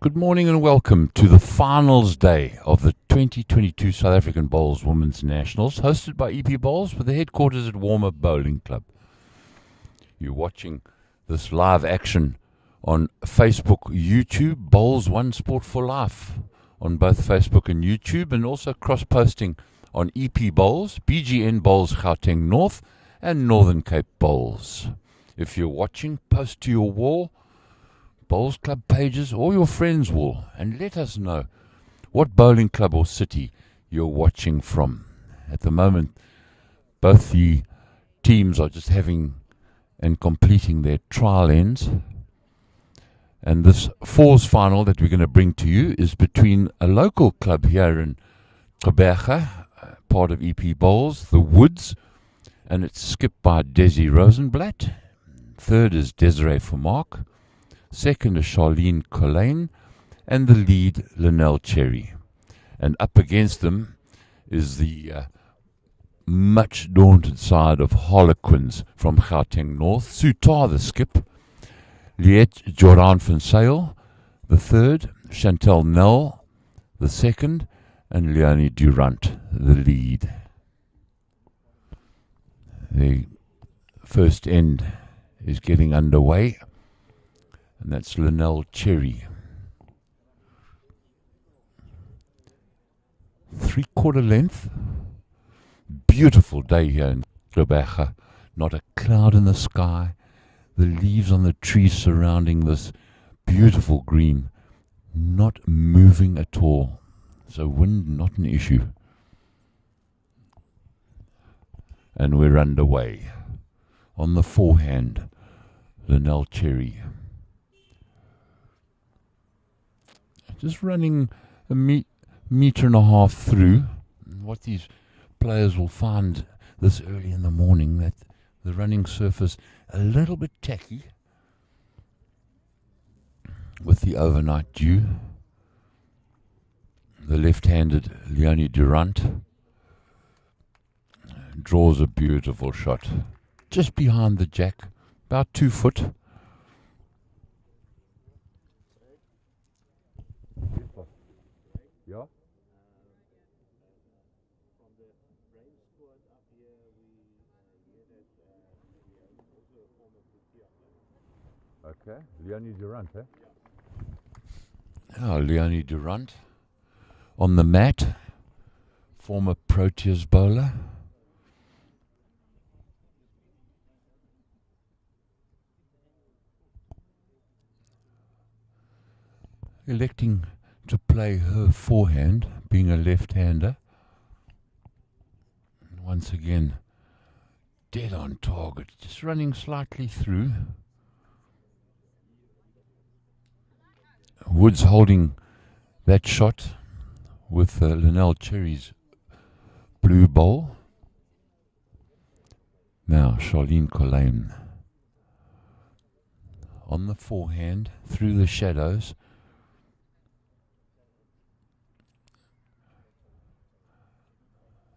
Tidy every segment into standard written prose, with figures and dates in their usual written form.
Good morning and welcome to the finals day of the 2022 South African Bowls Women's Nationals, hosted by EP Bowls with the headquarters at Walmer Bowling Club. You're watching this live action on Facebook, YouTube, Bowls One Sport for Life on both Facebook and YouTube, and also cross-posting on EP Bowls, BGN Bowls Gauteng North, and Northern Cape Bowls. If you're watching, post to your wall, Bowls Club pages or your friends' wall, and let us know what bowling club or city you're watching from. At the moment, both the teams are just having and completing their trial ends, and this fours final that we're going to bring to you is between a local club here in Gqeberha, part of EP Bowls, the Woods, and it's skipped by Dezi Rosenblatt. Third is Vermaak. Second is Charlene Colin, and the lead, Lanell Cherry. And up against them is the much daunted side of Harlequins from Gauteng North. Tarr, the skip. Liette Jordan-v Zyl, the third. Chantel Nell, the second. And Leone du Rand, the lead. The first end is getting underway, and that's Lanell Cherry. 3/4 length. Beautiful day here in Gqeberha. Not a cloud in the sky. The leaves on the trees surrounding this beautiful green not moving at all. So wind not an issue. And we're underway. On the forehand, Lanell Cherry. Just running a metre and a half through. What these players will find this early in the morning, that the running surface a little bit tacky with the overnight dew. The left-handed Leone du Rand draws a beautiful shot just behind the jack, about 2 foot. Yeah. Okay, Leone du Rand, eh? Leone du Rand on the mat, former Proteas bowler. Electing to play her forehand, being a left-hander. And once again, dead on target, just running slightly through. Woods holding that shot with Lanell Cherry's blue bowl. Now Charlene Colin on the forehand through the shadows.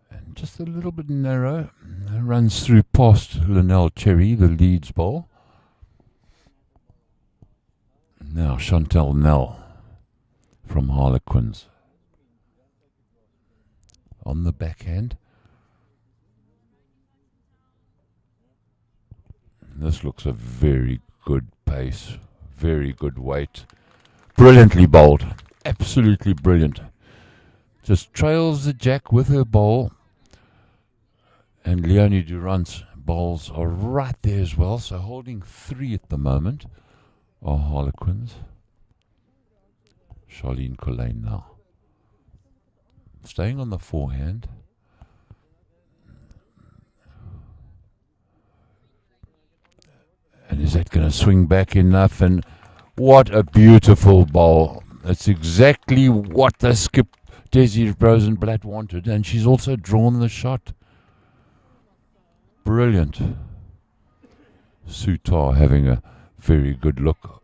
And just a little bit narrow. Runs through past Lanell Cherry, the leads bowl. Now Chantel Nell from Harlequins on the backhand. This looks a very good pace, very good weight. Brilliantly bowled, absolutely brilliant. Just trails the jack with her bowl, and Leone du Rand's bowls are right there as well, so holding 3 at the moment are Harlequins. Charlene Colin now. Staying on the forehand. And is that going to swing back enough? And what a beautiful bowl. That's exactly what the skip Dezi Rosenblatt wanted, and she's also drawn the shot. Brilliant. Tarr having a very good look.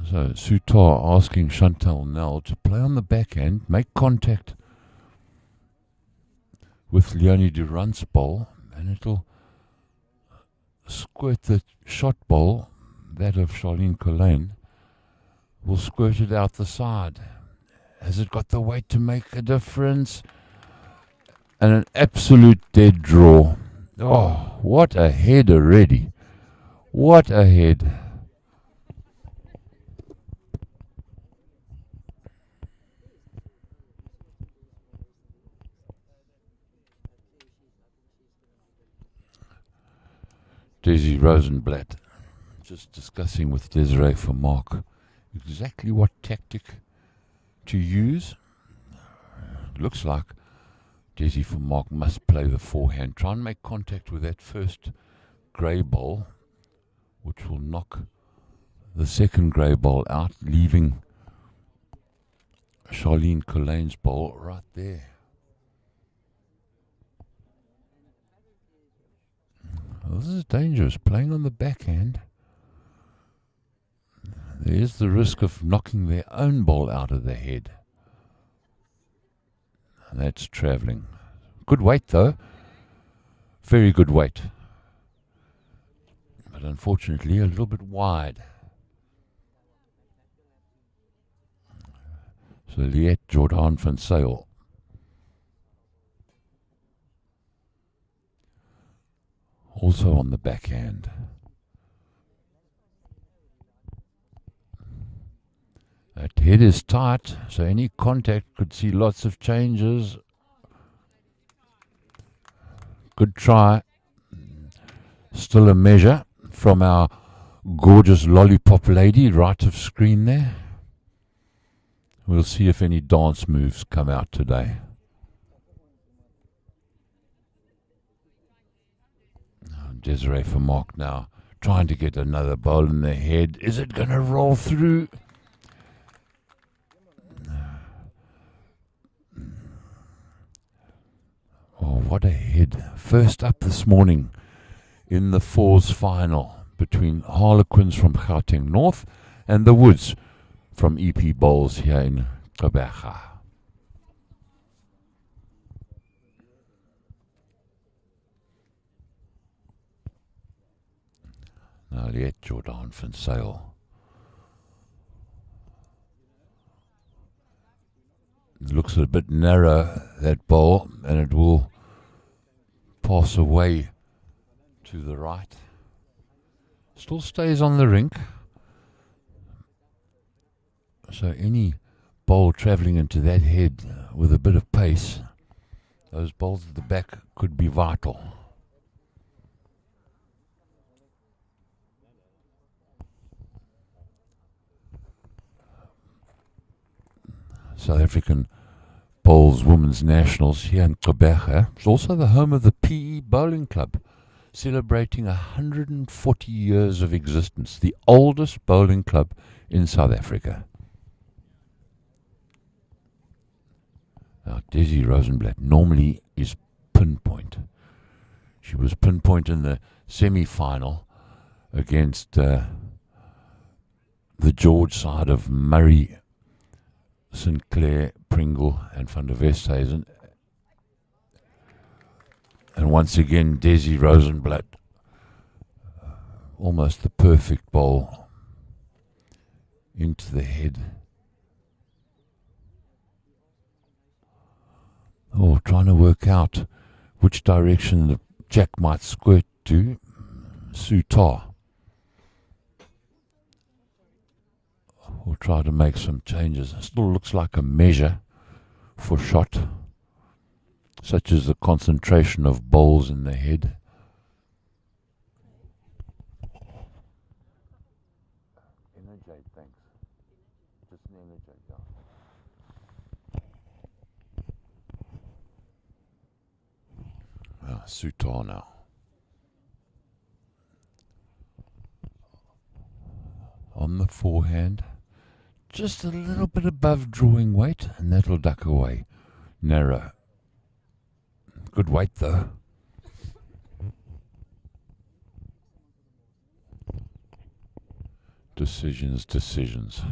So Tarr asking Chantel Nell to play on the backhand, make contact with Leone du Rand's bowl, and it'll squirt the shot bowl, that of Charlene Colin, will squirt it out the side. Has it got the weight to make a difference? And an absolute dead draw. Oh, what a head already. What a head. Dezi Rosenblatt, just discussing with Desiree Vermaak exactly what tactic to use. Looks like Dezi Vermaak must play the forehand. Try and make contact with that first grey ball, which will knock the second grey ball out, leaving Charlene Colin's ball right there. Well, this is dangerous, playing on the backhand. There is the risk of knocking their own ball out of their head. And that's travelling. Good weight though. Very good weight. But unfortunately a little bit wide. So Liette Jordan-v Zyl. Also on the backhand. That head is tight, so any contact could see lots of changes. Good try. Still a measure from our gorgeous lollipop lady right of screen there. We'll see if any dance moves come out today. Desiree Vermaak now trying to get another ball in the head. Is it going to roll through? Oh, what a head. First up this morning in the fours final between Harlequins from Gauteng North and the Woods from EP Bowls here in Gqeberha. Now Liette Jordan-v Zyl. It looks a bit narrow, that ball, and it will pass away to the right. Still stays on the rink. So any ball travelling into that head with a bit of pace, those balls at the back could be vital. South African Bowls Women's Nationals here in Gqeberha. It's also the home of the PE Bowling Club, celebrating 140 years of existence, the oldest bowling club in South Africa. Now, Dezi Rosenblatt normally is pinpoint. She was pinpoint in the semi-final against the George side of Murray, Sinclair, Pringle and Van der Westhuizen. And once again, Dezi Rosenblatt, almost the perfect ball into the head. Oh, trying to work out which direction the jack might squirt to. Tarr. We'll try to make some changes. It still looks like a measure for shot, such as the concentration of bowls in the head. Energate, thanks. Just an energate, yeah. Tarr now. On the forehand. Just a little bit above drawing weight, and that'll duck away. Narrow. Good weight, though. Decisions.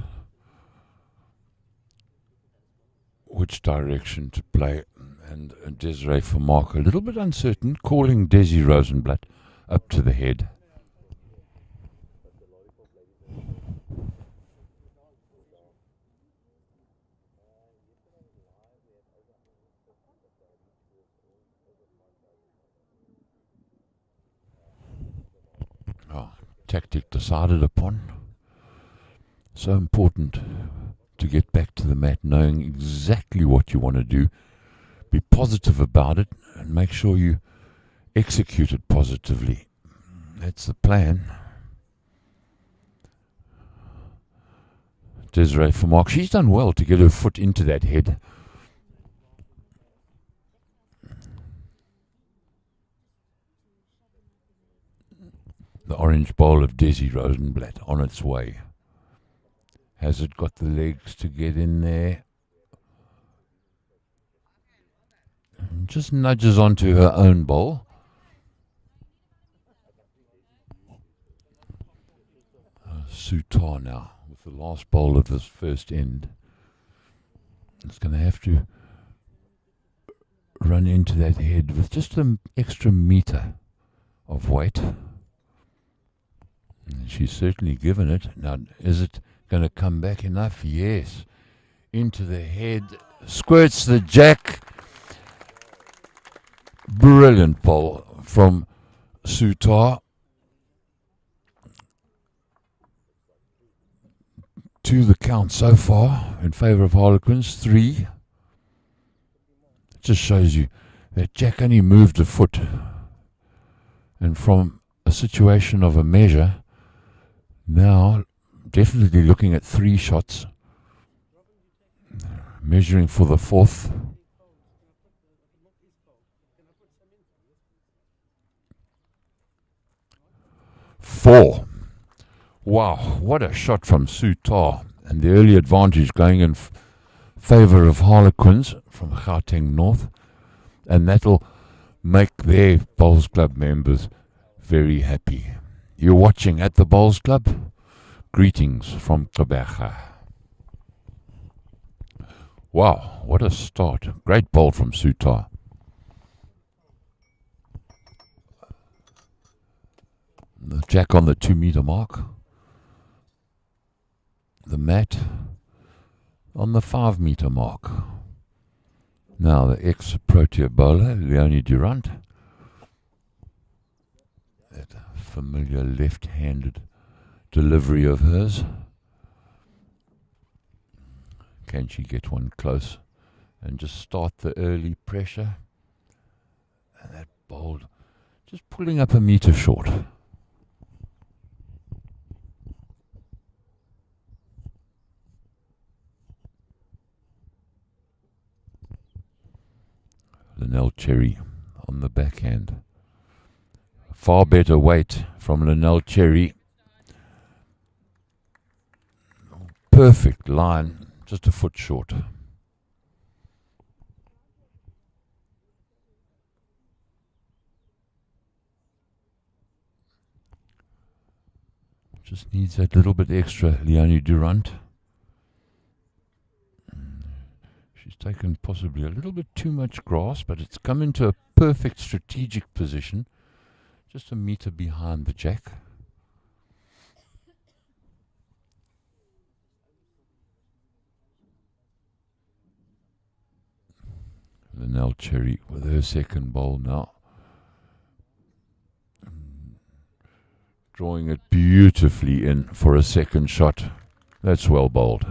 Which direction to play? And Desiree Vermaak a little bit uncertain, calling Dezi Rosenblatt up to the head. Tactic decided upon. So important to get back to the mat knowing exactly what you want to do, be positive about it, and make sure you execute it positively. That's the plan. Desiree Vermaak, she's done well to get her foot into that head. The orange bowl of Dezi Rosenblatt on its way. Has it got the legs to get in there? And just nudges onto her own bowl. Tarr now with the last bowl of this first end. It's going to have to run into that head with just an extra meter of weight. And she's certainly given it. Now, is it going to come back enough? Yes. Into the head. Squirts the jack. Brilliant bowl from Tarr. To the count so far in favour of Harlequins. 3. It just shows you that Jack only moved a foot. And from a situation of a measure, now definitely looking at 3 shots. Measuring for the 4th. Four. Wow, what a shot from Tarr. And the early advantage going in favour of Harlequins from Gauteng North. And that'll make their Bowls Club members very happy. You're watching at the Bowls Club. Greetings from Gqeberha. Wow, what a start. Great bowl from Tarr. The jack on the 2 meter mark. The mat on the 5 meter mark. Now the ex-Protea bowler, Leone du Rand. That familiar left-handed delivery of hers. Can she get one close and just start the early pressure? And that bowl just pulling up a meter short. Lanell Cherry on the backhand. Far better weight from Lanell Cherry. Perfect line, just a foot short. Just needs that little bit extra, Leone du Rand. She's taken possibly a little bit too much grass, but it's come into a perfect strategic position, just a meter behind the jack. Lanell Cherry with her second bowl now. Drawing it beautifully in for a second shot. That's well bowled.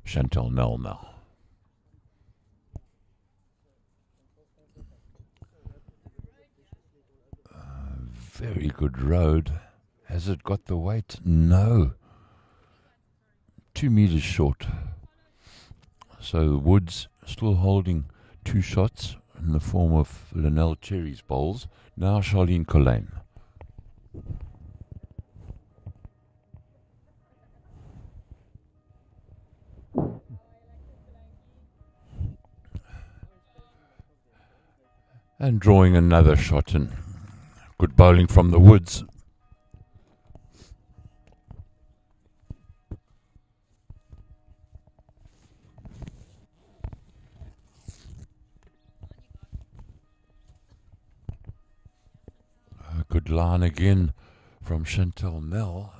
Chantel Nell now. Very good road. Has it got the weight? No. 2 meters short. So the Woods still holding 2 shots in the form of Lanell Cherry's bowls. Now Charlene Colin. And drawing another shot in. Good bowling from the Woods. Good line again from Chantel Nell.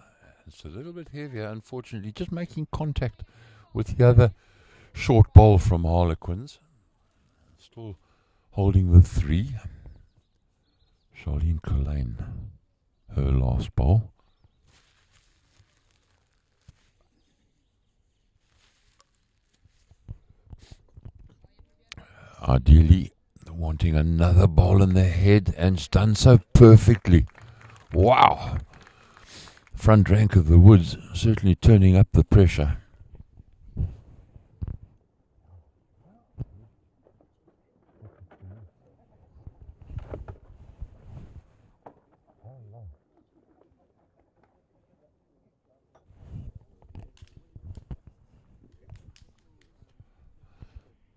It's a little bit heavier, unfortunately, just making contact with the other short bowl from Harlequins. Still holding the 3. Charlene Colin, her last bowl. Ideally wanting another bowl in the head, and it's done so perfectly. Wow! Front rank of the woods certainly turning up the pressure.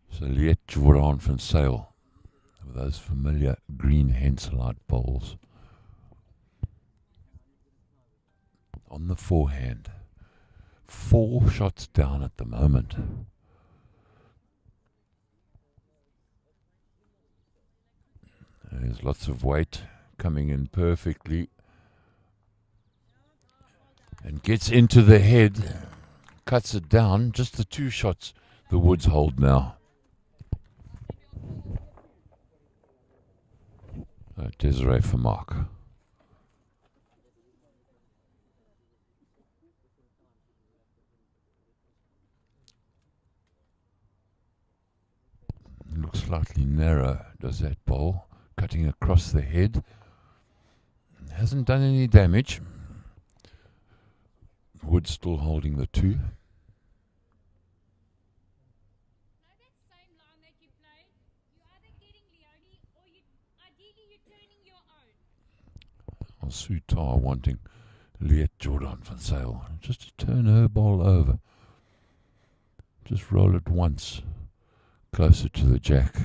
So Liette Jordan-v Zyl with those familiar green Henselite bowls. On the forehand. 4 shots down at the moment. There's lots of weight coming in perfectly. And gets into the head. Cuts it down. Just the 2 shots the woods hold now. Dezi Vermaak. Looks slightly narrow, does that bowl? Cutting across the head. Hasn't done any damage. Wood still holding the 2. Tarr wanting Liette Jordan-v Zyl just to turn her bowl over. Just roll it once closer to the jack.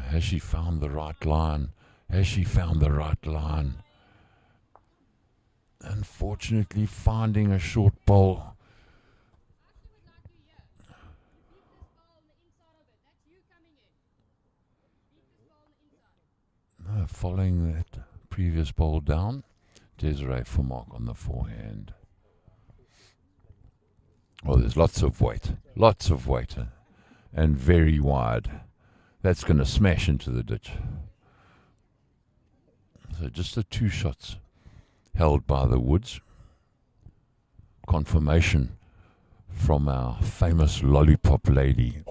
Has she found the right line? Has she found the right line? Unfortunately, finding a short bowl. No, following that previous bowl down, Dezi Vermaak on the forehand. Well, there's lots of weight, and very wide. That's going to smash into the ditch. So just the 2 shots held by the woods. Confirmation from our famous lollipop lady.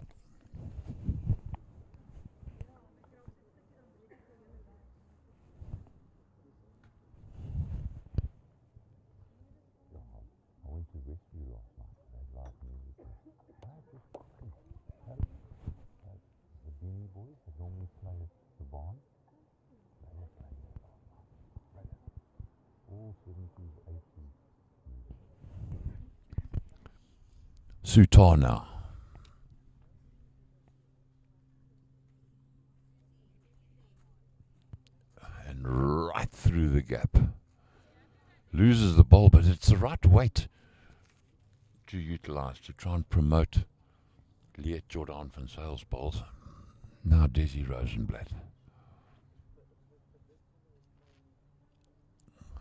Tarr now. And right through the gap. Loses the bowl, but it's the right weight to utilize to try and promote Liette Jordan-v Zyl's bowls. Now Dezi Rosenblatt.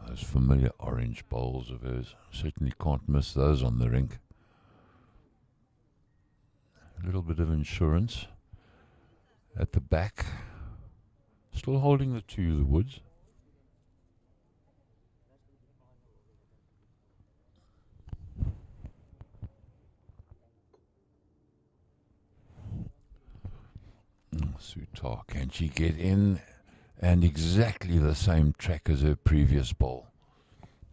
Those familiar orange bowls of hers. Certainly can't miss those on the rink. A little bit of insurance at the back. Still holding the 2, the woods. Tarr, can she get in? And exactly the same track as her previous bowl.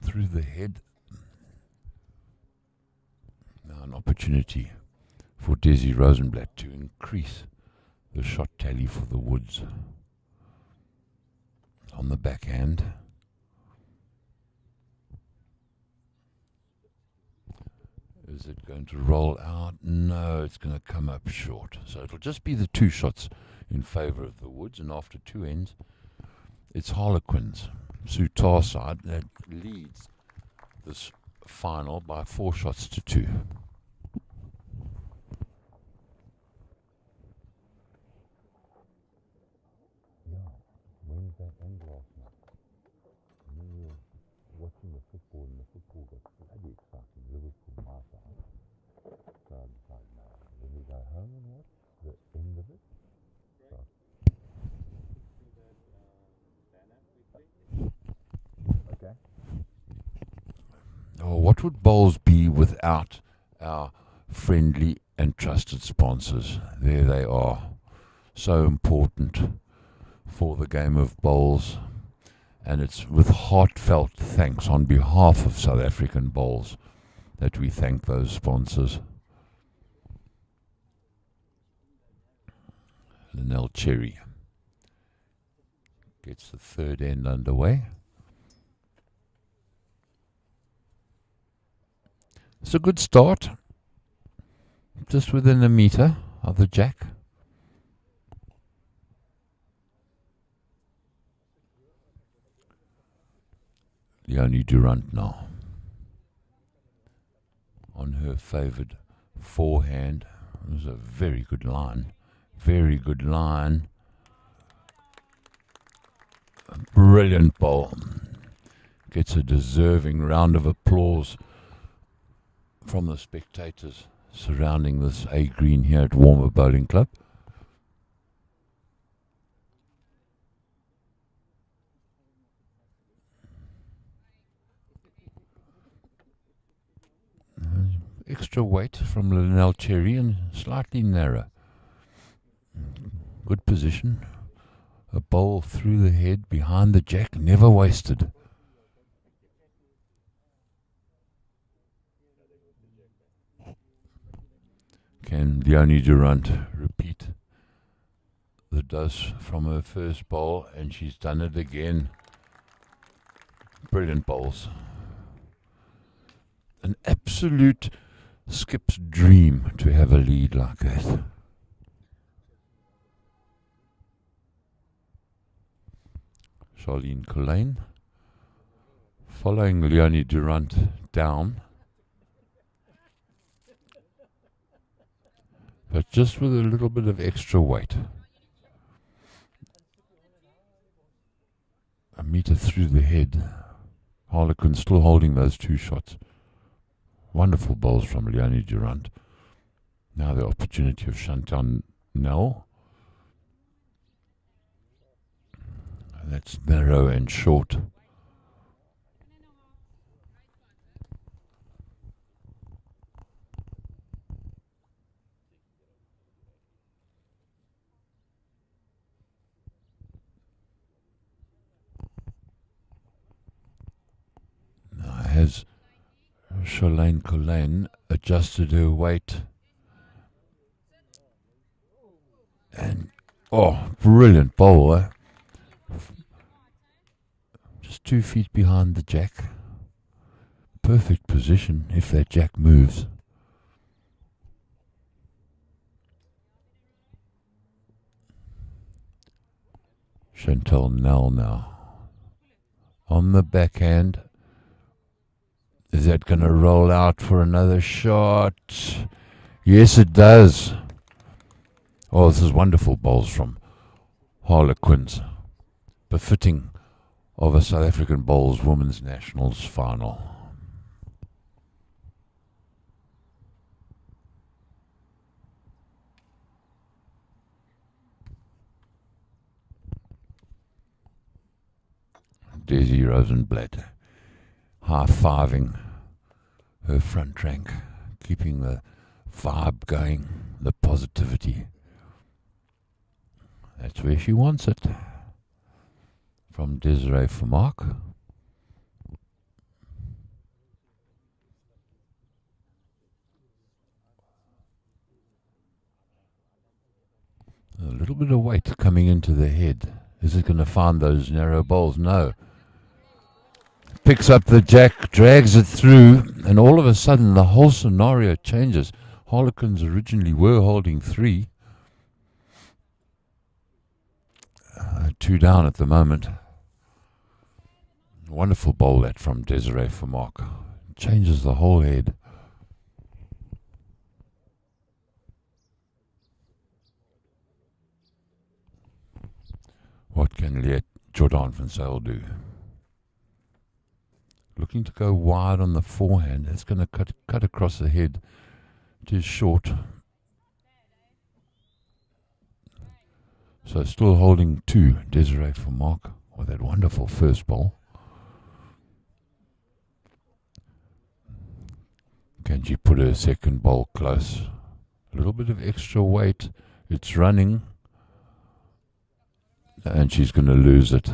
Through the head. Now an opportunity for Dezi Rosenblatt to increase the shot tally for the woods. On the backhand. Is it going to roll out? No, it's going to come up short. So it'll just be the 2 shots in favour of the woods, and after 2 ends, it's Harlequins, Tarr side, that leads this final by 4 shots to 2. What would bowls be without our friendly and trusted sponsors? There they are, so important for the game of bowls, and it's with heartfelt thanks on behalf of South African bowls that we thank those sponsors. Lanell Cherry gets the third end underway. It's a good start, just within a metre of the jack. Leone du Rand now on her favoured forehand. It was a very good line. Very good line. A brilliant bowl. Gets a deserving round of applause from the spectators surrounding this A green here at Walmer Bowling Club. Extra weight from Lanell Cherry and slightly narrow. Good position. A bowl through the head behind the jack, never wasted. Can Leone du Rand repeat the dose from her first bowl? And she's done it again. Brilliant bowls. An absolute skip's dream to have a lead like that. Charlene Colin following Liette du Rand down, but just with a little bit of extra weight. A metre through the head. Harlequins still holding those two shots. Wonderful bowls from Leone du Rand. Now the opportunity of Chantel Nell. That's narrow and short. Now has Charlene Colin adjusted her weight. And, oh, brilliant bowl, eh? Just 2 feet behind the jack. Perfect position if that jack moves. Chantel Nell now. On the backhand. Is that going to roll out for another shot? Yes, it does. Oh, this is wonderful bowls from Harlequins. Befitting of a South African bowls women's nationals final. Dezi Rosenblatt high-fiving her front rank, keeping the vibe going, the positivity. That's where she wants it. From Vermaak. A little bit of weight coming into the head. Is it going to find those narrow bowls? No. Picks up the jack, drags it through, and all of a sudden the whole scenario changes. Harlequins originally were holding 3. 2 down at the moment. Wonderful bowl that from Dezi Vermaak. Changes the whole head. What can Liette Jordan-v Zyl do? Looking to go wide on the forehand. It's going to cut across the head. It is short. So still holding 2, Dezi Vermaak with that wonderful first bowl. Can she put her second bowl close? A little bit of extra weight. It's running. And she's going to lose it.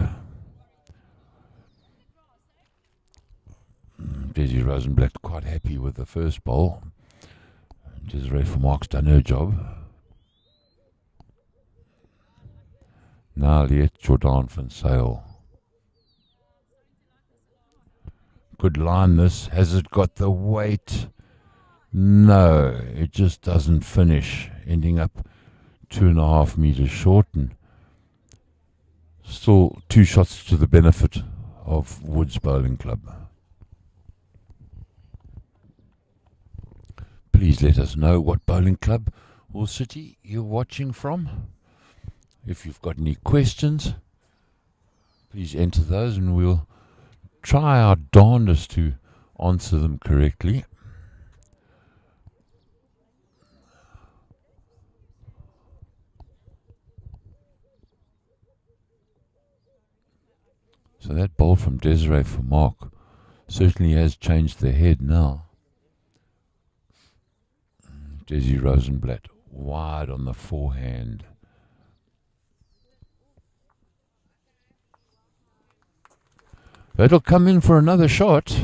Dezi Rosenblatt quite happy with the first bowl. Vermaak's done her job. Now Liette Jordan-v Zyl. Could line this. Has it got the weight? No, it just doesn't finish. Ending up 2.5 meters short, and still 2 shots to the benefit of Woods Bowling Club. Please let us know what bowling club or city you're watching from. If you've got any questions, please enter those and we'll try our darndest to answer them correctly. So that bowl from Vermaak certainly has changed the head now. Dezi Rosenblatt wide on the forehand. That'll come in for another shot,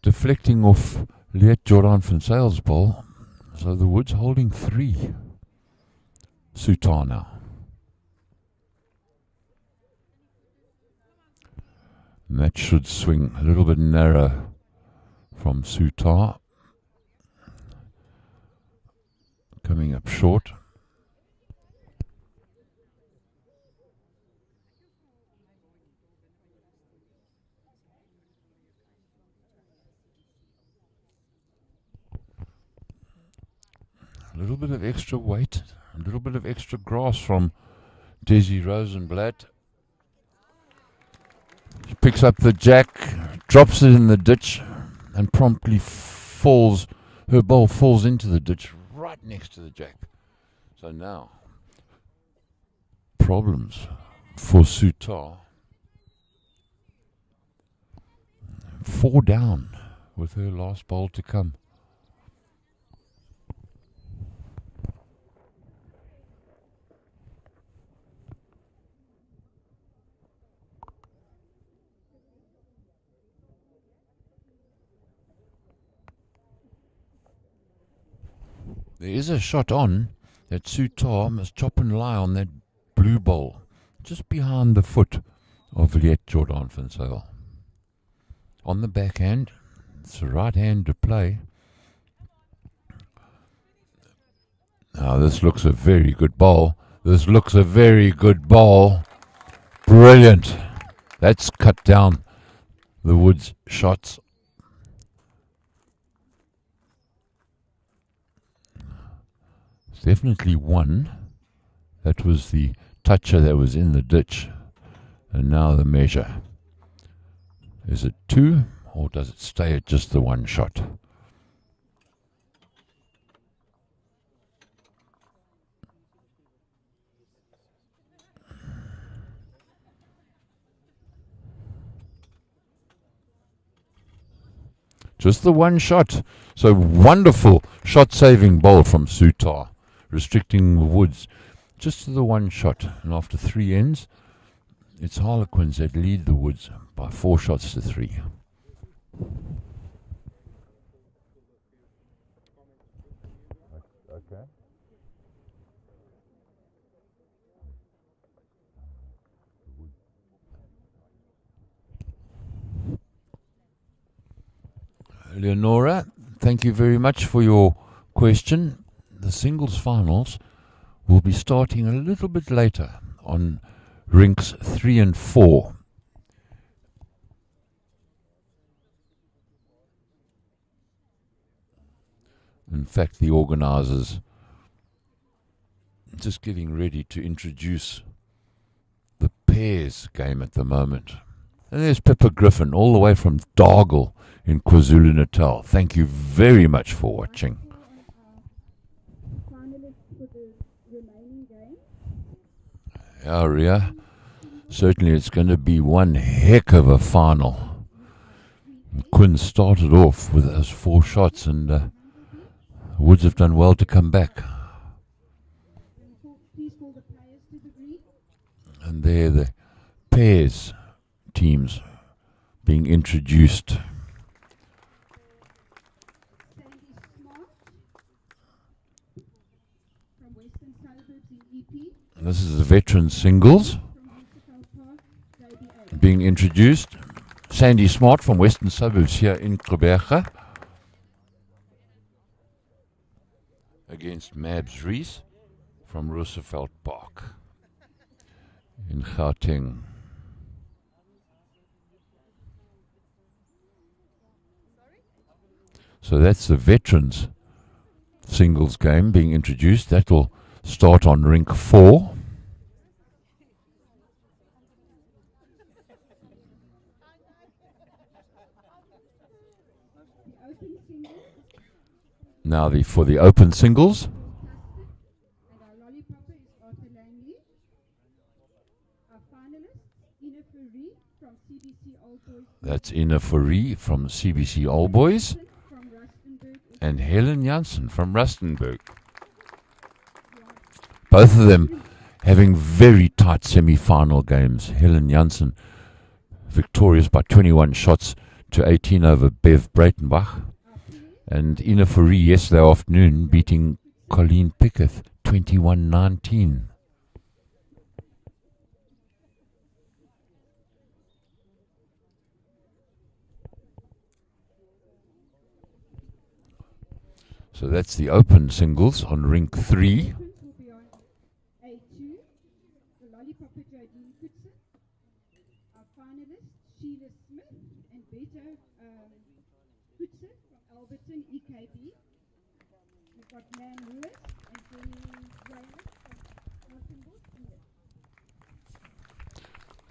deflecting off Liette Jordan-v Zyl's ball. So the Woods holding 3. Tarr now. And that should swing a little bit narrow from Tarr. Coming up short. A little bit of extra weight, a little bit of extra grass from Dezi Rosenblatt. She picks up the jack, drops it in the ditch, and promptly falls. Her ball falls into the ditch right next to the jack. So now, problems for Tarr. 4 down with her last bowl to come. There is a shot on that Tarr must chop and lie on that blue bowl, just behind the foot of Liette Jordan-v Zyl. On the backhand, it's the right hand to play. Now this looks a very good bowl. This looks a very good bowl. Brilliant. That's cut down the Woods shots. Definitely one. That was the toucher that was in the ditch. And now the measure. Is it 2 or does it stay at just the 1 shot? Just the 1 shot. So wonderful shot-saving bowl from Tarr, restricting the Woods just to the 1 shot. And after 3 ends, it's Harlequins that lead the Woods by 4 shots to 3. Okay. Leonora, thank you very much for your question. The singles finals will be starting a little bit later on rinks 3 and 4. In fact, the organisers just getting ready to introduce the pairs game at the moment. And there's Pippa Griffin all the way from Dargle in KwaZulu-Natal. Thank you very much for watching. Yeah, Ria, certainly it's going to be one heck of a final. Quinn started off with those 4 shots, and Woods have done well to come back. And there the pairs teams being introduced. This is the veteran singles being introduced. Sandy Smart from Western Suburbs here in Gqeberha against Mabs Rees from Roosevelt Park in Gauteng. So that's the veterans singles game being introduced. That will start on rink 4. Now for the open singles. That's Ina Fourie from CBC Old Boys and Helen Janssen from Rustenburg. Both of them having very tight semi-final games. Helen Janssen victorious by 21 shots to 18 over Bev Breitenbach. And Ina Fourie yesterday afternoon beating Colleen Pickett 21-19. So that's the open singles on rink 3.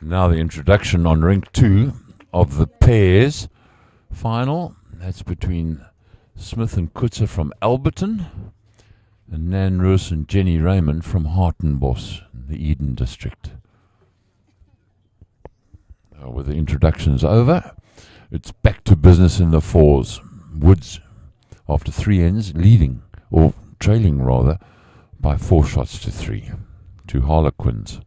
Now the introduction on rink 2 of the pairs final. That's between Smith and Kutzer from Alberton and Nan Roos and Jenny Raymond from Hartenbos, the Eden district. With the introductions over, it's back to business in the 4s. Woods, after 3 ends, leading, or trailing rather, by 4 shots to 3 to Harlequins.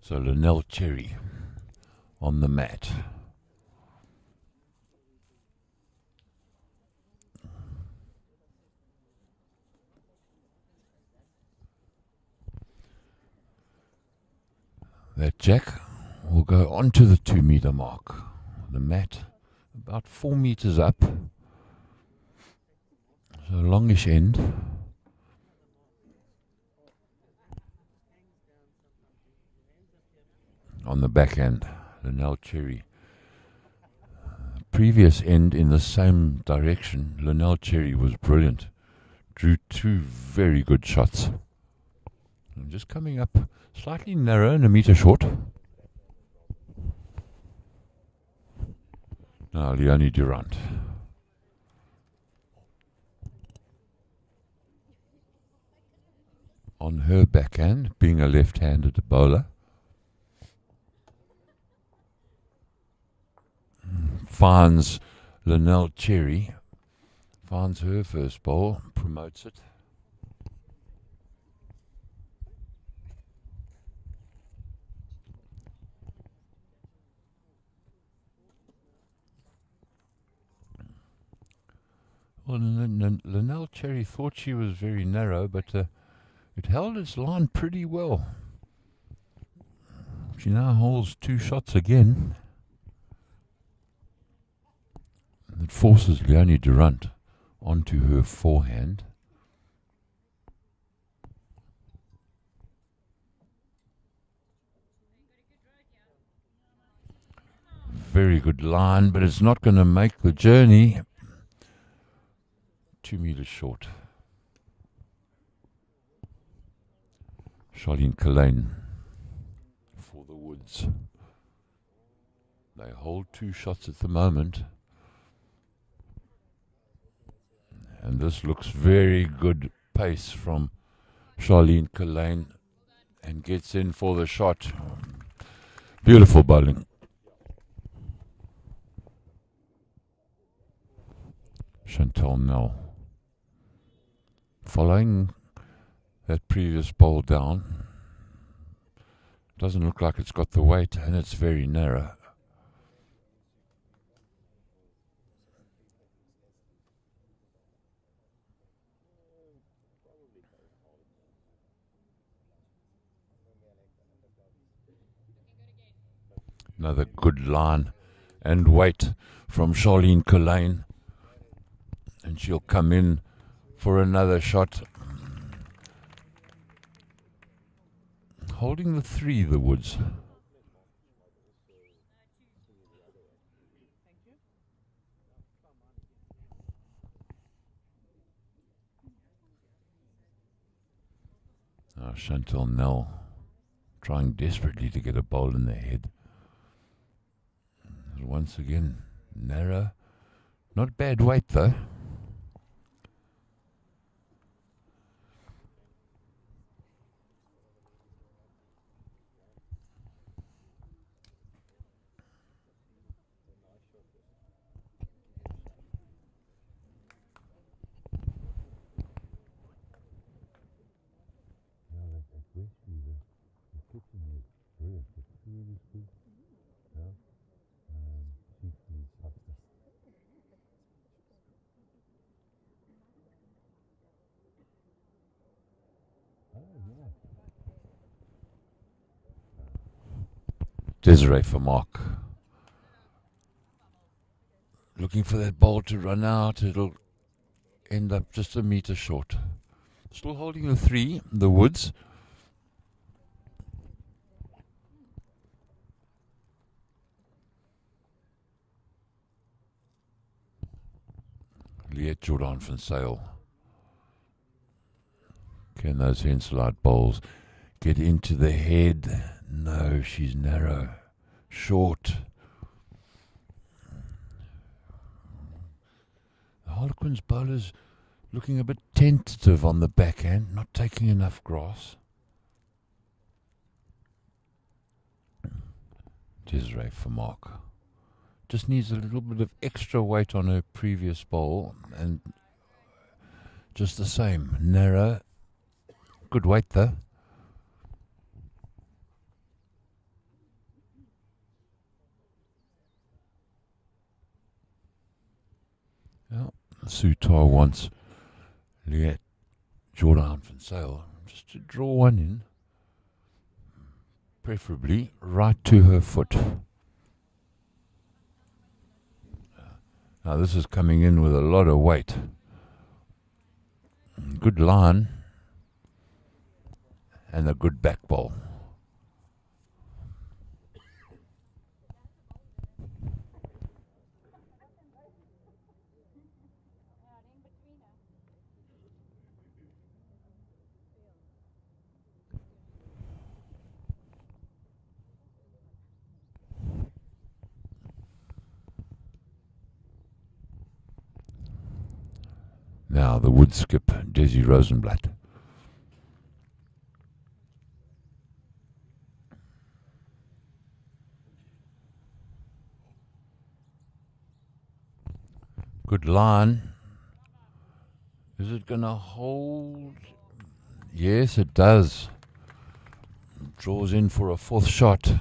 So Lanell Cherry on the mat. That jack will go onto the 2 meter mark. The mat about 4 meters up. So longish end. On the back end, Lanell Cherry. Previous end in the same direction, Lanell Cherry was brilliant. Drew 2 very good shots. And just coming up slightly narrow and a meter short. Now Leone du Rand. On her backhand, being a left-handed bowler. Finds Lanell Cherry, finds her first ball, promotes it. Well, Lanell Cherry thought she was very narrow, but it held its line pretty well. She now holds 2 shots again. It forces Leone du Rand onto her forehand. Very good line, but it's not going to make the journey. 2 meters short. Charlene Colin for the Woods. They hold 2 shots at the moment. And this looks very good pace from Charlene Colin, and gets in for the shot. Beautiful bowling. Chantel Nell following that previous bowl down. Doesn't look like it's got the weight, and it's very narrow. Another good line and weight from Charlene Colin, and she'll come in for another shot. Holding the 3, the Woods. Now Chantel Nell trying desperately to get a bowl in the head. Once again, narrow. Not bad weight though. Desiree Vermaak looking for that ball to run out. It'll end up just a metre short. Still holding the 3, the Woods. Liette Jordan-v Zyl. Can those Henselite bowls get into the head? No, she's narrow, short. The Harlequins bowlers looking a bit tentative on the backhand, not taking enough grass. Desiree Vermaak just needs a little bit of extra weight on her previous bowl, and just the same, narrow. Good weight though. Well, Tarr wants Liette Jordan-v Zyl just to draw one in, preferably right to her foot. Now this is coming in with a lot of weight. Good line and a good back ball. Now the wood skip, Dezi Rosenblatt. Good line. Is it going to hold? Yes, it does. Draws in for a 4th shot.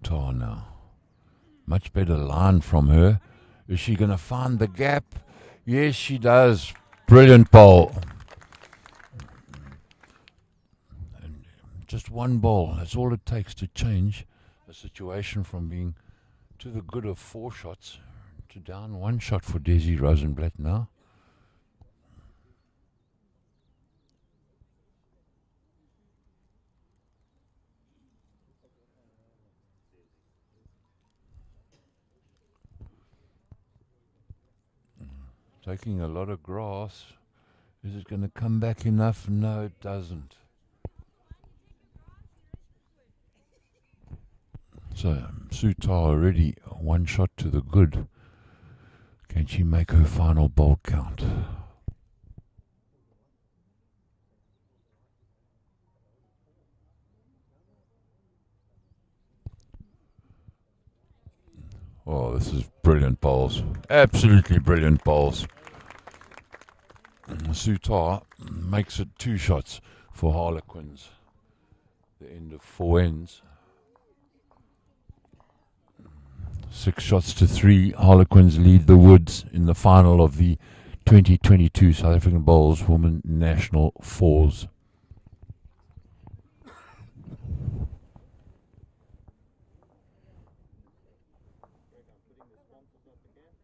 Tarr now. Much better line from her. Is she going to find the gap? Yes, she does. Brilliant bowl. And just one ball. That's all it takes to change a situation from being to the good of 4 shots to down 1 shot for Dezi Rosenblatt now. Taking a lot of grass. Is it going to come back enough? No, it doesn't. So, Tarr already one shot to the good. Can she make her final bowl count? Oh, this is brilliant bowls. Absolutely brilliant bowls. Tarr makes it 2 shots for Harlequins. The end of 4 ends. 6 shots to 3. Harlequins lead the Woods in the final of the 2022 South African Bowls Women National Fours.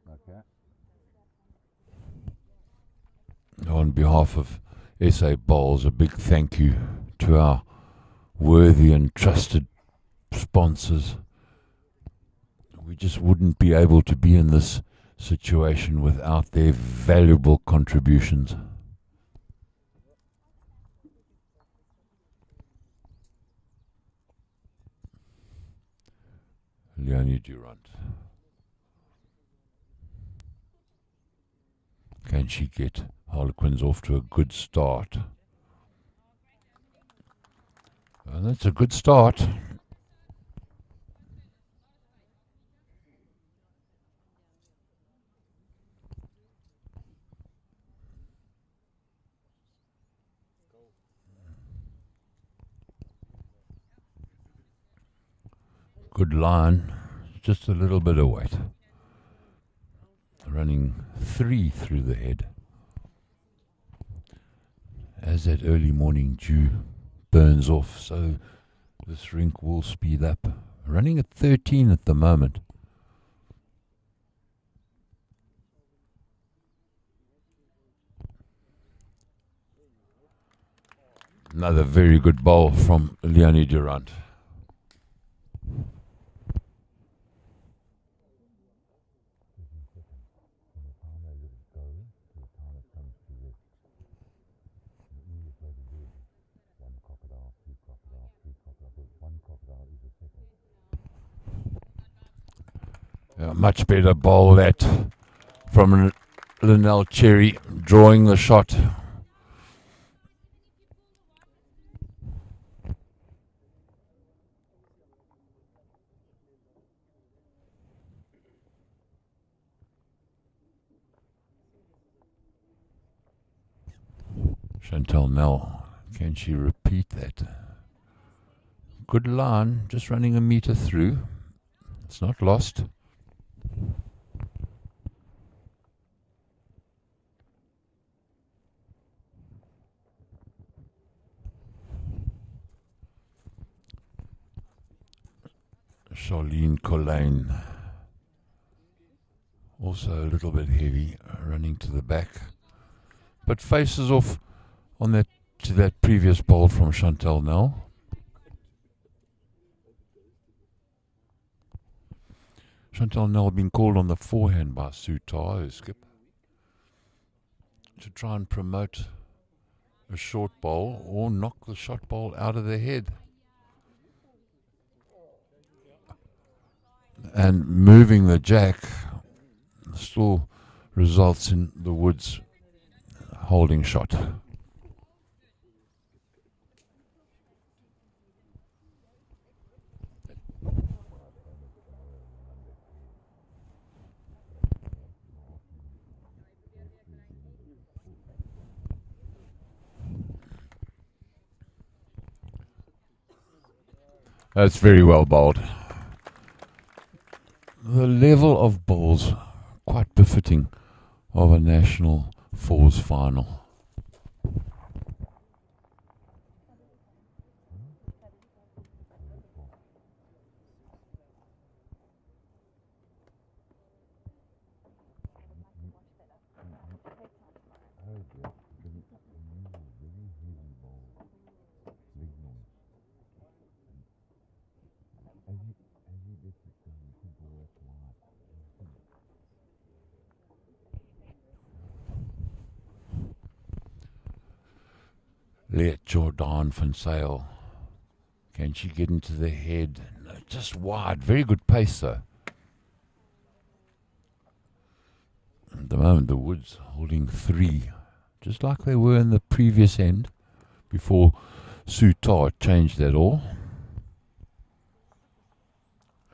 Okay. On behalf of SA Bowls, a big thank you to our worthy and trusted sponsors. We just wouldn't be able to be in this situation without their valuable contributions. Leone du Rand. Can she get Harlequins off to a good start? And that's a good start. Good line, just a little bit of weight. Running 3 through the head. As that early morning dew burns off, so this rink will speed up. Running at 13 at the moment. Another very good bowl from Leone du Rand. A much better bowl that from Lanell Cherry, drawing the shot. Chantel Nell, can she repeat that? Good line, just running a meter through. It's not lost. Charlene Colin, also a little bit heavy, running to the back, but faces off on that to that previous bowl from Chantel Nell. Chantel Nell being called on the forehand by Tarr, her skip, to try and promote a short bowl or knock the shot bowl out of the head. And moving the jack still results in the Woods holding shot. That's very well bowled. The level of bowls quite befitting of a national fours final. Liette Jordan-v Zyl. Can she get into the head? No, just wide. Very good pace, though. At the moment, the Woods holding 3, just like they were in the previous end, before Tarr changed that all.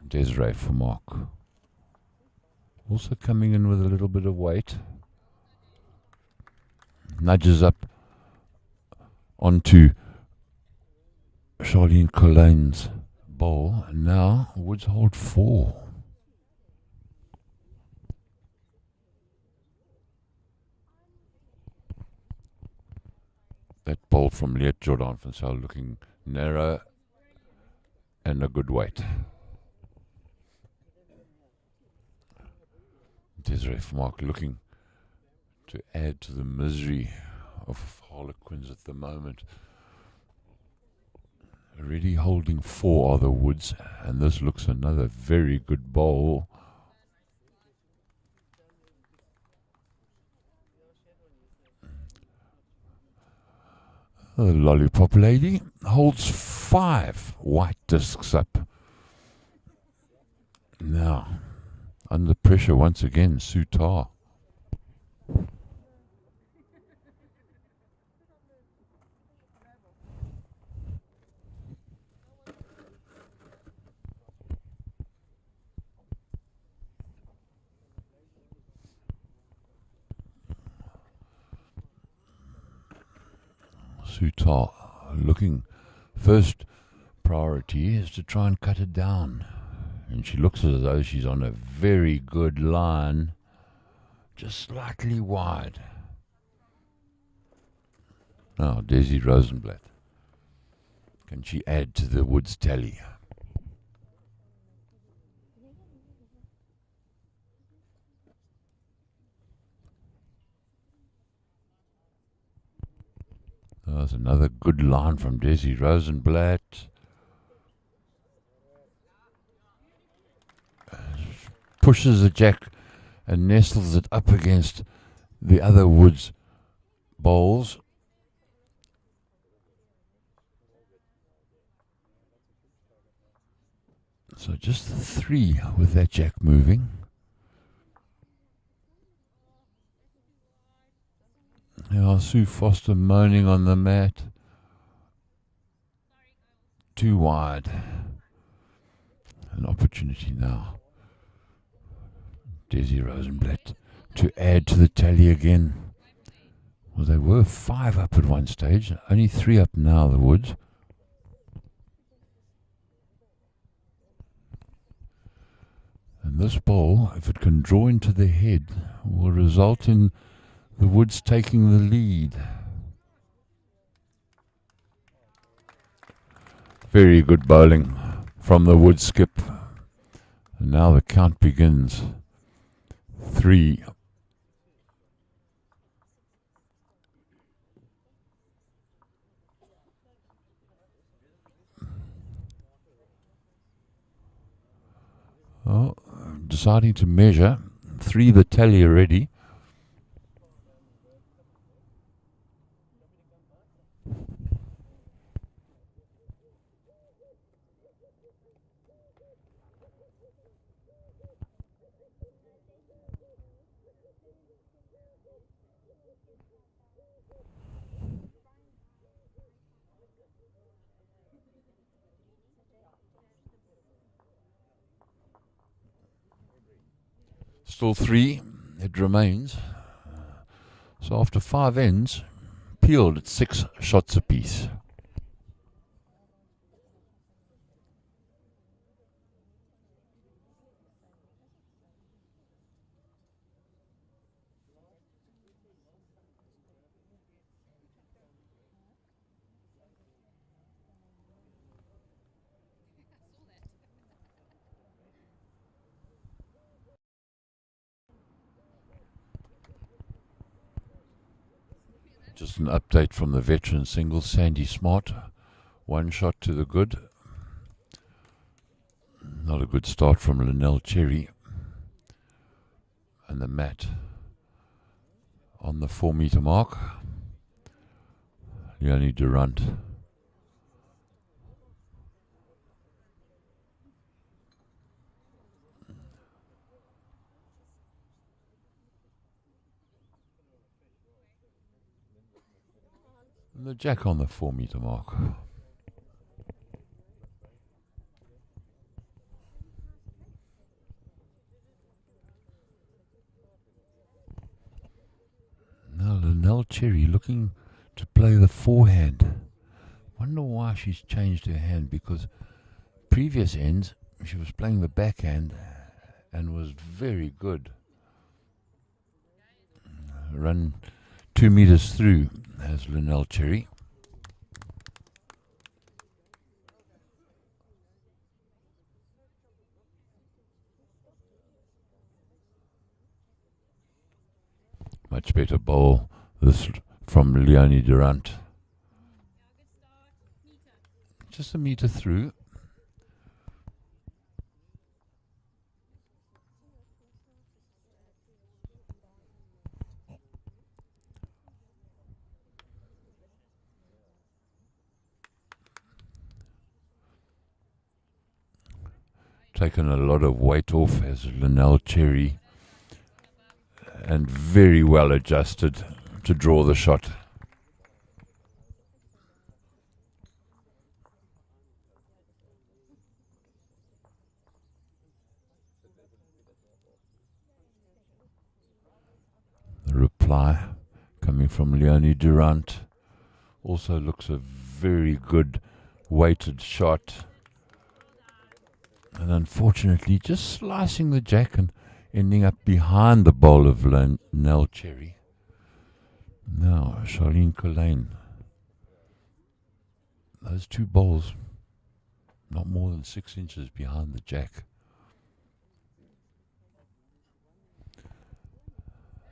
Desiree Vermaak also coming in with a little bit of weight. Nudges up onto Charlene Colin's bowl, and now Woods hold 4. That bowl from Liette Jordan-v Zyl looking narrow and a good weight. Desiree Vermaak looking to add to the misery of Harlequins at the moment. Already holding 4 are the Woods, and this looks another very good bowl. The Lollipop Lady holds 5 white discs up. Now, under pressure once again, Tarr. Tarr looking, first priority is to try and cut it down, and she looks as though she's on a very good line, just slightly wide. Now Dezi Rosenblatt, can she add to the Woods tally? There's another good line from Dezi Rosenblatt. Pushes the jack and nestles it up against the other Woods bowls. So just 3 with that jack moving. Now Sue Foster moaning on the mat. Too wide. An opportunity now. Dezi Rosenblatt to add to the tally again. Well, they were 5 up at one stage, only 3 up now, the Woods. And this ball, if it can draw into the head, will result in the Woods taking the lead. Very good bowling from the Woods skip. And now the count begins. 3. Oh, deciding to measure. 3 the tally already. Still 3, it remains. So after 5 ends, peeled at 6 shots apiece. Just an update from the veteran single, Sandy Smart. 1 shot to the good. Not a good start from Lanell Cherry. And the mat on the 4 meter mark. Leone du Rand. And the jack on the 4 meter mark. Now Lanell Cherry looking to play the forehand. Wonder why she's changed her hand, because previous ends she was playing the backhand and was very good. Run 2 meters through as Lanell Cherry. Much better bowl this from Leone du Rand. Just a meter through. Taken a lot of weight off as Lanell Cherry, and very well adjusted to draw the shot. The reply coming from Leone du Rand also looks a very good weighted shot. And unfortunately, just slicing the jack and ending up behind the bowl of Lanell Cherry. Now, Charlene Colin. Those two bowls, not more than 6 inches behind the jack.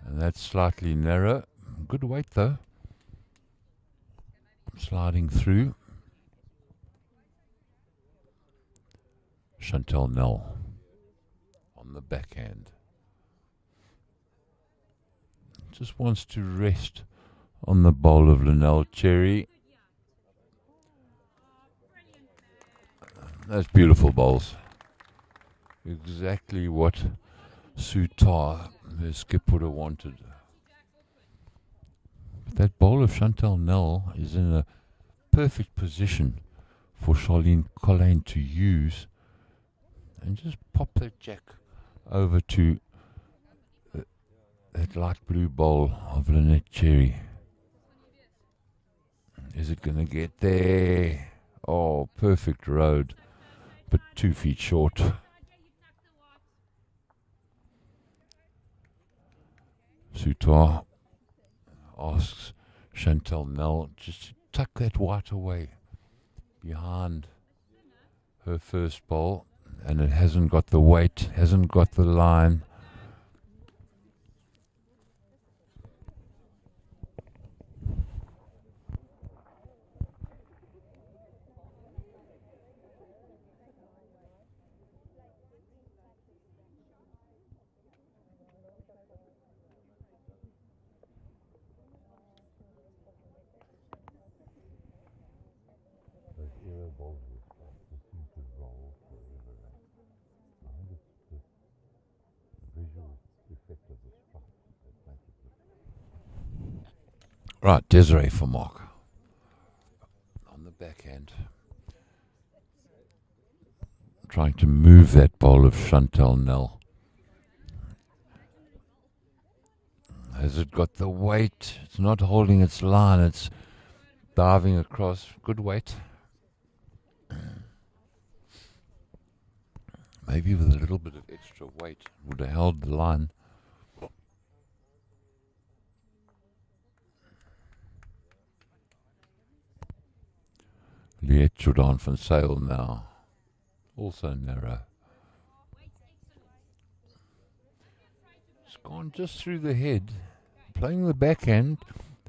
And that's slightly narrow. Good weight though. Sliding through. Chantel Nell on the backhand. Just wants to rest on the bowl of Lanell Cherry. That's beautiful bowls. Exactly what Tarr, the skip, would have wanted. But that bowl of Chantel Nell is in a perfect position for Charlene Colin to use. And just pop that jack over to that light blue bowl of Liette Cherry. Is it going to get there? Oh, perfect road, but 2 feet short. Tarr asks Chantel Nell just to tuck that white away behind her first bowl. And it hasn't got the weight, hasn't got the line. Right, Dezi Vermaak on the backhand, trying to move that bowl of Chantel Nell. Has it got the weight? It's not holding its line, it's diving across. Good weight. Maybe with a little bit of extra weight would have held the line. Liette Jordan-v Zyl now, also narrow. It's gone just through the head, playing the backhand.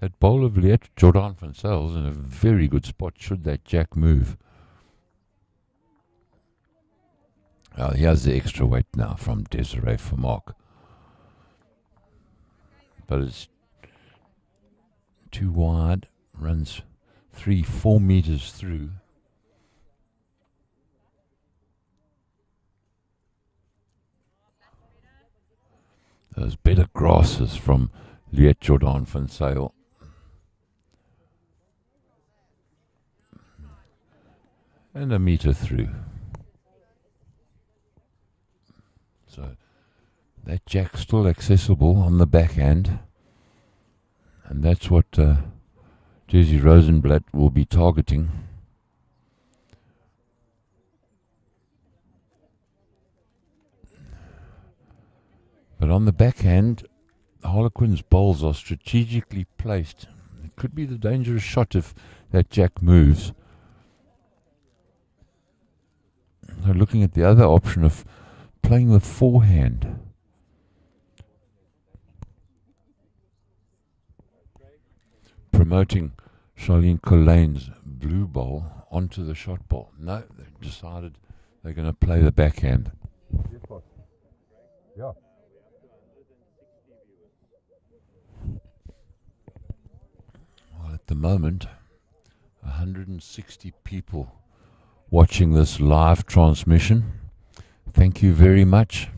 That bowl of Liette Jordan-v Zyl is in a very good spot should that jack move. Here's the extra weight now from Dezi Vermaak. But it's too wide, runs 3-4 meters through. Those better grasses from Liette Jordan-v Zyl. And a meter through. So that jack's still accessible on the backhand. And that's what Dezi Rosenblatt will be targeting. But on the backhand, Harlequins' bowls are strategically placed. It could be the dangerous shot if that jack moves. So looking at the other option of playing the forehand. Promoting Charlene Colin's blue bowl onto the shot ball. No, they decided they're going to play the backhand. Yeah. Well, at the moment, 160 people watching this live transmission. Thank you very much.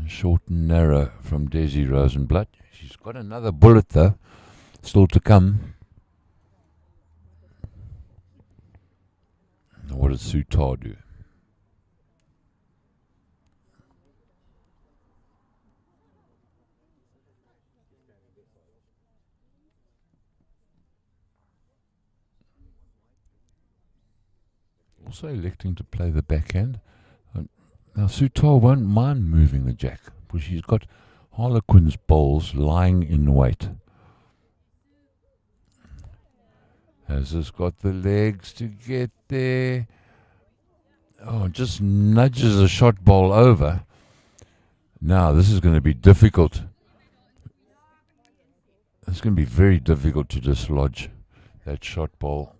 Short and narrow from Dezi Rosenblatt. She's got another bullet though, still to come. Now what does Tarr do? Also electing to play the backhand. Now Tarr won't mind moving the jack, because she's got Harlequins' bowls lying in wait. Has this got the legs to get there? Oh, just nudges the shot ball over. Now this is going to be difficult. It's going to be very difficult to dislodge that shot ball.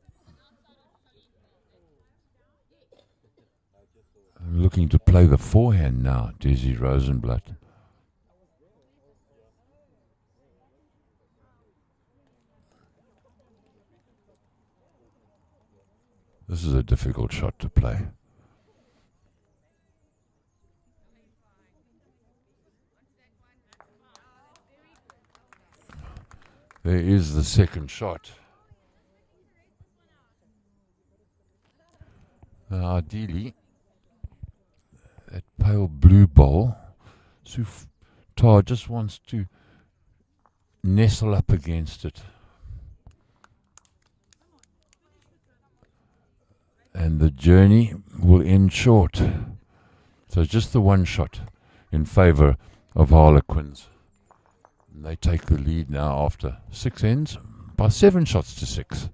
Looking to play the forehand now, Dezi Rosenblatt. This is a difficult shot to play. There is the second shot. Now ideally, that pale blue bowl, Tarr just wants to nestle up against it. And the journey will end short. So just the one shot in favour of Harlequins. And they take the lead now after 6 ends by 7 shots to 6.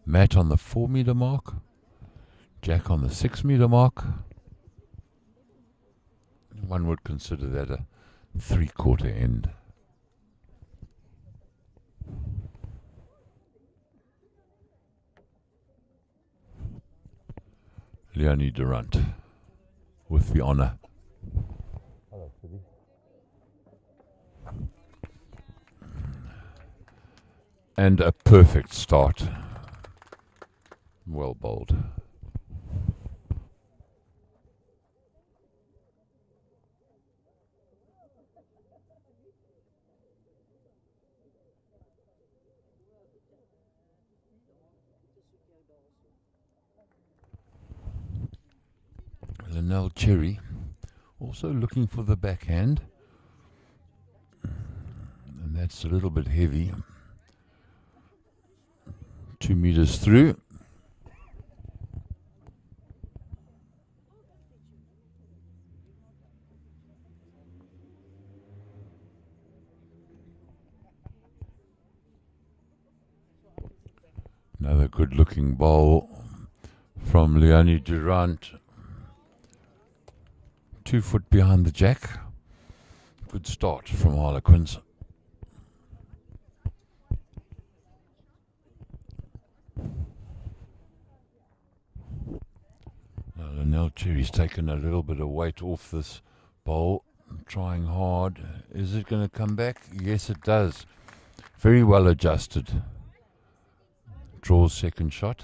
Matt on the 4 meter mark, Jack on the 6 meter mark. One would consider that a 3/4 end. Leone du Rand with the honour. And a perfect start. Well bowled. Lanell Cherry also looking for the backhand, and that's a little bit heavy. 2 meters through. Another good-looking bowl from Leone du Rand. 2 foot behind the jack. Good start from Harlequins. Lanell Cherry's taken a little bit of weight off this bowl. Trying hard. Is it going to come back? Yes, it does. Very well adjusted. Draws second shot.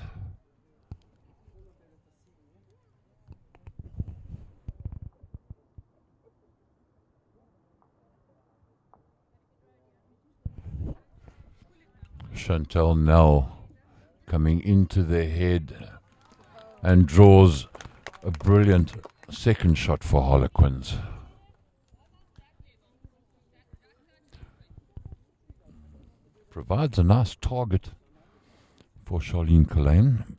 Chantel Nell coming into the head and draws a brilliant second shot for Harlequins. Provides a nice target for Charlene Colin.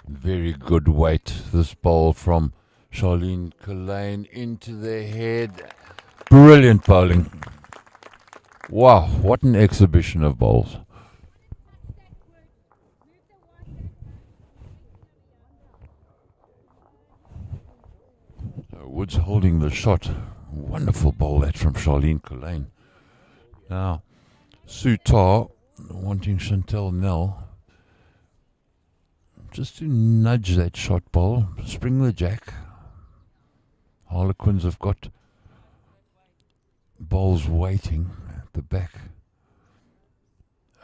Very good weight, this ball from Charlene Colin into the head. Brilliant bowling. Wow, what an exhibition of bowls. Woods holding the shot. Wonderful bowl that from Charlene Colin. Now, Tarr wanting Chantel Nell just to nudge that shot ball, spring the jack. Harlequins have got bowls waiting at the back,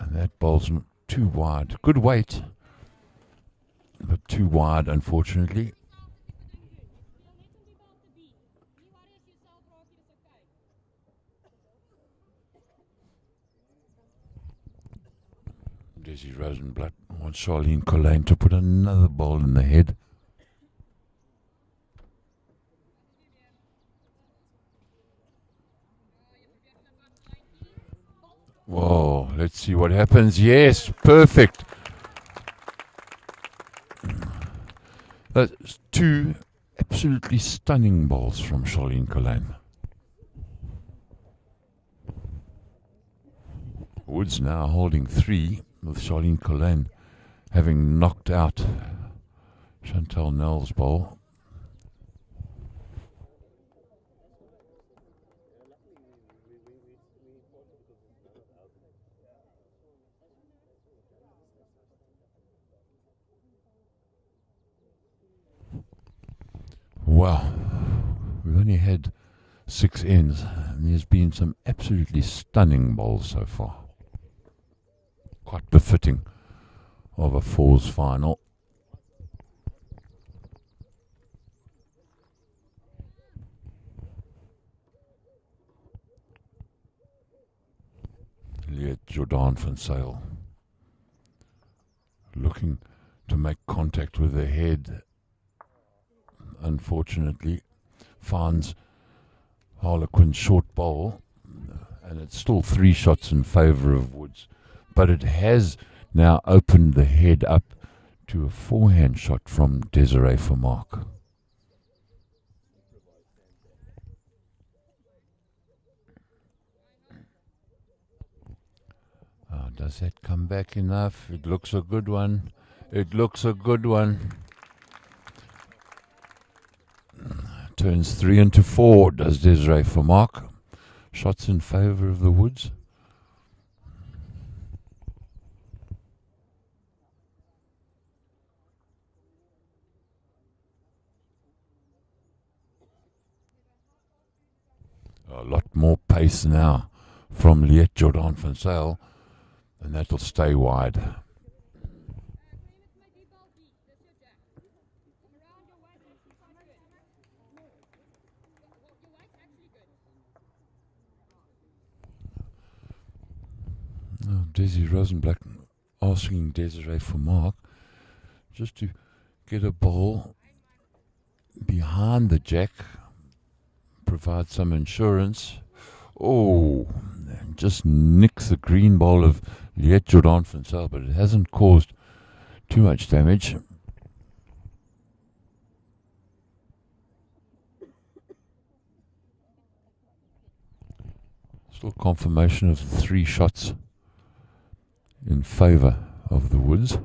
and that bowl's not too wide. Good weight, but too wide, unfortunately. Dezi Rosenblatt wants Charlene Colin to put another ball in the head. Whoa, let's see what happens. Yes, perfect. That's 2 absolutely stunning balls from Charlene Colin. Woods now holding 3, with Charlene Colin having knocked out Chantel Nell's ball. Wow, we've only had 6 ends, and there's been some absolutely stunning bowls so far. Quite befitting of a fours final. Liette Jordan-v Zyl looking to make contact with the head. Unfortunately, finds Harlequin's short bowl, and it's still 3 shots in favour of Woods. But it has now opened the head up to a forehand shot from Vermaak. Does that come back enough? It looks a good one. It looks a good one. Turns 3 into 4, does Vermaak. Shots in favour of the Woods. A lot more pace now from Liette Jordan-v Zyl, and that'll stay wide. Dezi Rosenblatt asking Vermaak just to get a ball behind the jack, provide some insurance. Oh, and just nicks the green ball of Liette Jordan-v Zyl, but it hasn't caused too much damage. Still confirmation of the 3 shots in favour of the Woods.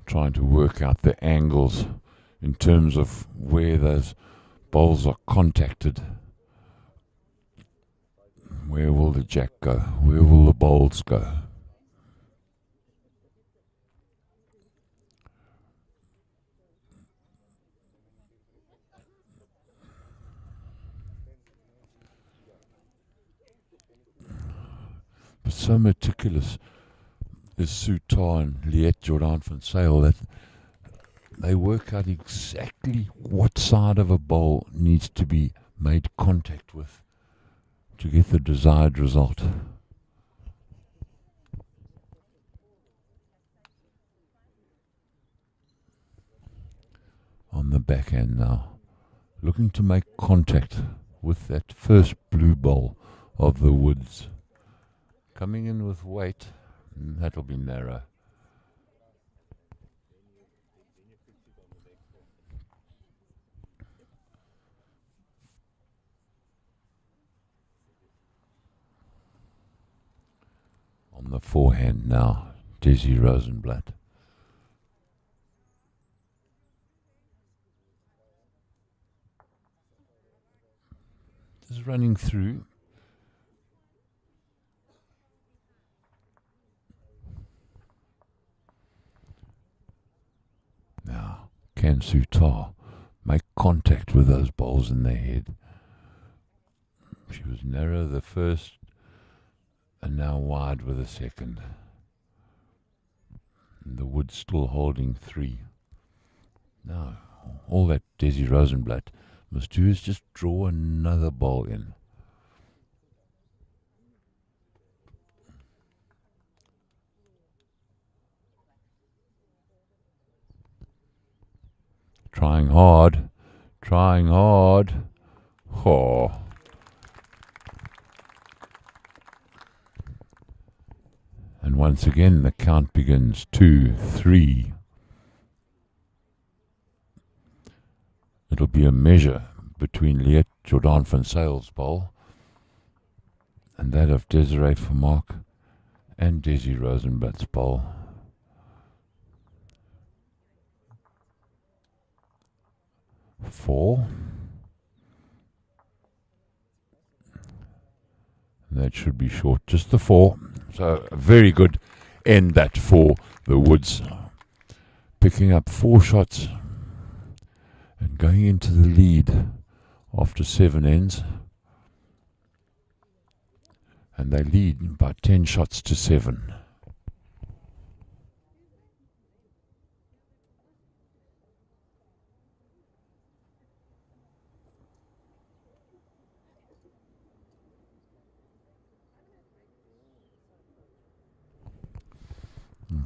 Trying to work out the angles in terms of where those bowls are contacted. Where will the jack go? Where will the bowls go? But so meticulous is Tarr and Liette Jordan-v Zyl that they work out exactly what side of a bowl needs to be made contact with to get the desired result. On the backhand now, looking to make contact with that first blue bowl of the Woods. Coming in with weight, that'll be narrow. On the forehand now, Dezi Rosenblatt. Just running through. Now, can Tarr make contact with those bowls in their head? She was narrow the first and now wide with the second. And the Woods still holding 3. Now, all that Dezi Rosenblatt must do is just draw another bowl in. Trying hard, trying hard. Oh. And once again the count begins. 2, 3. It'll be a measure between Liette Jordan-v Zyl's bowl and that of Desiree Vermaak and Dezi Rosenblatt's bowl. Four. And that should be short, just the 4. So a very good end that for the Woods. Picking up 4 shots and going into the lead after 7 ends. And they lead by 10 shots to 7.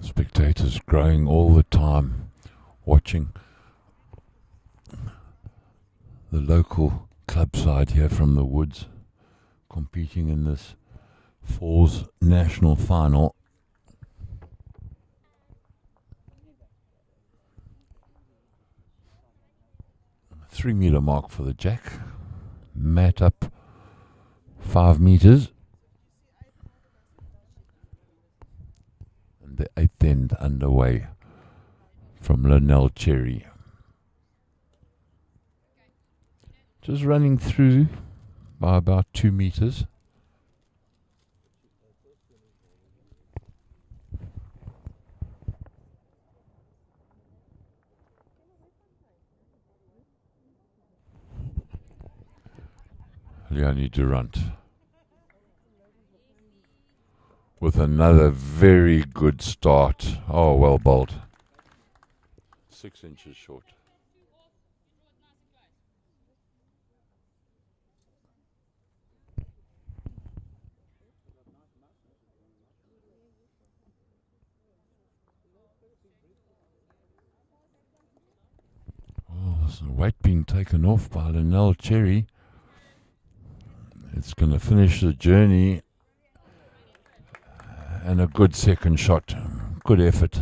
Spectators growing all the time, watching the local club side here from the Woods competing in this Falls National Final. Three-meter mark for the jack. Mat up 5 meters. The 8th end underway from Lanell Cherry. Just running through by about 2 meters. Leone du Rand with another very good start. Oh, well bowled. 6 inches short. Oh, there's the weight being taken off by Lanell Cherry. It's going to finish the journey. And a good second shot. Good effort.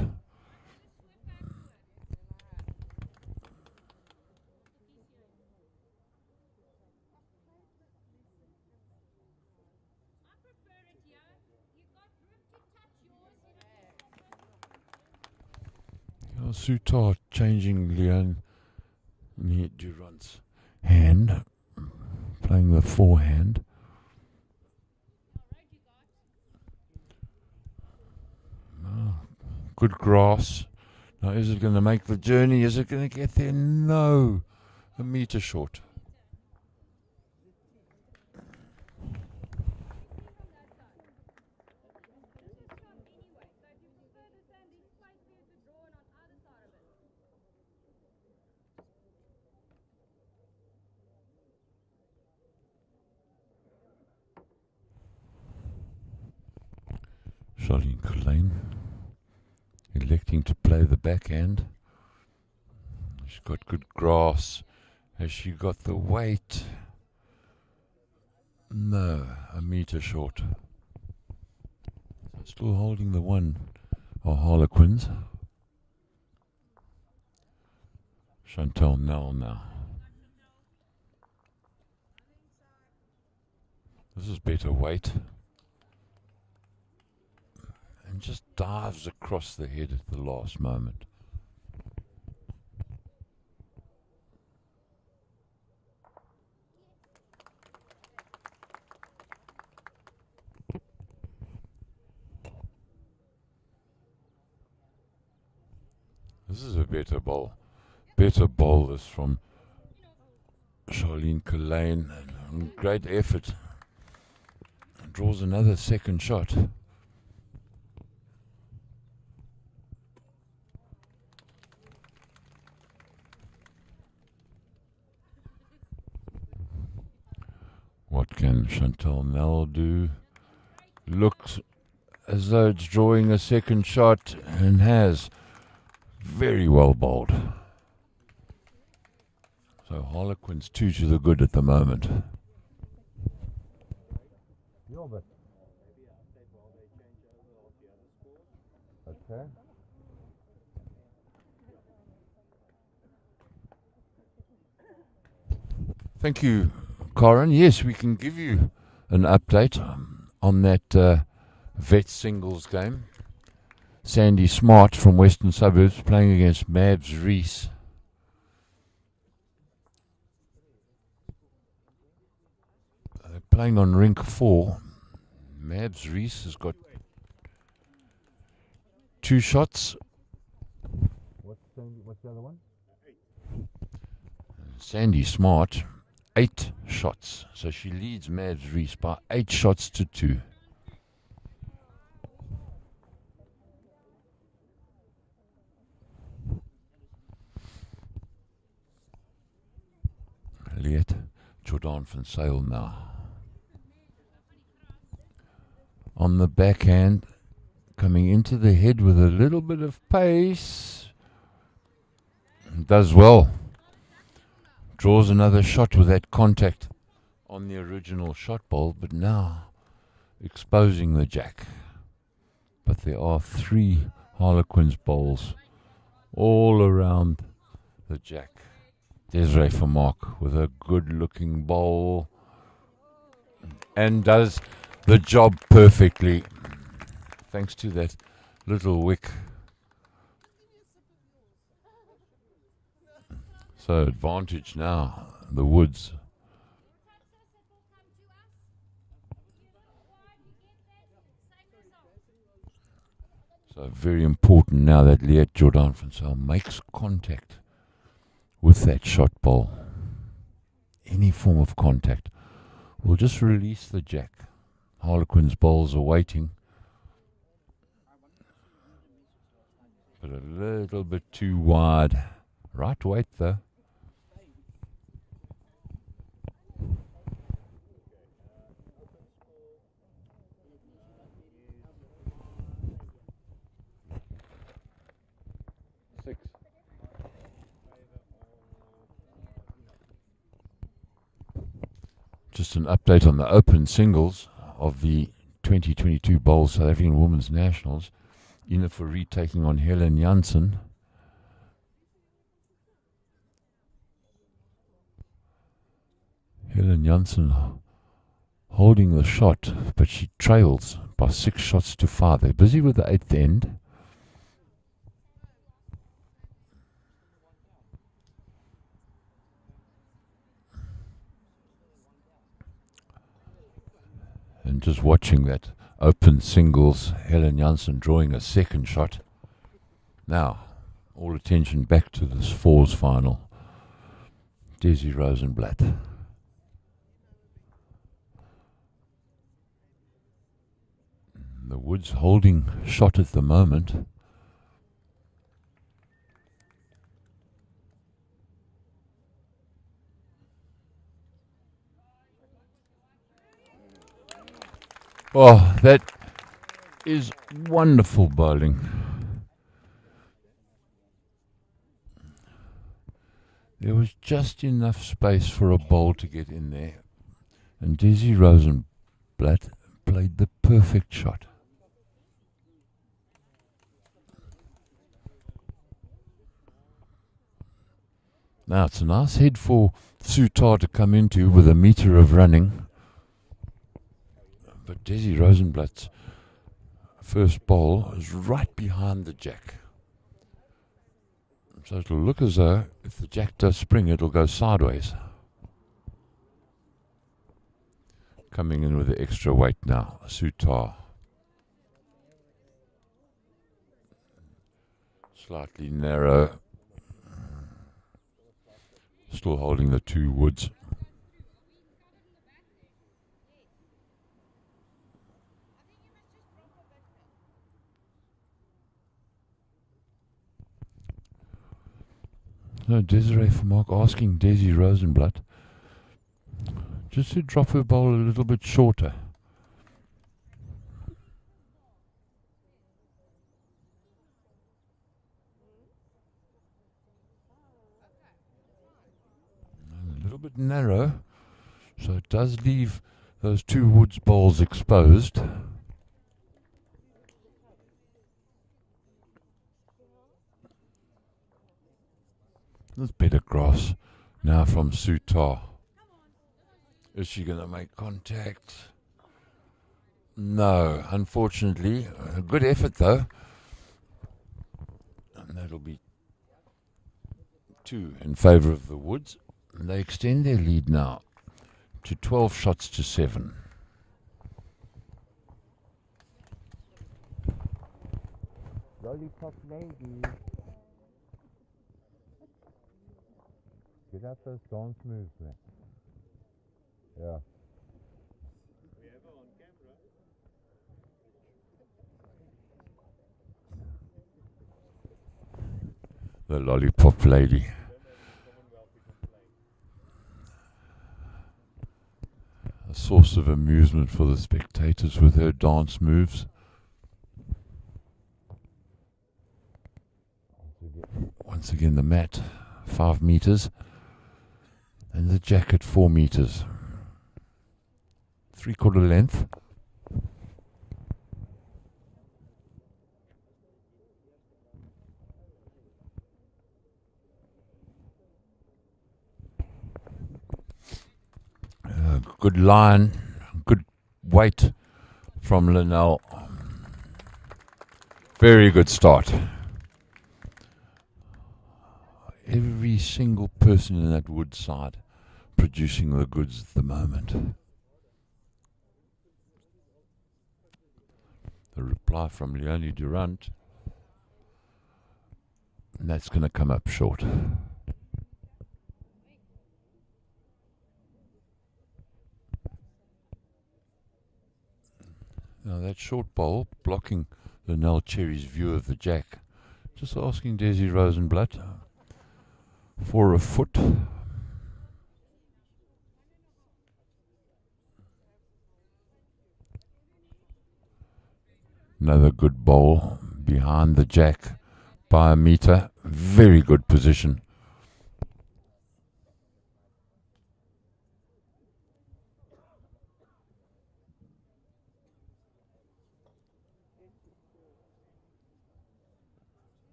Tarr changing Liette Jordan-v hand, playing the forehand. Good grass. Now, is it going to make the journey? Is it going to get there? No. A metre short. Charlene Colin electing to play the backhand. She's got good grass. Has she got the weight? No, a metre short. Still holding the one are Harlequins. Chantel Nell now. This is better weight. And just dives across the head at the last moment. This is a better bowl. Better bowl is from Charlene Colin. Great effort. Draws another second shot. What can Chantel Nell do? Looks as though it's drawing a second shot and has. Very well bowled. So Harlequins 2 to the good at the moment. Okay. Thank you, Corin. Yes, we can give you an update on that vet singles game. Sandy Smart from Western Suburbs playing against Mabs Reese. They're playing on rink 4. Mabs Reese has got 2 shots. What's the other one? Sandy Smart, 8 shots. So she leads Mabs Reese by 8 shots to 2. Liette Jordan-v Zyl now. On the backhand, coming into the head with a little bit of pace. Does well. Draws another shot with that contact on the original shot bowl, but now exposing the jack. But there are 3 Harlequins bowls all around the jack. Dezi Vermaak with a good-looking bowl and does the job perfectly, thanks to that little wick. So advantage now, the Woods. So very important now that Liette Jordan-v Zyl makes contact with that shot bowl. Any form of contact will just release the jack. Harlequins bowls are waiting, but a little bit too wide. Right weight though. Just an update on the open singles of the 2022 Bowls South African Women's Nationals. Ina Fourie taking on Helen Jansen. Helen Jansen holding the shot, but she trails by 6 shots to 5. They're busy with the 8th end. And just watching that open singles, Helen Janssen drawing a second shot. Now, all attention back to this fours final. Dezi Rosenblatt. The Woods holding shot at the moment. Oh, that is wonderful bowling. There was just enough space for a bowl to get in there. And Dezi Rosenblatt played the perfect shot. Now it's a nice head for Tarr to come into with a metre of running. But Dezi Rosenblatt's first bowl is right behind the jack. So it'll look as though if the jack does spring, it'll go sideways. Coming in with the extra weight now, Tarr. Slightly narrow. Still holding the two Woods. No, Desiree Vermaak asking Dezi Rosenblatt just to drop her bowl a little bit shorter. A little bit narrow, so it does leave those two Woods bowls exposed. There's better grass now from Tarr. Is she going to make contact? No, unfortunately. A good effort though. And that'll be 2 in favour of the Woods. And they extend their lead now to 12 shots to 7. Lollipop lady. Get out those dance moves, man. Yeah. We have her on camera. The lollipop lady. A source of amusement for the spectators with her dance moves. Once again the mat, 5 meters. And the jack at 4 meters. 3/4 length. Good line, good weight from Lanell. Very good start. Every single person in that Wood side producing the goods at the moment. The reply from Leone du Rand, and that's going to come up short. Now that short bowl blocking Lanell Cherry's view of the jack. Just asking Dezi Rosenblatt for a foot. Another good bowl behind the jack by a meter. Very good position.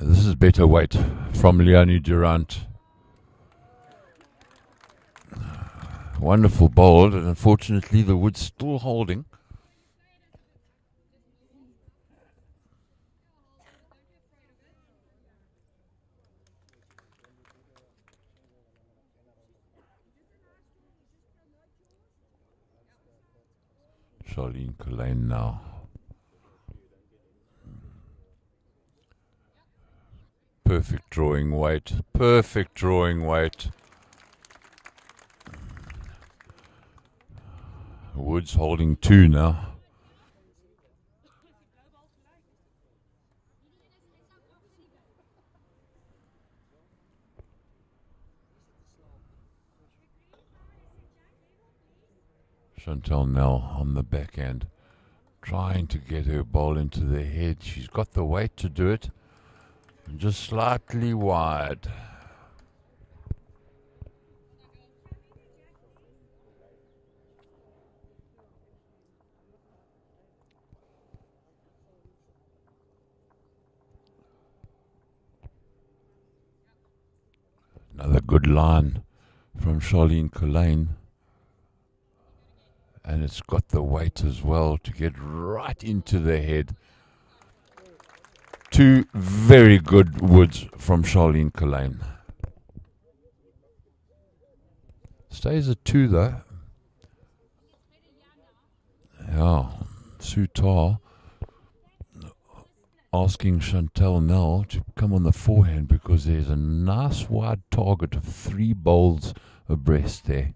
This is better weight from Leone du Rand. Wonderful bowl, and unfortunately the Wood's still holding. Charlene Colin now. Perfect drawing weight. Perfect drawing weight. Woods holding 2 now. Chantel Nell on the backhand, trying to get her ball into the head. She's got the weight to do it, just slightly wide. Another good line from Charlene Colin. And it's got the weight as well to get right into the head. 2 very good woods from Charlene Colin. Stays at 2 though. Yeah, Tarr asking Chantel Nell to come on the forehand because there's a nice wide target of 3 bowls abreast there.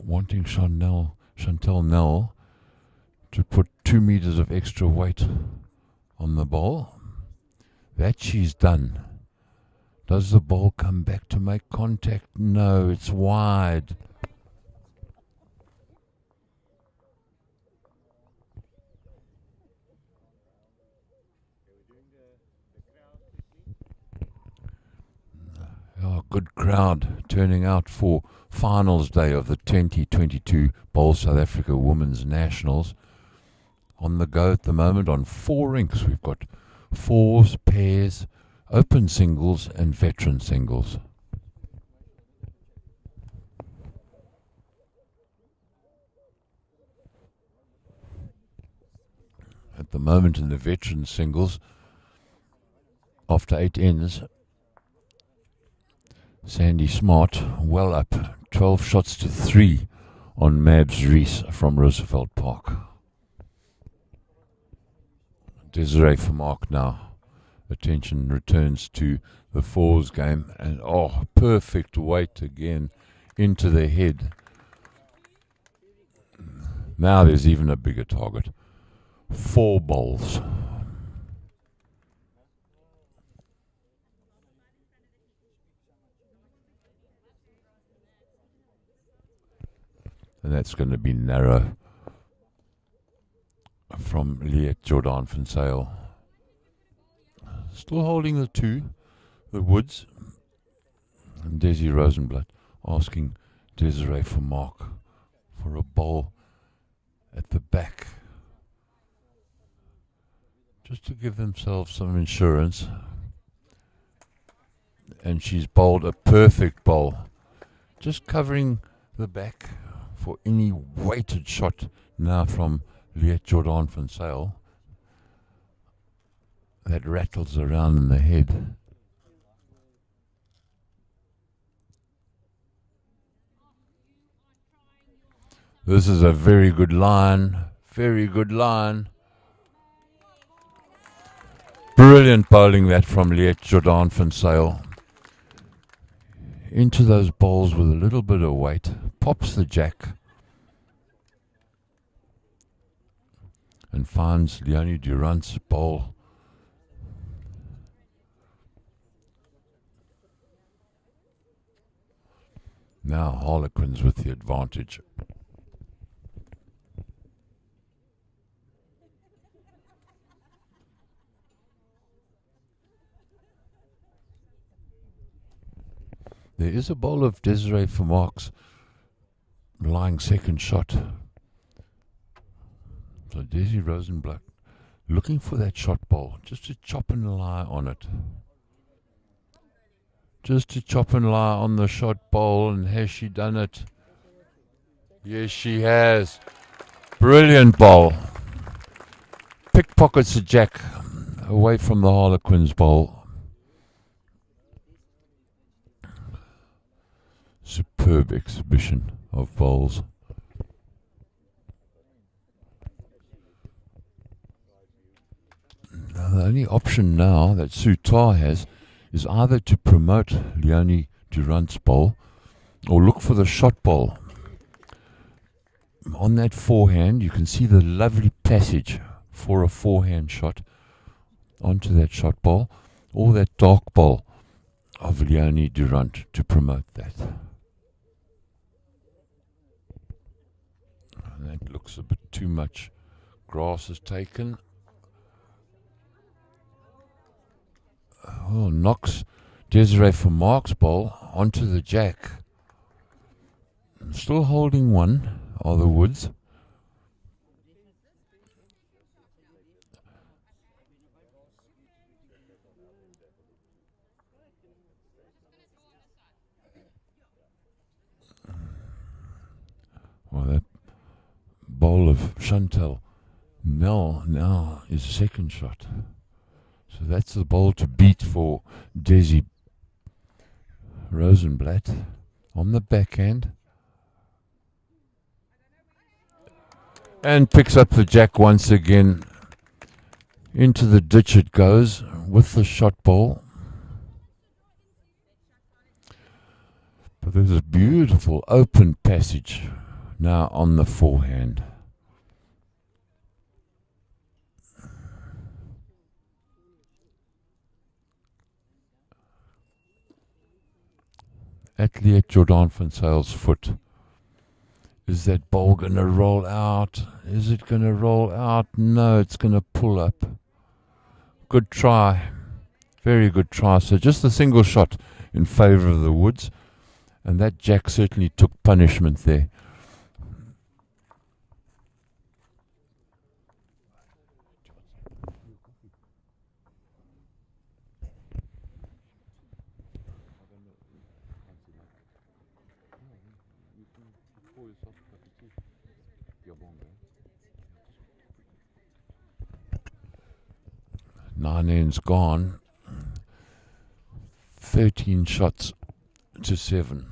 Wanting Chantel Nell to put 2 meters of extra weight on the ball. That she's done. Does the ball come back to make contact? No, it's wide. Oh, good crowd turning out for finals day of the 2022 Bowl South Africa Women's Nationals. On the go at the moment on 4 rinks. We've got 4s, pairs, open singles and veteran singles. At the moment in the veteran singles, after 8 ends, Sandy Smart well up, 12 shots to 3 on Mabs Rees from Roosevelt Park. Desiree Vermaak now. Attention returns to the 4s game, and perfect weight again into the head. Now there's even a bigger target. 4 bowls. And that's going to be narrow from Liette Jordan-v Zyl. Still holding the 2, the woods. And Dezi Rosenblatt asking Desiree Vermaak for a bowl at the back, just to give themselves some insurance. And she's bowled a perfect bowl, just covering the back for any weighted shot now from Liette Jordan-v Zyl that rattles around in the head. This is a very good line, very good line. Brilliant bowling that from Liette Jordan-v Zyl. Into those bowls with a little bit of weight, pops the jack and finds Leone du Rand's bowl. Now Harlequins with the advantage. There is a bowl of Desiree Vermaak's lying second shot. So Dezi Rosenblatt looking for that shot bowl, just to chop and lie on it. Just to chop and lie on the shot bowl, and has she done it? Yes, she has. Brilliant bowl. Pickpockets the jack away from the Harlequins bowl. Superb exhibition of bowls. Now, the only option now that Tarr has is either to promote Leone du Rand's bowl or look for the shot bowl. On that forehand, you can see the lovely passage for a forehand shot onto that shot bowl, or that dark bowl of Leone du Rand to promote that. And that looks a bit too much grass is taken. Oh, knocks Desiree Vermaak's ball onto the jack. Still holding one are the Woods. Well, that bowl of Chantel Nell now is second shot. So that's the bowl to beat for Dezi Rosenblatt on the backhand. And picks up the jack once again. Into the ditch it goes with the shot ball. But there's a beautiful open passage now on the forehand. At Liette Jordan-v Zyl's foot. Is that ball going to roll out? Is it going to roll out? No, it's going to pull up. Good try. Very good try. So just a single shot in favour of the Woods. And that jack certainly took punishment there. Nine ends gone. 13 shots to 7.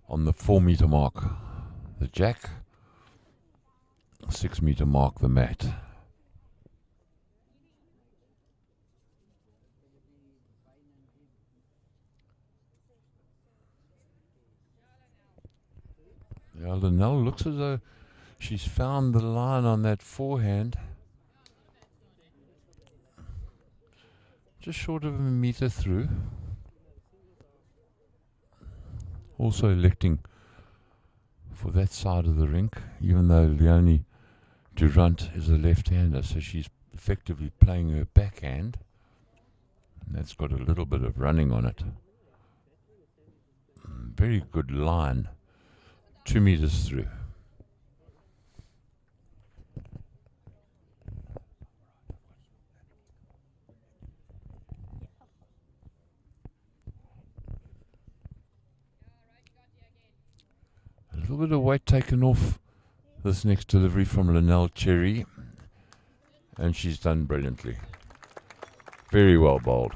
On the 4-meter mark, the jack. 6-meter mark, the mat. Yeah, Lanell looks as though she's found the line on that forehand. Just short of a meter through. Also electing for that side of the rink, even though Leone du Rand is a left-hander, so she's effectively playing her backhand. And that's got a little bit of running on it. Very good line. 2 meters through. A little bit of weight taken off this next delivery from Lanell Cherry, and she's done brilliantly. Very well bowled.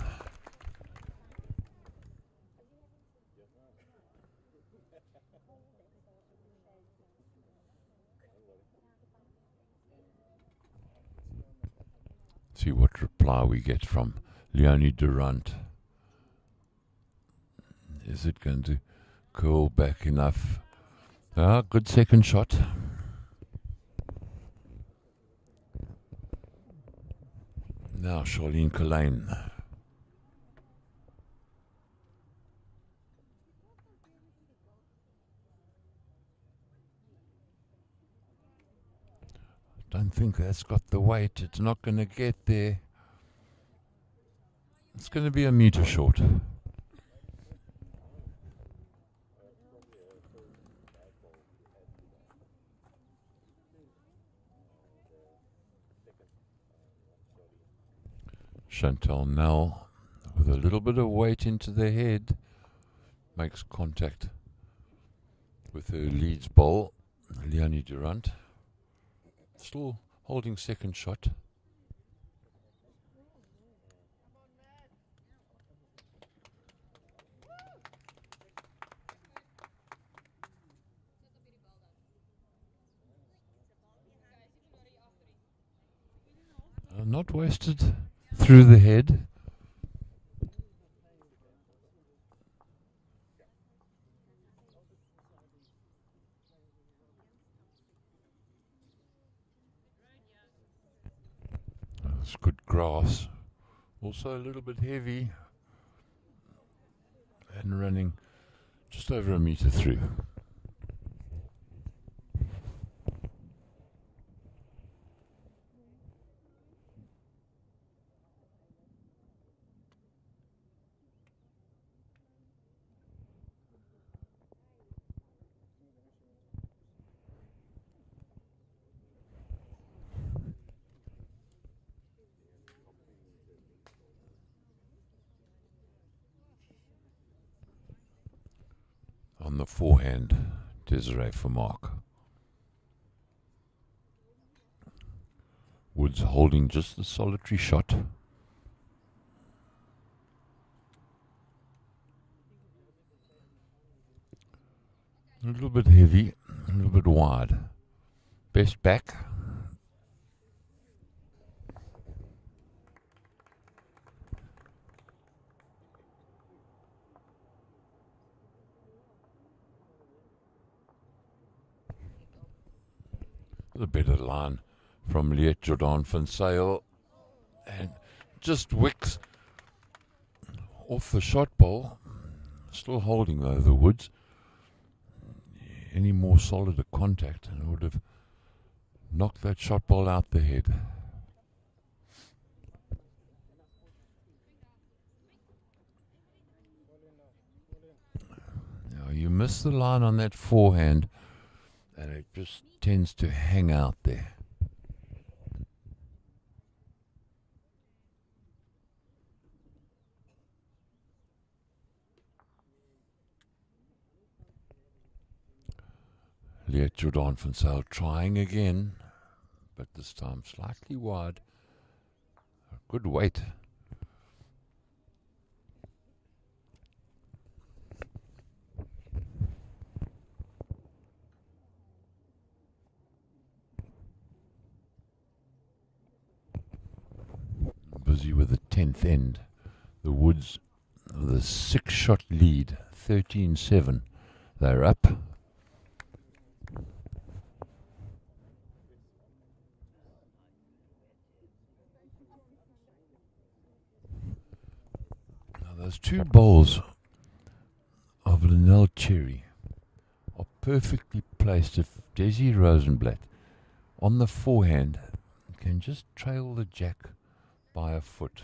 See what reply we get from Leone du Rand. Is it going to curl back enough? Ah, good second shot. Now Charlene Colin. Don't think that's got the weight. It's not going to get there. It's going to be a meter short. Chantel Nell, with a little bit of weight into the head, makes contact with her leads bowl, Leone du Rand. Still holding second shot. not wasted through the head. It's good grass. Also a little bit heavy and running just over a meter through. On the forehand, Desiree Vermaak. Woods holding just the solitary shot. A little bit heavy, a little bit wide. Best back. The better line from Liette Jordan-v Zyl, and just wicks off the shot ball. Still holding though the Woods. Any more solid a contact and it would have knocked that shot ball out the head. Now you miss the line on that forehand and it just tends to hang out there. Liette Jordan-v Zyl trying again, but this time slightly wide. Good weight. Busy with the 10th end. The Woods with a 6-shot lead, 13-7. They're up. Now those two bowls of Lanell Cherry are perfectly placed. If Dezi Rosenblatt on the forehand can just trail the jack by a foot.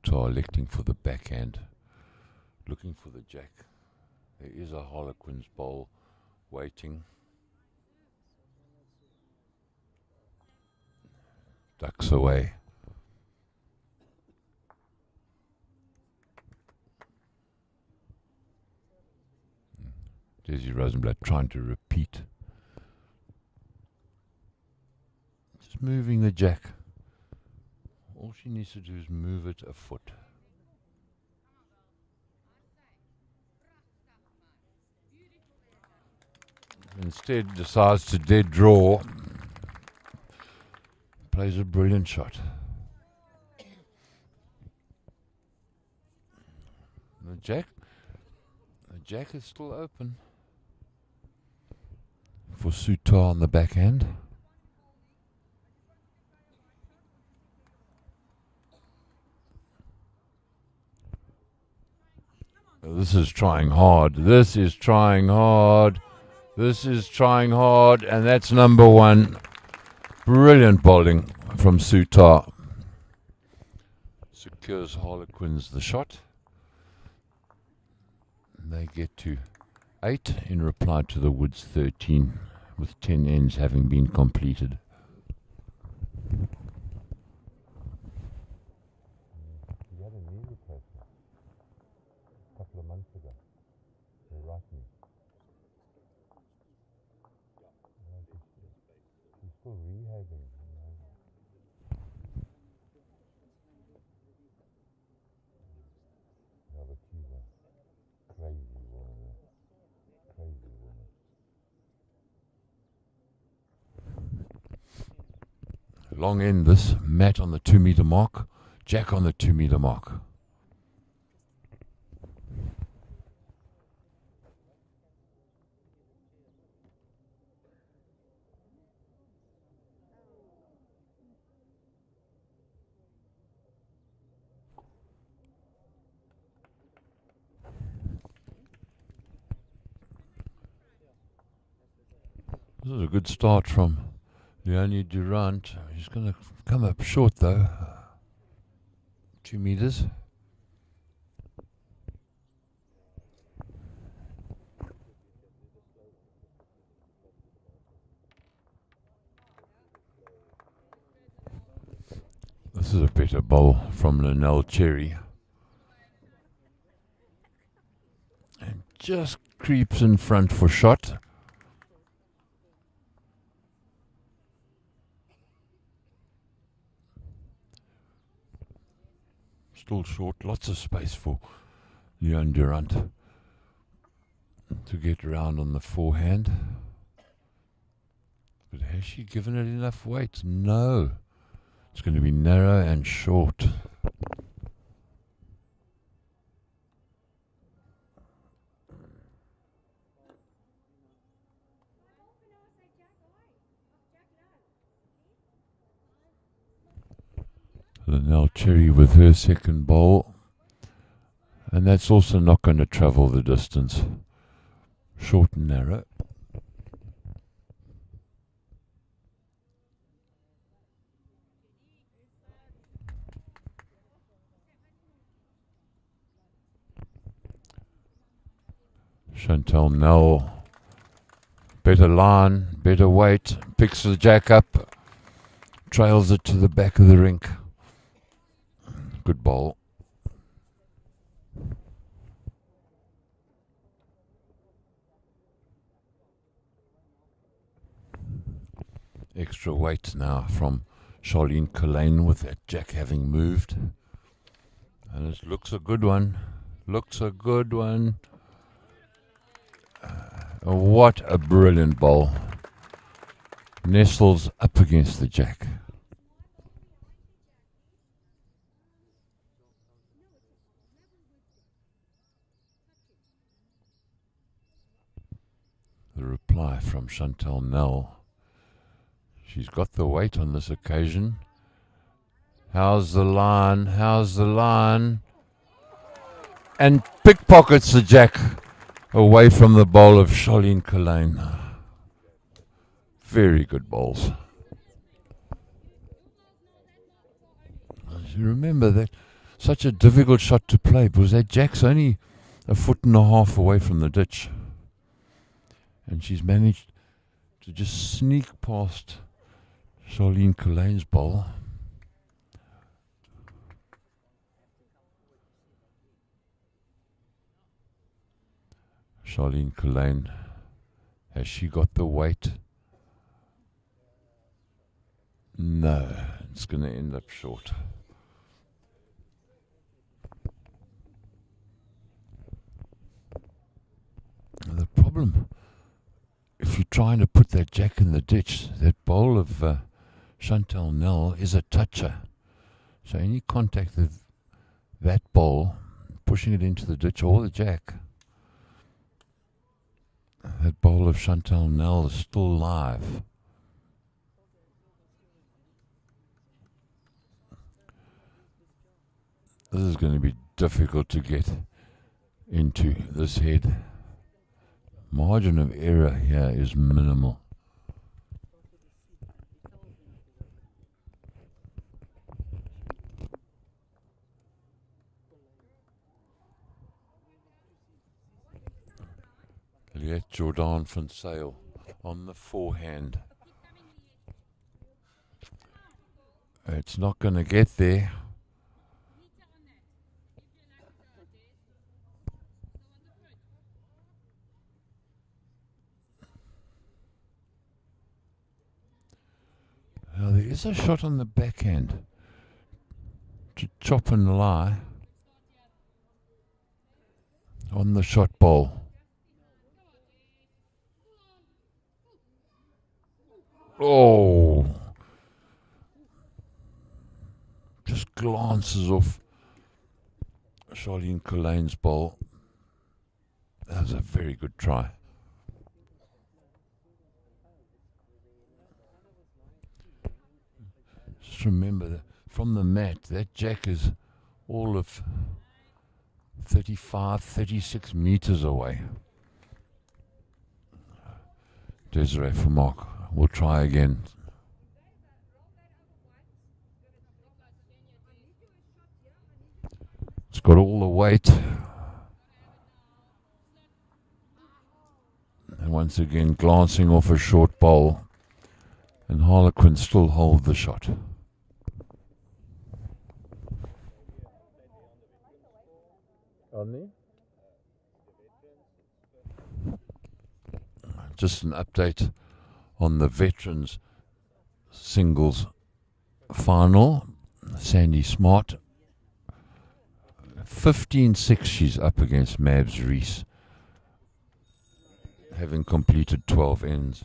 Tarr electing for the backhand, looking for the jack. There is a Harlequins bowl waiting. Ducks away. Dezi Rosenblatt trying to repeat. Just moving the jack. All she needs to do is move it a foot. Instead decides to dead draw. Plays a brilliant shot. The jack is still open for Tarr on the backhand. This is trying hard. This is trying hard. This is trying hard, and that's number one. Brilliant bowling from Tarr. Secures Harlequins the shot. They get to 8 in reply to the Woods 13, with 10 ends having been completed. You had a knee replacement a couple of months ago. Your right knee. She's still rehabbing. Yeah, but she's Long end this, Matt on the 2 meter mark, Jack on the 2 meter mark. This is a good start from Leone du Rand. He's going to come up short though. 2 meters. This is a better bowl from Lanell Cherry. And just creeps in front for shot. Still short, lots of space for Leone du Rand to get around on the forehand. But has she given it enough weight? No. It's going to be narrow and short. Lanell Cherry with her second bowl. And that's also not going to travel the distance. Short and narrow. Chantel Nell, better line, better weight, picks the jack up, trails it to the back of the rink. Good bowl. Extra weight now from Charlene Colin with that jack having moved. And it looks a good one. Looks a good one. What a brilliant bowl. Nestles up against the jack. The reply from Chantel Nell. She's got the weight on this occasion. How's the line? How's the line? And pickpockets the jack away from the bowl of Charlene Colin. Very good bowls. You remember that such a difficult shot to play because that jack's only 1.5 feet away from the ditch. And she's managed to just sneak past Charlene Colin's bowl. Charlene Colin, has she got the weight? No, it's going to end up short. The problem, if you're trying to put that jack in the ditch, that bowl of Chantel Nell is a toucher. So any contact with that bowl, pushing it into the ditch or the jack, that bowl of Chantel Nell is still live. This is going to be difficult to get into this head. Margin of error here is minimal. Liette Jordan-v Zyl on the forehand. It's not going to get there. Now there is a shot on the backhand to chop and lie on the shot bowl. Oh, glances off Charlene Colin's bowl. That was a very good try. Just remember that from the mat, that jack is all of 35, 36 meters away. Desiree Vermaak will try again. It's got all the weight. And once again, glancing off a short bowl. And Harlequins still hold the shot. Just an update on the veterans singles final. Sandy Smart, 15-6 she's up against Mabs Reese, having completed 12 ends.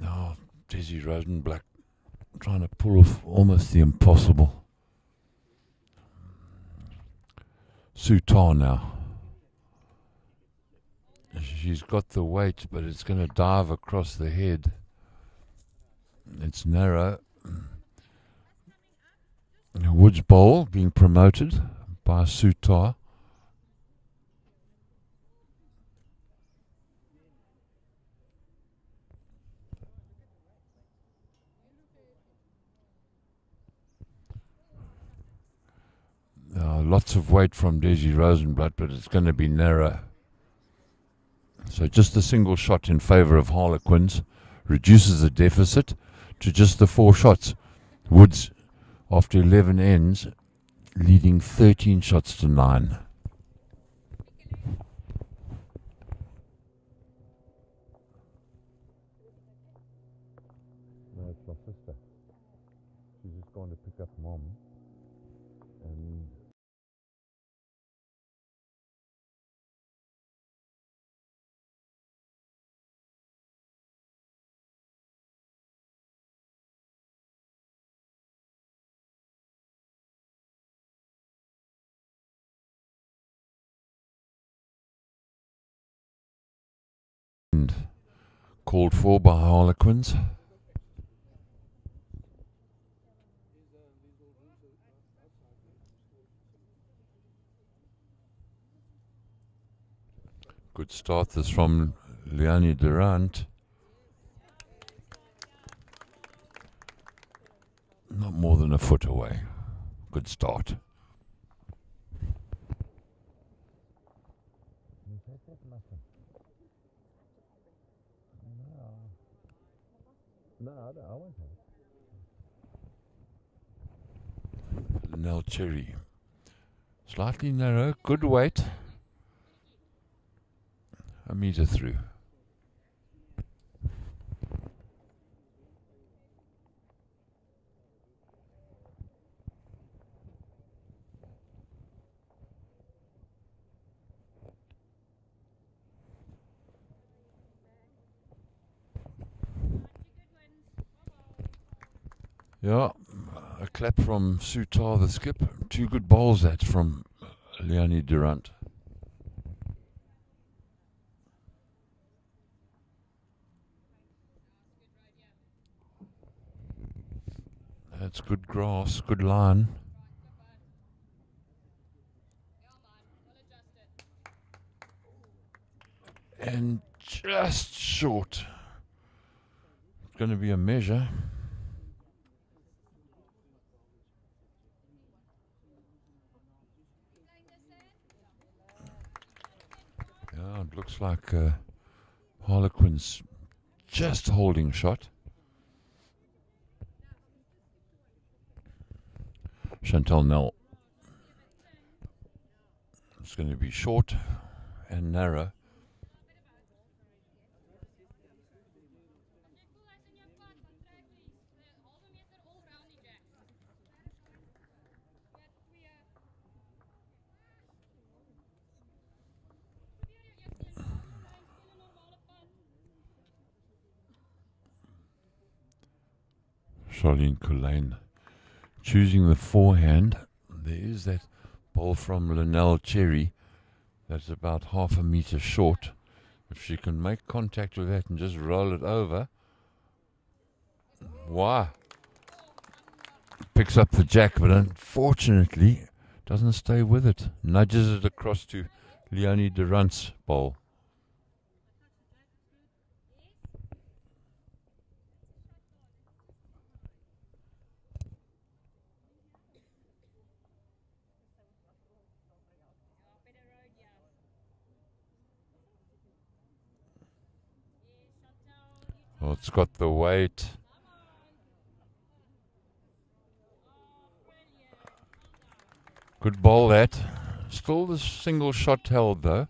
Now, Dezi Rosenblatt trying to pull off almost the impossible. Tarr now. She's got the weight, but it's going to dive across the head. It's narrow. Woods Bowl being promoted by Tarr. Lots of weight from Dezi Rosenblatt, but it's going to be narrow. So just a single shot in favour of Harlequins reduces the deficit to just the 4 shots. Woods, after 11 ends, leading 13 shots to 9. No, it's my sister. She's just gone to pick up Mom. And called for by Harlequins. Good start this from Leone du Rand. Not more than a foot away. Good start. no, I won't have it. Lanell Cherry. Slightly narrow, good weight. A meter through. Yeah, a clap from Tarr, the skip. 2 good bowls that from Leone du Rand. That's good grass, good line. And just short. It's going to be a measure. Now it looks like Harlequins just holding shot. Chantel Nell. It's going to be short and narrow. Charlene Colin choosing the forehand. There is that ball from Lanell Cherry that's about half a meter short. If she can make contact with that and just roll it over, wow! Picks up the jack, but unfortunately doesn't stay with it. Nudges it across to Leone du Rand's ball. Well, it's got the weight. Good ball that. Still the single shot held though.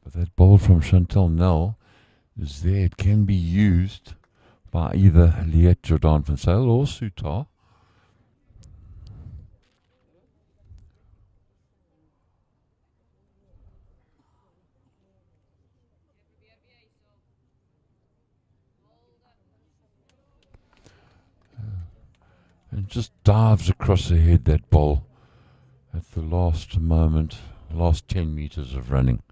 But that ball from Chantel Nell is there. It can be used by either Liette Jordan-v Zyl or Tarr. And just dives across the head, that ball, at the last moment, last 10 meters of running.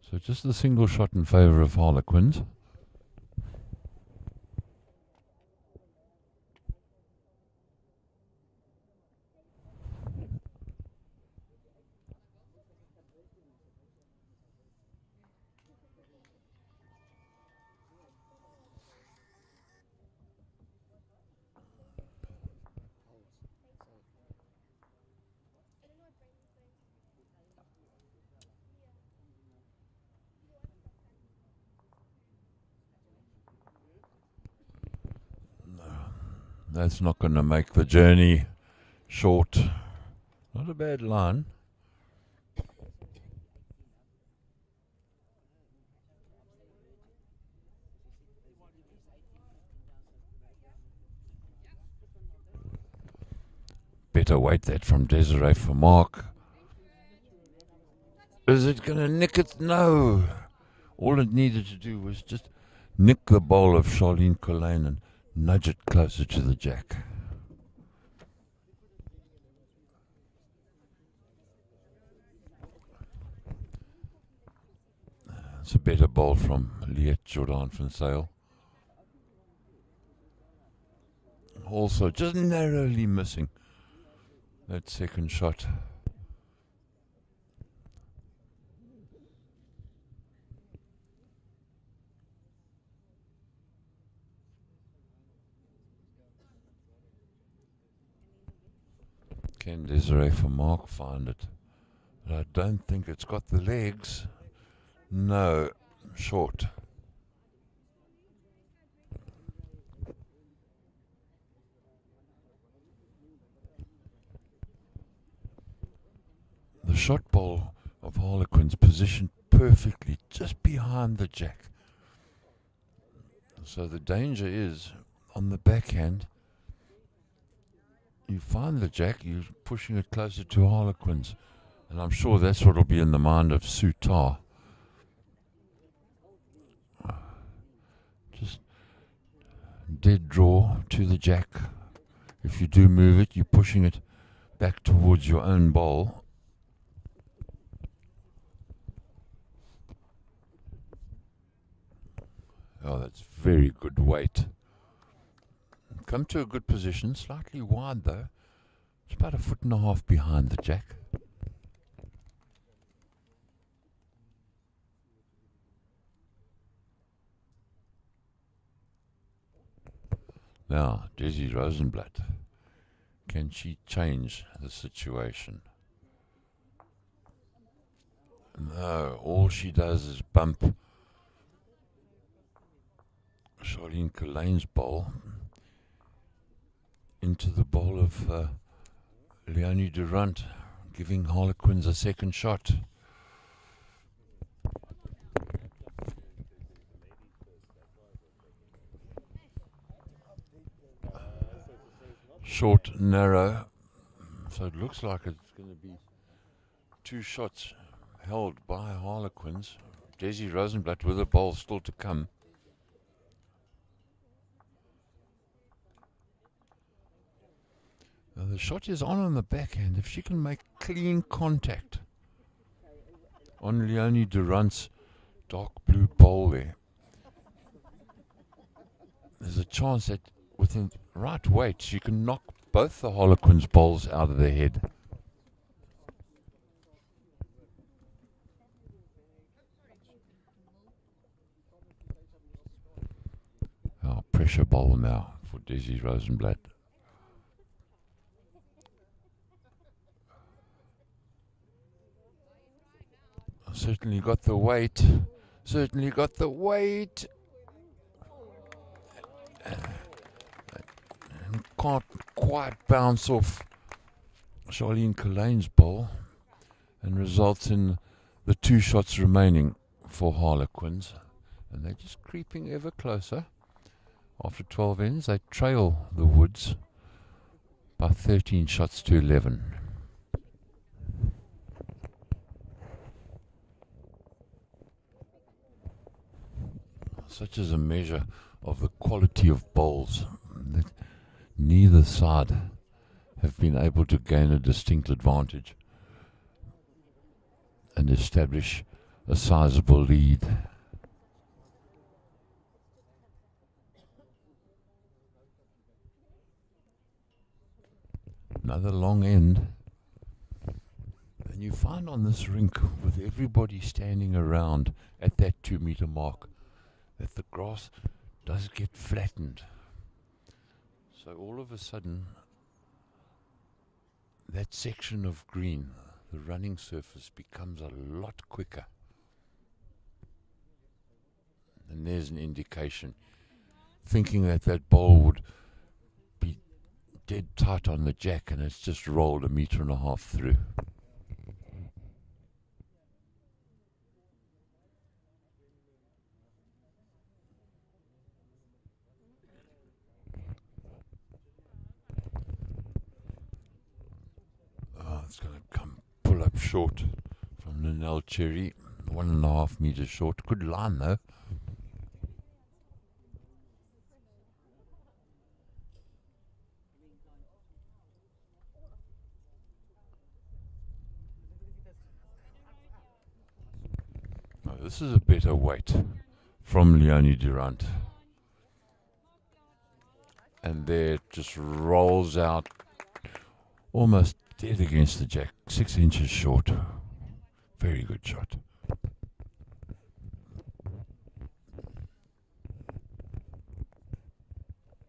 So just the single shot in favour of Harlequins. That's not going to make the journey short. Not a bad line. Better weight that from Dezi Vermaak. Is it going to nick it? No. All it needed to do was just nick the ball of Charlene Colin and nudge it closer to the jack. It's a better ball from Liette Jordan-v Zyl. Also just narrowly missing that second shot. Can Dezi Vermaak find it? But I don't think it's got the legs. No, short. The shot ball of Harlequins positioned perfectly just behind the jack. So the danger is on the backhand. You find the jack, you're pushing it closer to Harlequins. And I'm sure that's what will be in the mind of Tarr. Just dead draw to the jack. If you do move it, you're pushing it back towards your own bowl. Oh, that's very good weight. Come to a good position, slightly wide though. It's about 1.5 feet behind the jack. Now, Dezi Rosenblatt Can she change the situation? No, all she does is bump Charlene Colin's bowl into the bowl of Leone du Rand, giving Harlequins a second shot. Short, narrow, so it looks like it's going to be 2 shots held by Harlequins. Dezi Rosenblatt with a bowl still to come. Now the shot is on the backhand. If she can make clean contact on Leone du Rand's dark blue bowl there, there's a chance that with the right weight she can knock both the Harlequins bowls out of their head. Pressure bowl now for Dezi Rosenblatt. Certainly got the weight. Certainly got the weight. And can't quite bounce off Charlene Colin's bowl, and results in the 2 shots remaining for Harlequins. And they're just creeping ever closer. After 12 ends, they trail the Woods by 13 shots to 11. Such is a measure of the quality of bowls that neither side have been able to gain a distinct advantage and establish a sizable lead. Another long end, and you find on this rink, with everybody standing around at that 2 meter mark, that the grass does get flattened. So all of a sudden, that section of green, the running surface, becomes a lot quicker. And there's an indication, thinking that that ball would be dead tight on the jack, and it's just rolled 1.5 meters through. It's going to come pull up short from Lanell Cherry, 1.5 meters short. Good line though. Now, this is a better weight from Leone du Rand. And there it just rolls out almost dead against the jack, 6 inches short. Very good shot.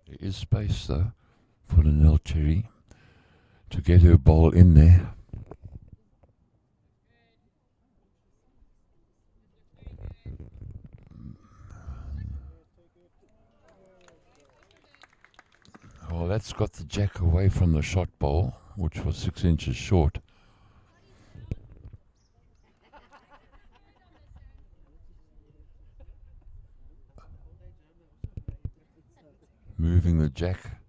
There is space though for Lanell Cherry to get her ball in there. Well, that's got the jack away from the shot bowl, which was 6 inches short. Moving the jack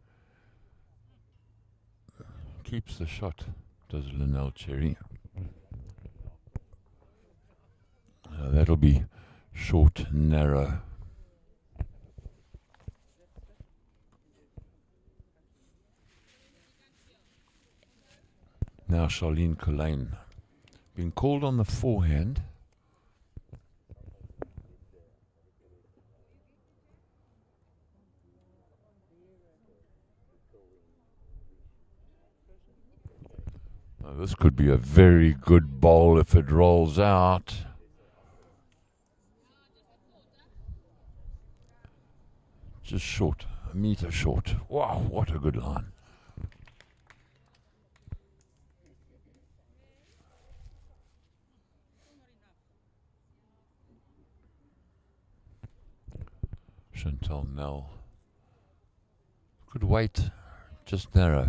keeps the shot, does Lanell Cherry. That'll be short, narrow. Now Charlene Colin being called on the forehand. Now this could be a very good bowl if it rolls out. Just short, 1 meter short. Wow, what a good line. Chantel Nell. Good weight, just narrow.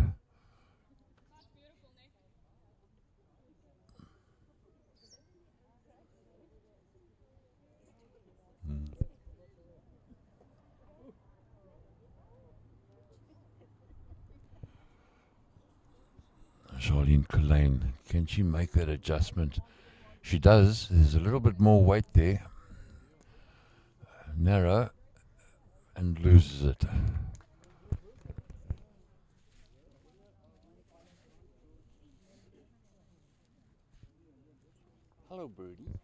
Charlene Colin, can she make that adjustment? She does. There's a little bit more weight there. Narrow, and loses it. Hello, birdie.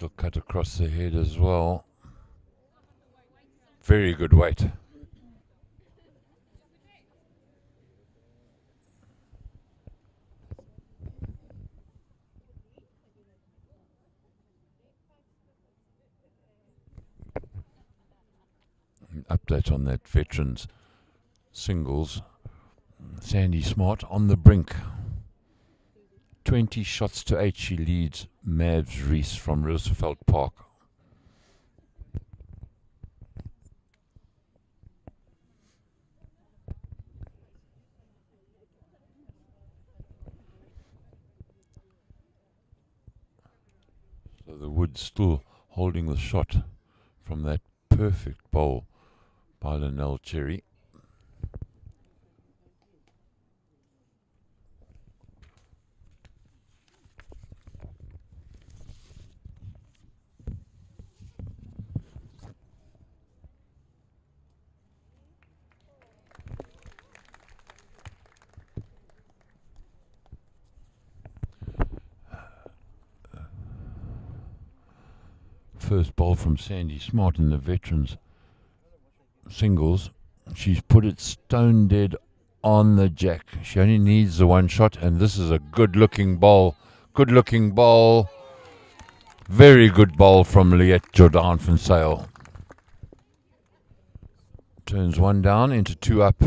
That'll cut across the head as well. Very good weight. An update on that veterans singles. Sandy Smart on the brink. 20 shots to 8. She leads Mavs Reese from Roosevelt Park. So the Wood still holding the shot from that perfect bowl by Lanell Cherry. First bowl from Sandy Smart in the veterans singles. She's put it stone dead on the jack. She only needs the one shot, and this is a good looking bowl. Good looking bowl. Very good bowl from Liette Jordan-v Zyl. Turns one down into two up.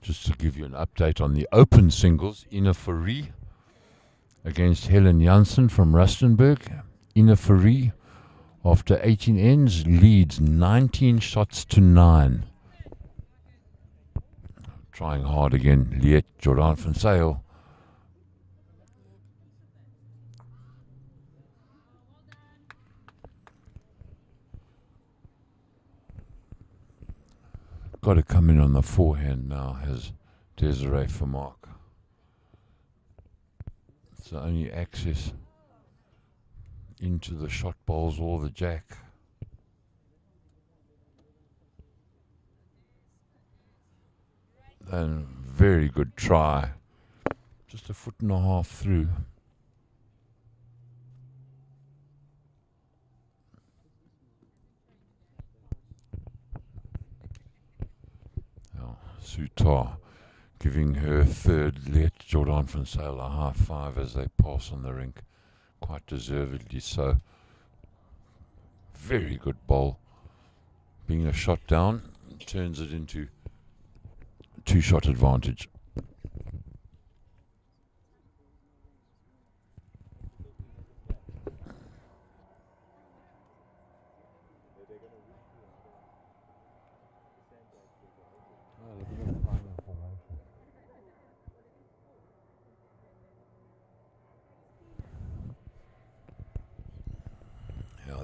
Just to give you an update on the open singles, Ina Fourie against Helen Janssen from Rustenburg. Ina Fourie, after 18 ends, leads 19 shots to 9. Trying hard again, Liette Jordan-v Zyl. Got to come in on the forehand now, has Desiree Vermaak. It's the only access into the shot bowls or the jack. And very good try. Just a foot and a half through. Tarr giving her third Liette Jordan-v Zyl a high five as they pass on the rink, quite deservedly so. Very good bowl. Being a shot down, turns it into two-shot advantage.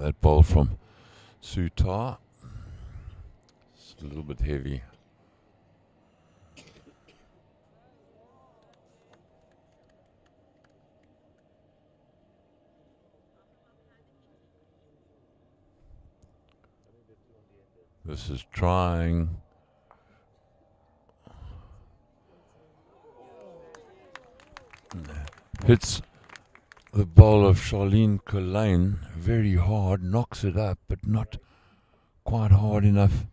That bowl from Tarr, it's a little bit heavy. This is trying. Hits the bowl of Charlene Colin very hard, knocks it up, but not quite hard enough.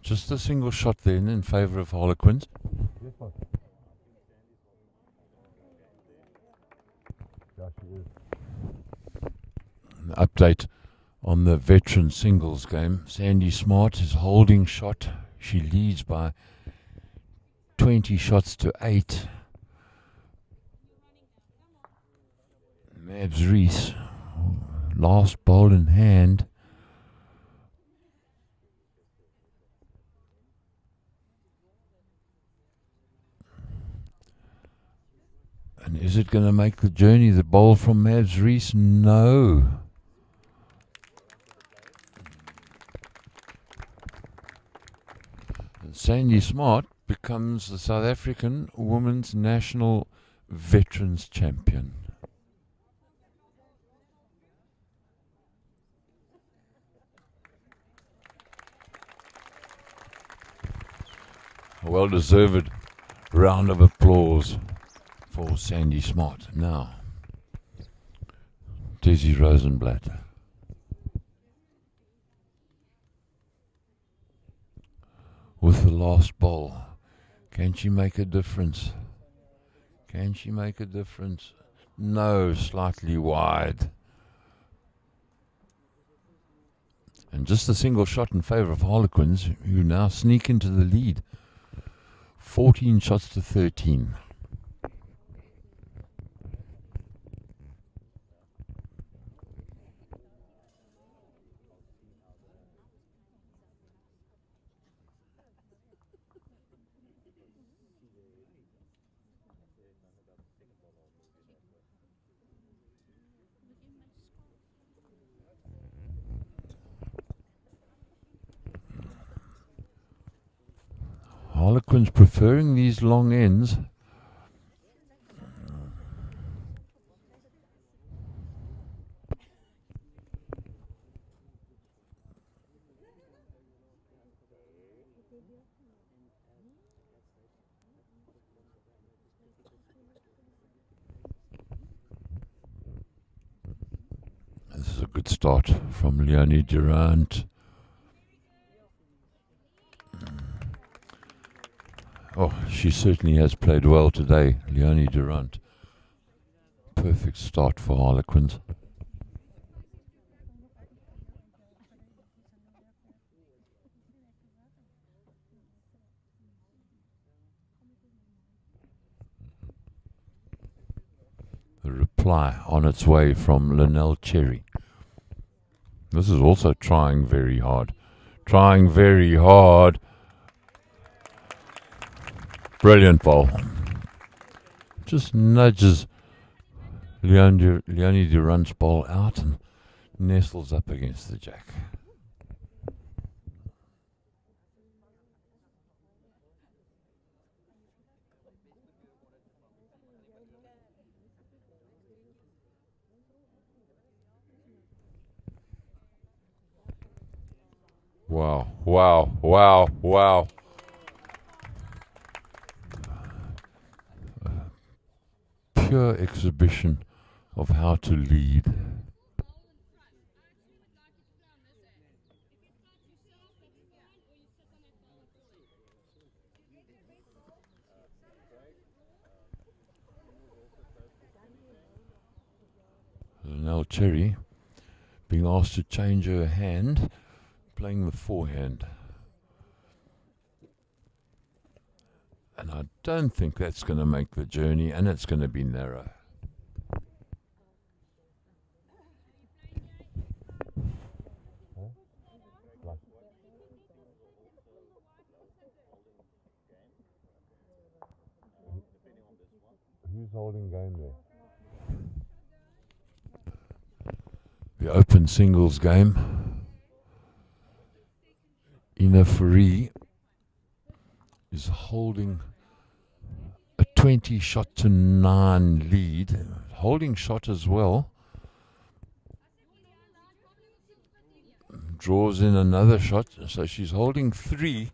Just a single shot then in favour of Harlequins. An update on the veteran singles game. Sandy Smart is holding shot. She leads by 20 shots to 8. Mavs Reese, last bowl in hand. And is it going to make the journey, the bowl from Mavs Reese? No. Sandy Smart becomes the South African Women's National Veterans Champion. A well-deserved round of applause for Sandy Smart. Now, Dezi Rosenblatt. With the last bowl, can she make a difference? Can she make a difference? No, slightly wide. And just a single shot in favour of Harlequins, who now sneak into the lead. 14 shots to 13. Harlequins preferring these long ends. This is a good start from Leone du Rand. Oh, she certainly has played well today, Leone du Rand. Perfect start for Harlequins. The reply on its way from Lanell Cherry. This is also trying very hard. Trying very hard. Brilliant ball. Just nudges Leone du Rand's ball out and nestles up against the jack. Wow, wow, wow, wow. Pure exhibition of how to lead. Lanell Cherry being asked to change her hand, playing the forehand. And I don't think that's going to make the journey, and it's going to be narrow. Who's holding game there? The open singles game. Ina Fourie is holding a 20 shot to 9 lead. Holding shot as well. Draws in another shot, so she's holding 3.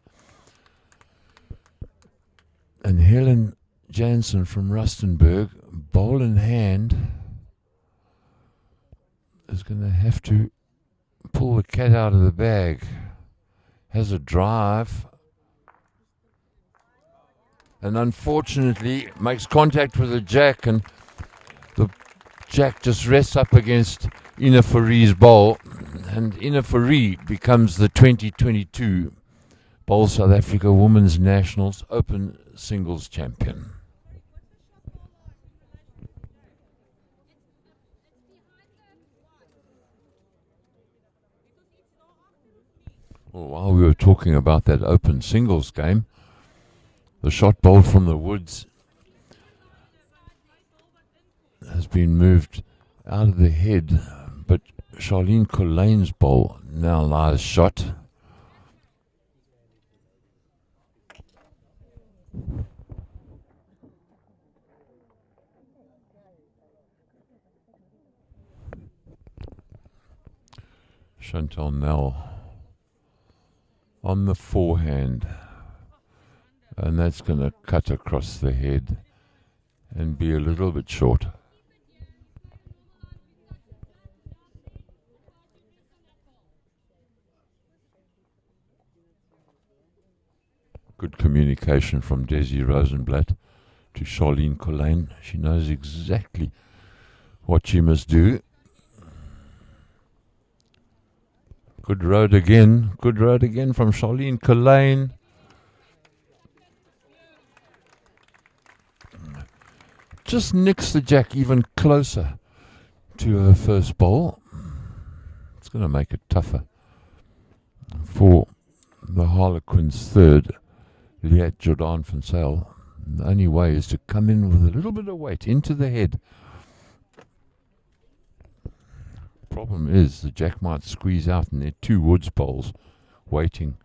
And Helen Jansen from Rustenburg, bowl in hand, is going to have to pull the cat out of the bag. Has a drive, and unfortunately makes contact with the jack, and the jack just rests up against Ina Fourie's bowl, and Ina Fourie becomes the 2022 Bowl South Africa Women's Nationals Open Singles Champion. Well, while we were talking about that open singles game, the shot bowled from the woods has been moved out of the head, but Charlene Colin's bowl now lies shot. Chantel Nell on the forehand, and that's going to cut across the head and be a little bit short. Good communication from Dezi Rosenblatt to Charlene Colin. She knows exactly what she must do. Good road again from Charlene Colin. Just nicks the jack even closer to her first bowl. It's going to make it tougher for the Harlequins' third, Liette Jordan-v Zyl. The only way is to come in with a little bit of weight into the head. Problem is the jack might squeeze out and there are two woods bowls waiting.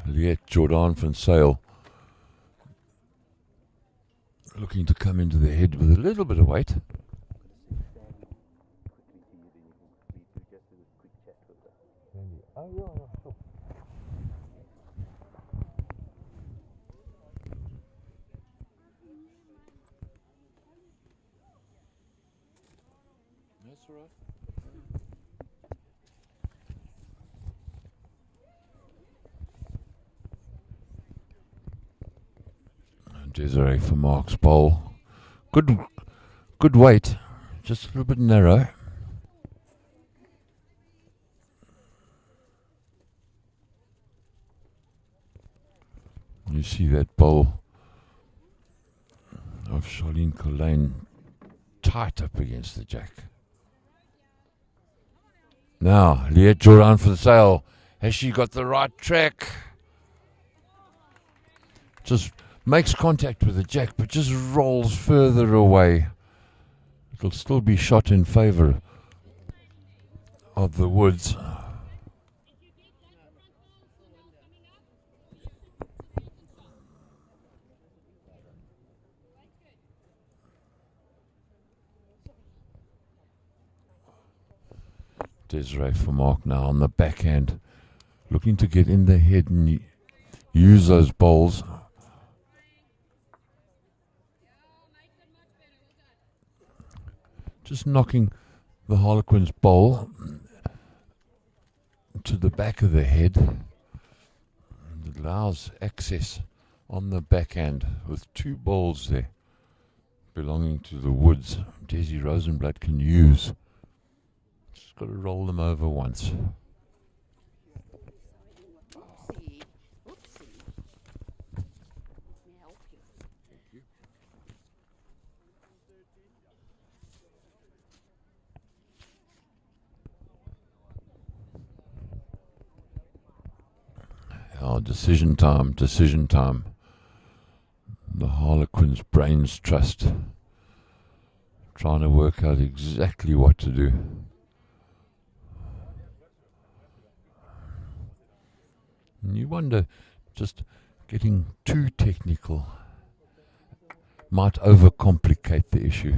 Liette Jordan-v Zyl looking to come into the head with a little bit of weight. That's all right. Desiree Vermaak's bowl. Good weight, just a little bit narrow. You see that bowl of Charlene Colin tight up against the jack. Now, Liette Jordan-v Zyl. Has she got the right track? Just makes contact with the jack, but just rolls further away. It'll still be shot in favour of the woods. Desiree Vermaak now on the backhand, looking to get in the head and use those bowls. Just knocking the Harlequins bowl to the back of the head. It allows access on the backhand with two bowls there belonging to the woods. Dezi Rosenblatt can use. Just got to roll them over once. Oh, decision time. The Harlequins' brains trust. Trying to work out exactly what to do. And you wonder, just getting too technical might overcomplicate the issue.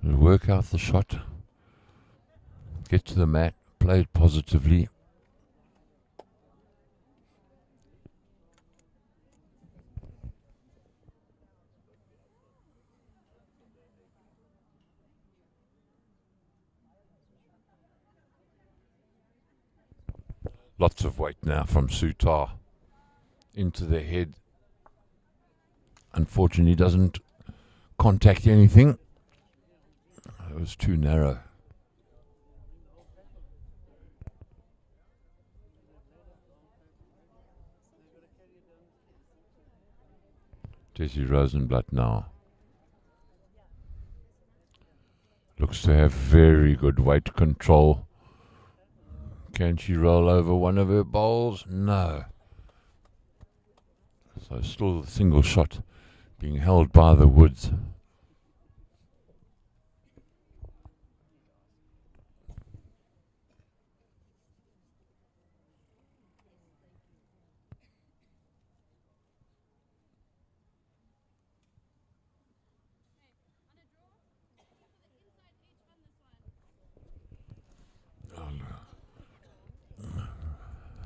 Work out the shot, get to the mat, play it positively. Lots of weight now from Tarr into the head. Unfortunately, doesn't contact anything. It was too narrow. Dezi Rosenblatt now. Looks to have very good weight control. Can she roll over one of her bowls? No. So still a single shot being held by the woods.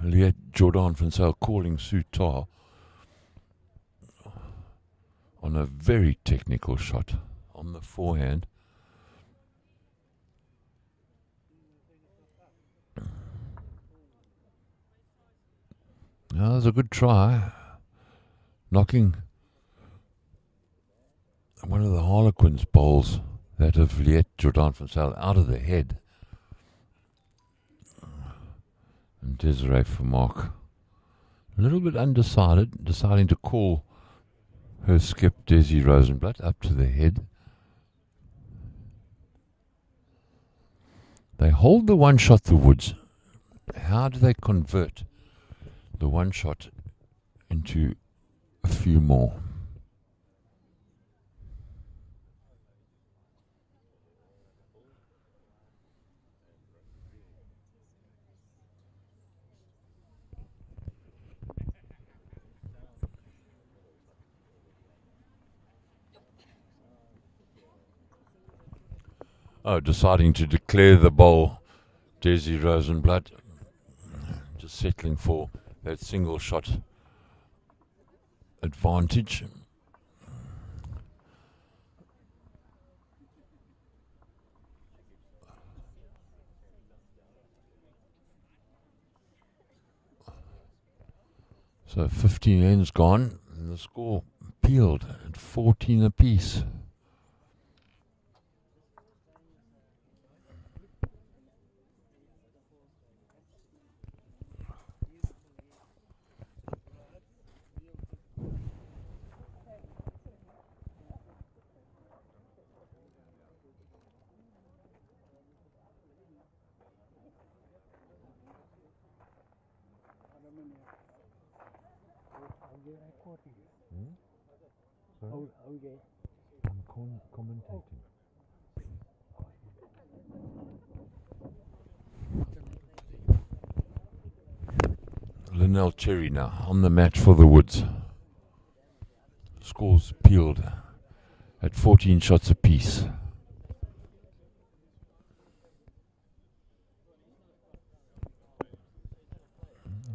Liette Jordan-v Zyl calling Tarr on a very technical shot on the forehand. Now, that was a good try, knocking one of the Harlequins bowls, that of Liette Jordan-v Zyl, out of the head. And Vermaak, a little bit undecided, deciding to call her skip Dezi Rosenblatt up to the head. They hold the one shot, the woods. How do they convert the one shot into a few more? Oh, deciding to declare the bowl, Dezi Rosenblatt, just settling for that single shot advantage. So 15 ends gone, and the score peeled at 14 apiece. I'm commentating. Lanell Cherry now on the match for the woods. Scores peeled at 14 shots apiece.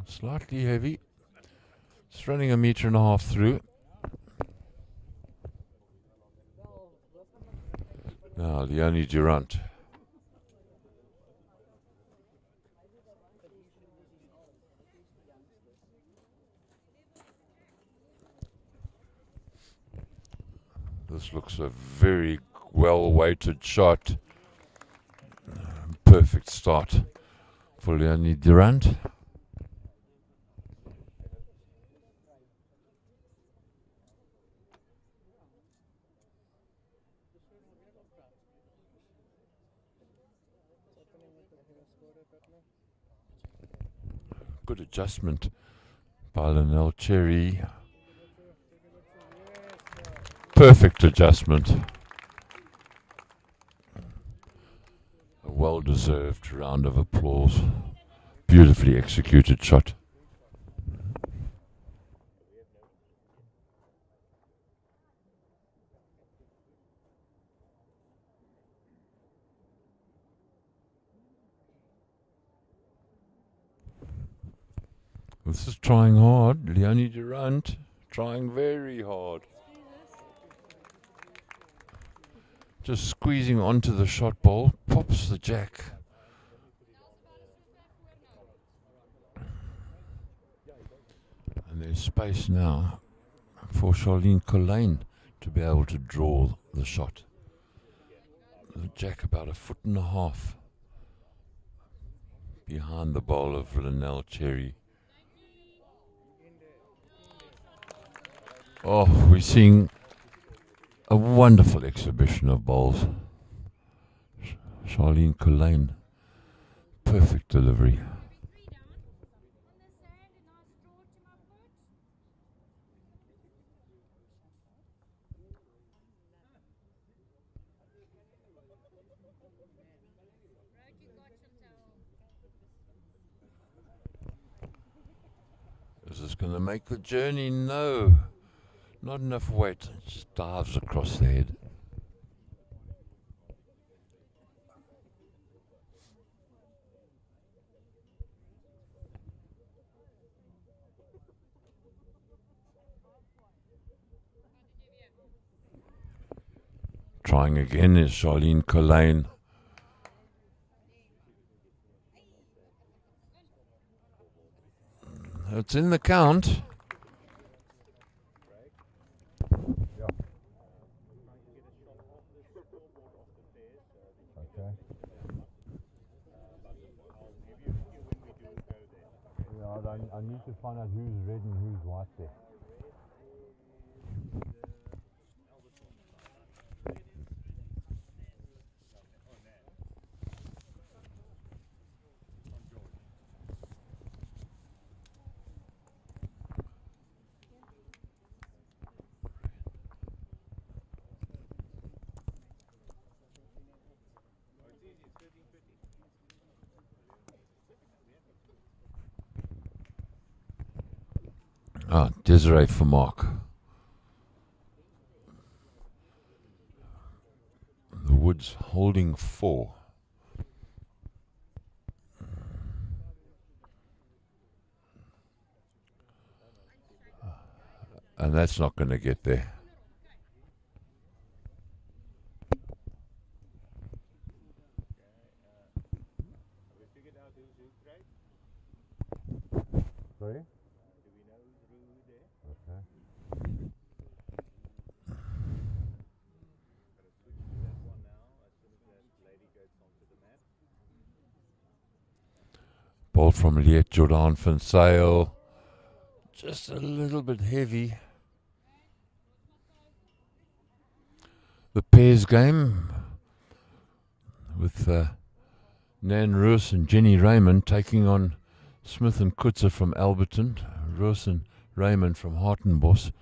Slightly heavy. It's running 1.5 meters through. Now Leone du Rand. This looks a very well-weighted shot. Perfect start for Leone du Rand. Good adjustment by Lanell Cherry. Perfect adjustment. A well-deserved round of applause. Beautifully executed shot. This is trying hard. Leone du Rand trying very hard. Just squeezing onto the shot ball. Pops the jack. And there's space now for Charlene Colin to be able to draw the shot. The jack about 1.5 feet behind the bowl of Lanell Cherry. Oh, we're seeing a wonderful exhibition of bowls. Charlene Colin. Perfect delivery. Is this going to make the journey? No. Not enough weight. It just dives across the head. Trying again is Charlene Colin. It's in the count. Okay. Yeah, I need to find out who's red and who's white there. Desiree Vermaak. The Woods holding 4. And that's not going to get there. Sorry? Okay. Ball from Liette Jordan-v Zyl. Just a little bit heavy. The pairs game with Nan Roos and Jenny Raymond taking on Smith and Kutzer from Alberton, Roos and Raymond from Hartenbos.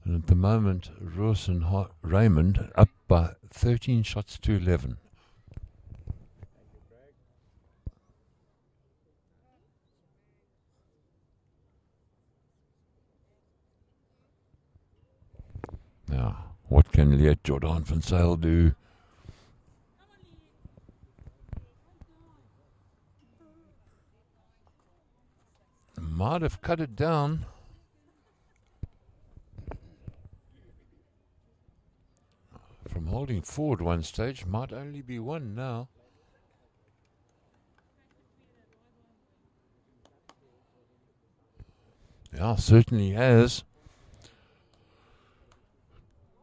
And at the moment, Roos and Raymond up by 13 shots to 11. Now, what can Liette Jordan-v Zyl do? Might have cut it down. From holding forward one stage, might only be 1 now. Yeah, certainly has.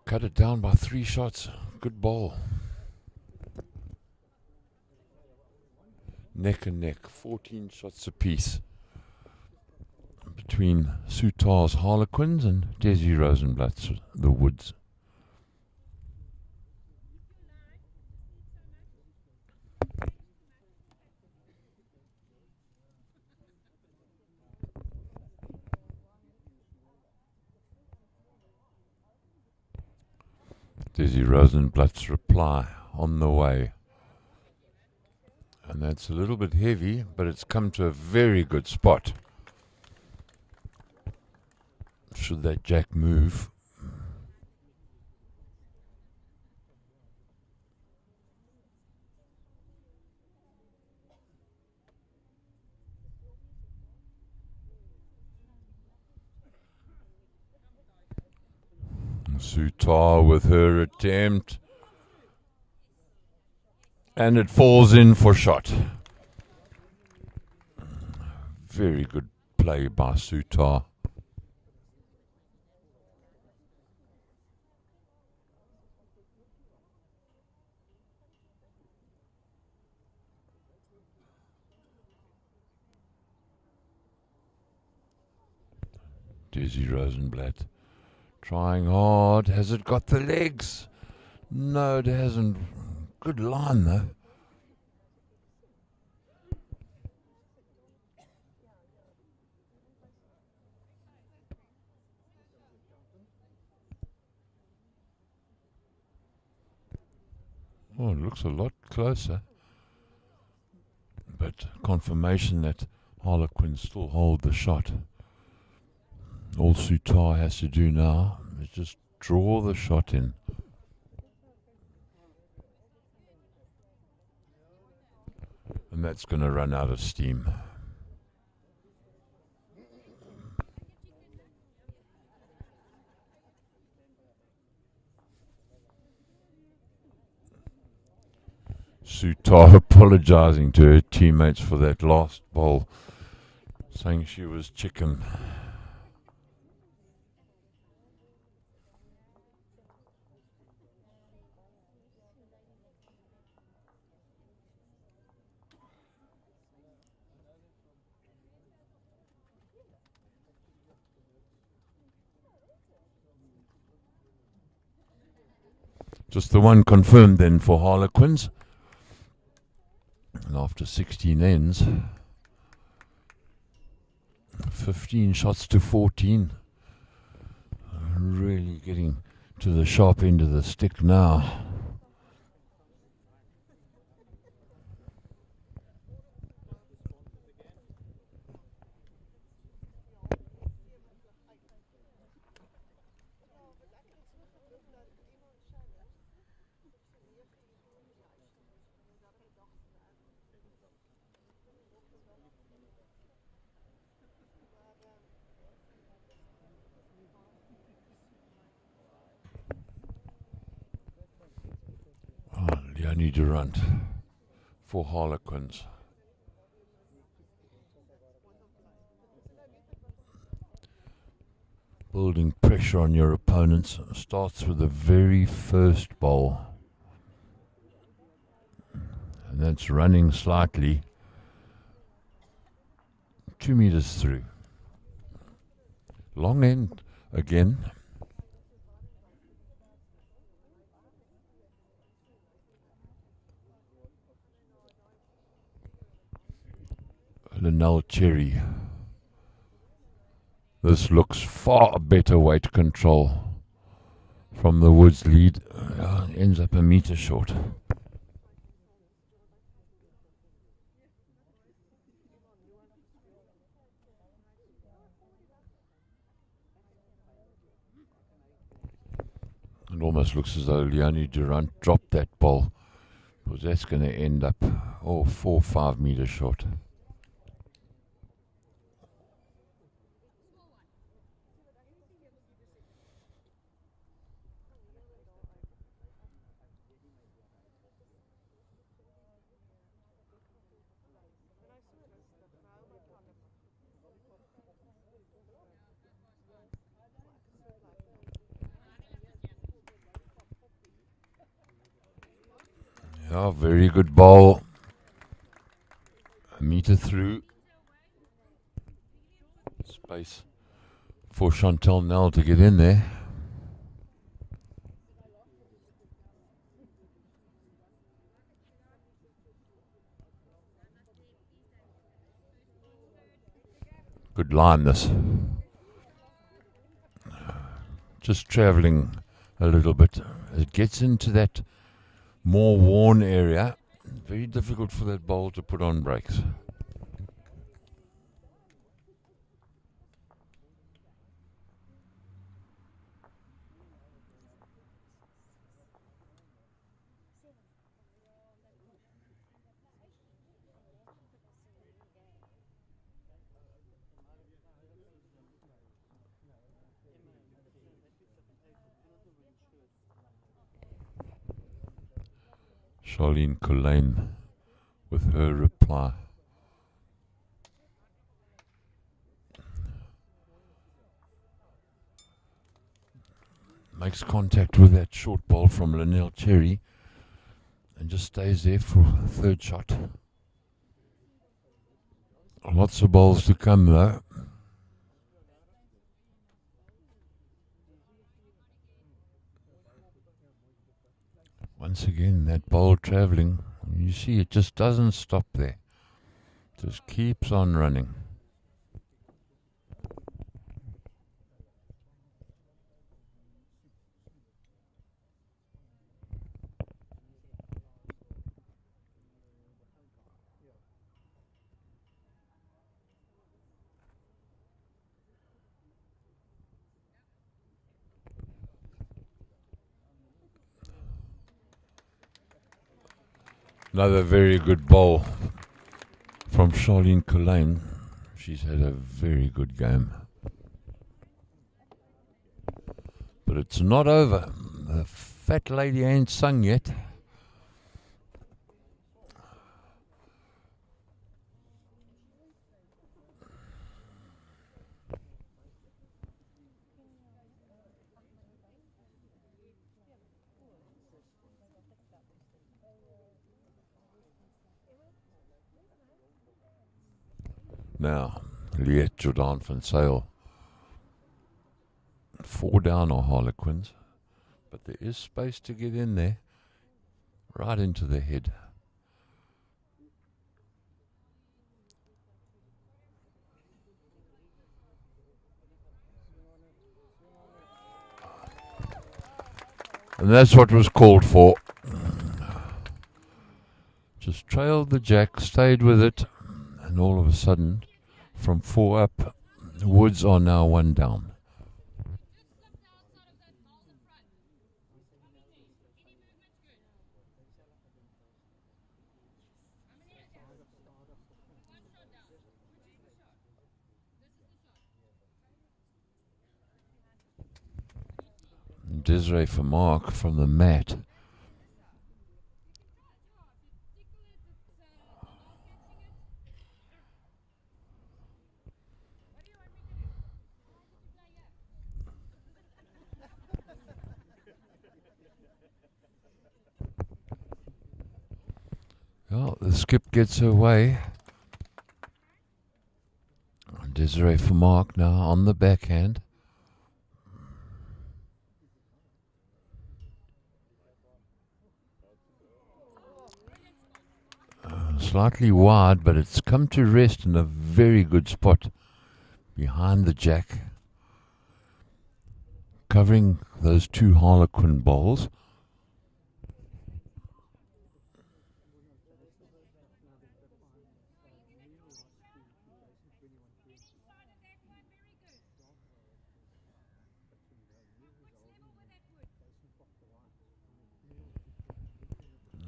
Cut it down by 3 shots. Good ball. Neck and neck, 14 shots apiece between Tarr's Harlequins and Dezi Rosenblatt's The Woods. Dezi Rosenblatt's reply on the way. And that's a little bit heavy, but it's come to a very good spot. Should that jack move? Tarr with her attempt. And it falls in for shot. Very good play by Tarr. Dezi Rosenblatt trying hard. Has it got the legs? No, it hasn't. Good line though. Oh, it looks a lot closer. But confirmation that Harlequins still hold the shot. All Tarr has to do now is just draw the shot in. And that's going to run out of steam. Tarr apologizing to her teammates for that last bowl, saying she was chicken. Just the one confirmed then for Harlequins. And after 16 ends, 15 shots to 14. Really getting to the sharp end of the stick now. Leone du Rand for Harlequins. Building pressure on your opponents starts with the very first bowl. And that's running slightly. 2 meters through. Long end again. Lanell Cherry. This looks far better weight control from the Woods lead. Ends up a meter short. It almost looks as though Leone du Rand dropped that ball, because that's going to end up 4 or 5 meters short. Yeah, very good ball. A meter through. Space for Chantel Nell to get in there. Good line this. Just travelling a little bit. It gets into that more worn area. Very difficult for that bowl to put on brakes. Charlene Colin with her reply. Makes contact with that short ball from Lanell Cherry and just stays there for a third shot. Lots of balls to come though. Once again, that ball travelling, you see it just doesn't stop there. Just keeps on running. Another very good bowl from Charlene Colin. She's had a very good game. But it's not over. The fat lady ain't sung yet. Now, Liette Jordan-v Zyl. 4 down are Harlequins, but there is space to get in there, right into the head. And that's what was called for. Just trailed the jack, stayed with it, and all of a sudden, from 4 up, Woods are now 1 down. Desiree Vermaak from the mat. Well, the skip gets her way. Desiree Vermaak now on the backhand. Slightly wide, but it's come to rest in a very good spot behind the jack, covering those 2 Harlequin bowls.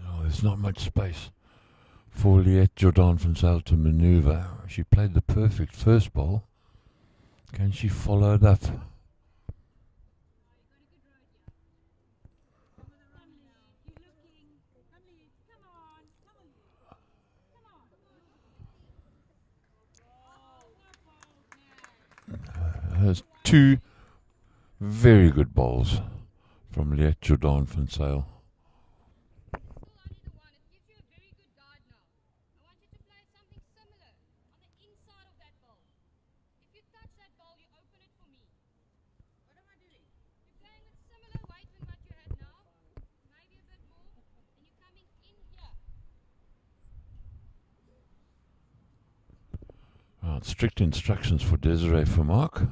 No, there's not much space for Liette Jordan-v Zyl to maneuver. She played the perfect first bowl. Can she follow it up? There's 2 very good bowls from Liette Jordan-v Zyl. Strict instructions for Desiree Vermaak.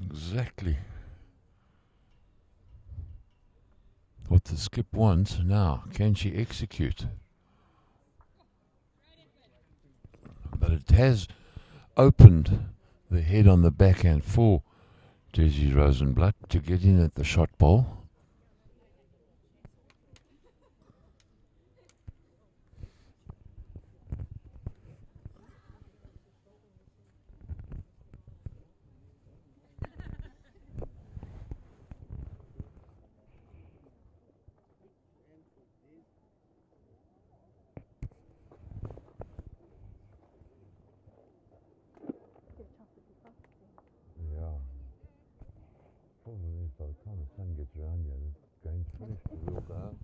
Exactly what the skip wants. Now, can she execute? But it has opened the head on the backhand for Dezi Rosenblatt to get in at the shot bowl. By the time the sun gets around here, the game's finished. The wheel down.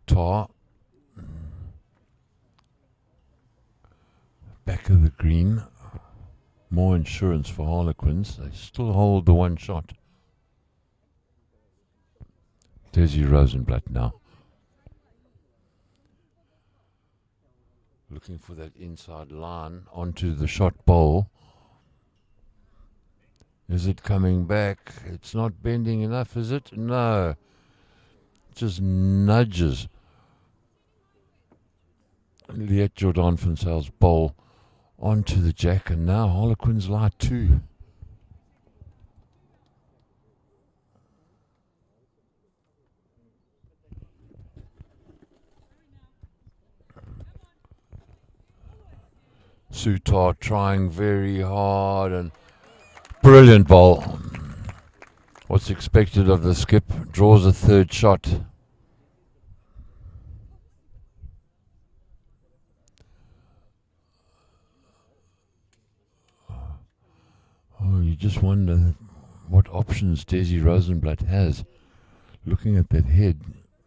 Tarr, back of the green. More insurance for Harlequins. They still hold the 1 shot. Dezi Rosenblatt now. Looking for that inside line onto the shot bowl. Is it coming back? It's not bending enough, is it? No. Just nudges Liette Jordan-v Zyl's bowl onto the jack, and now Harlequins lie 2. Tarr trying very hard and brilliant bowl. What's expected of the skip? Draws a third shot. Oh, you just wonder what options Dezi Rosenblatt has. Looking at that head,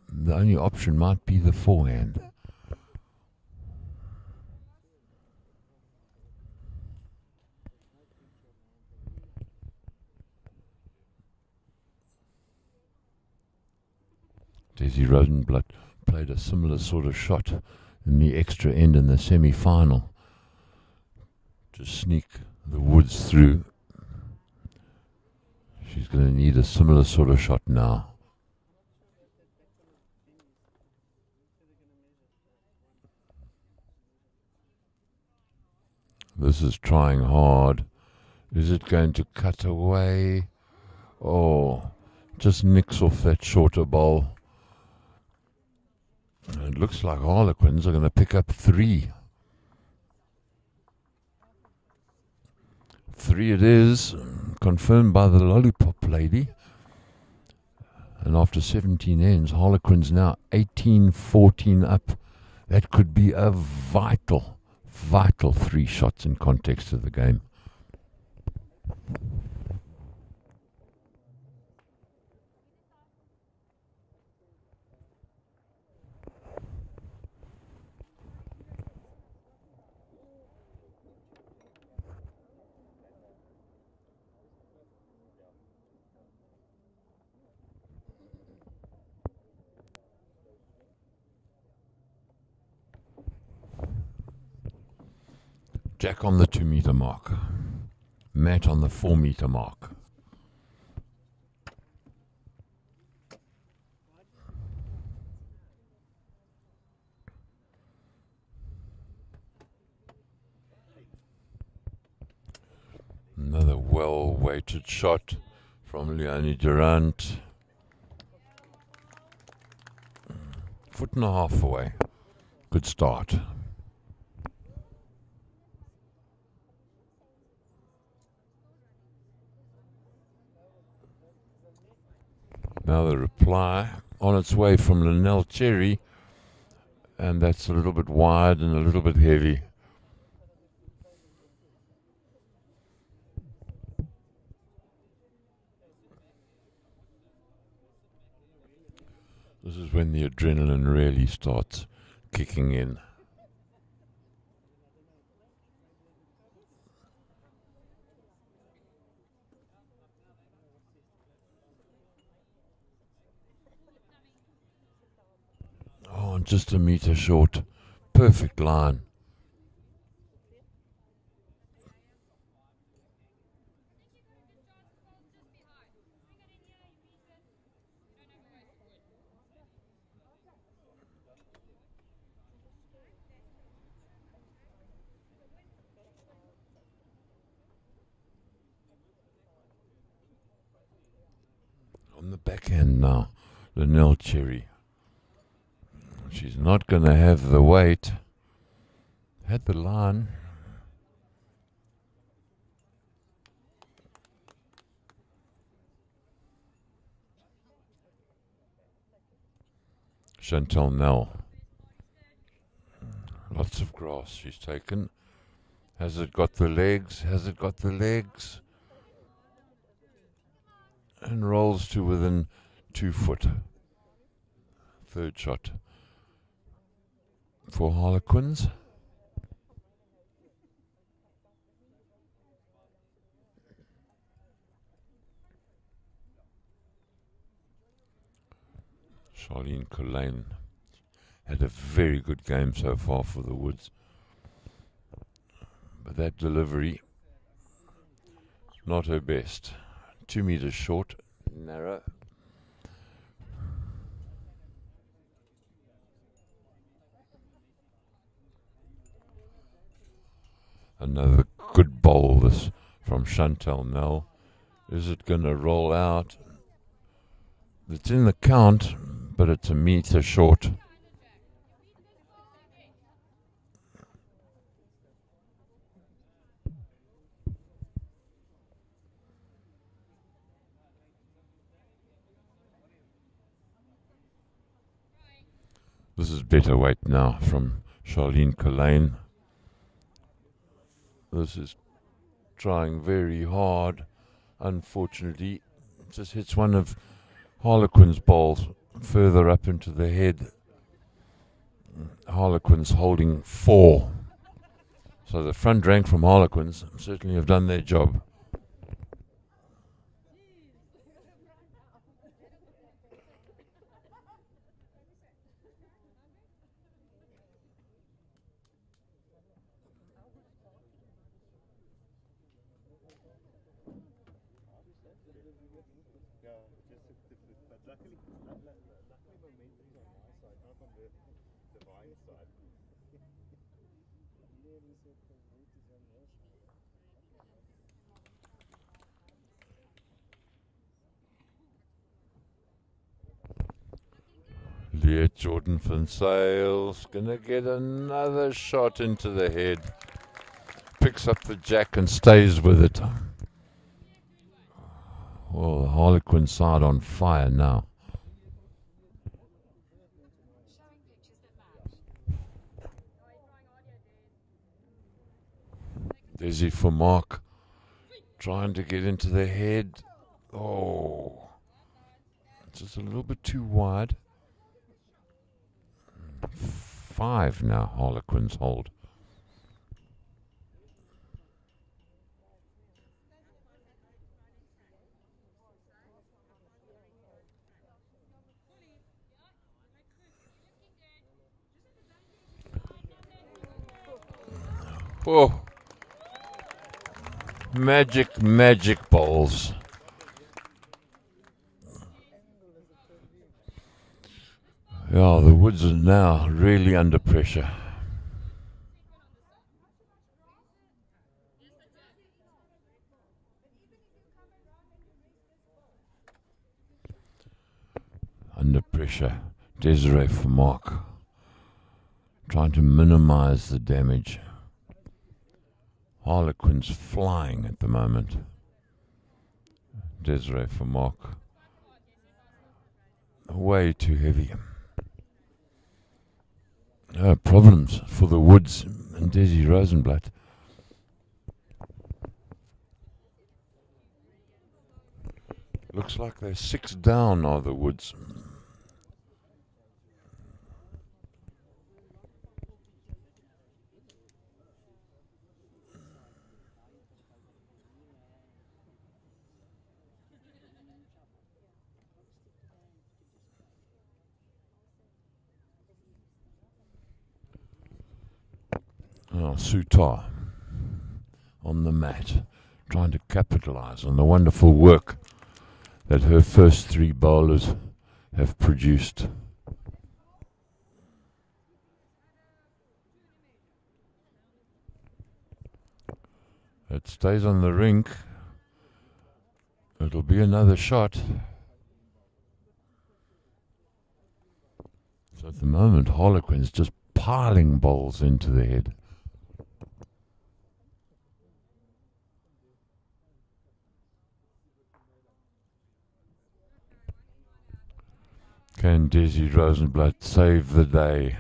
the only option might be the forehand. Dezi Rosenblatt played a similar sort of shot in the extra end in the semi-final to sneak the Woods through. She's going to need a similar sort of shot now. This is trying hard. Is it going to cut away? Oh, just nicks off that shorter bowl. And it looks like Harlequins are going to pick up 3. 3 it is, confirmed by the lollipop lady. And after 17 ends, Harlequins now 18-14 up. That could be a vital 3 shots in context of the game. Jack on the 2 meter mark. Matt on the 4 meter mark. Another well-weighted shot from Leone du Rand. 1.5 foot away. Good start. Now the reply on its way from Lanell Cherry, and that's a little bit wide and a little bit heavy. This is when the adrenaline really starts kicking in. Oh, and just a meter short. Perfect line. On the backhand now, Lanell Cherry. She's not going to have the weight. Had the line. Chantel Nell. Lots of grass she's taken. Has it got the legs? Has it got the legs? And rolls to within 2 foot. Third shot for Harlequins. Charlene Colin had a very good game so far for the Woods. But that delivery, not her best. 2 meters short, narrow. Another good bowl this from Chantel Nell. Is it going to roll out? It's in the count, but it's a meter short. This is better weight now from Charlene Colin. This is trying very hard. Unfortunately, just hits one of Harlequins' balls further up into the head. Harlequins holding 4. So the front rank from Harlequins certainly have done their job. Liette Jordan-v Zyl's gonna get another shot into the head. Picks up the jack and stays with it. Well, the Harlequin side on fire now. Dezi Vermaak trying to get into the head. Oh, just a little bit too wide. 5 now, Harlequins hold. Oh, magic balls. Yeah, the Woods are now really under pressure. Under pressure, Desiree Vermaak trying to minimize the damage. Harlequins flying at the moment. Desiree Vermaak way too heavy. Problems for the Woods and Dezi Rosenblatt. Looks like they're 6 down are the Woods. Oh, Tarr on the mat, trying to capitalize on the wonderful work that her first 3 bowlers have produced. It stays on the rink. It'll be another shot. So at the moment, Harlequins just piling bowls into the head. Can Dezi Rosenblatt save the day?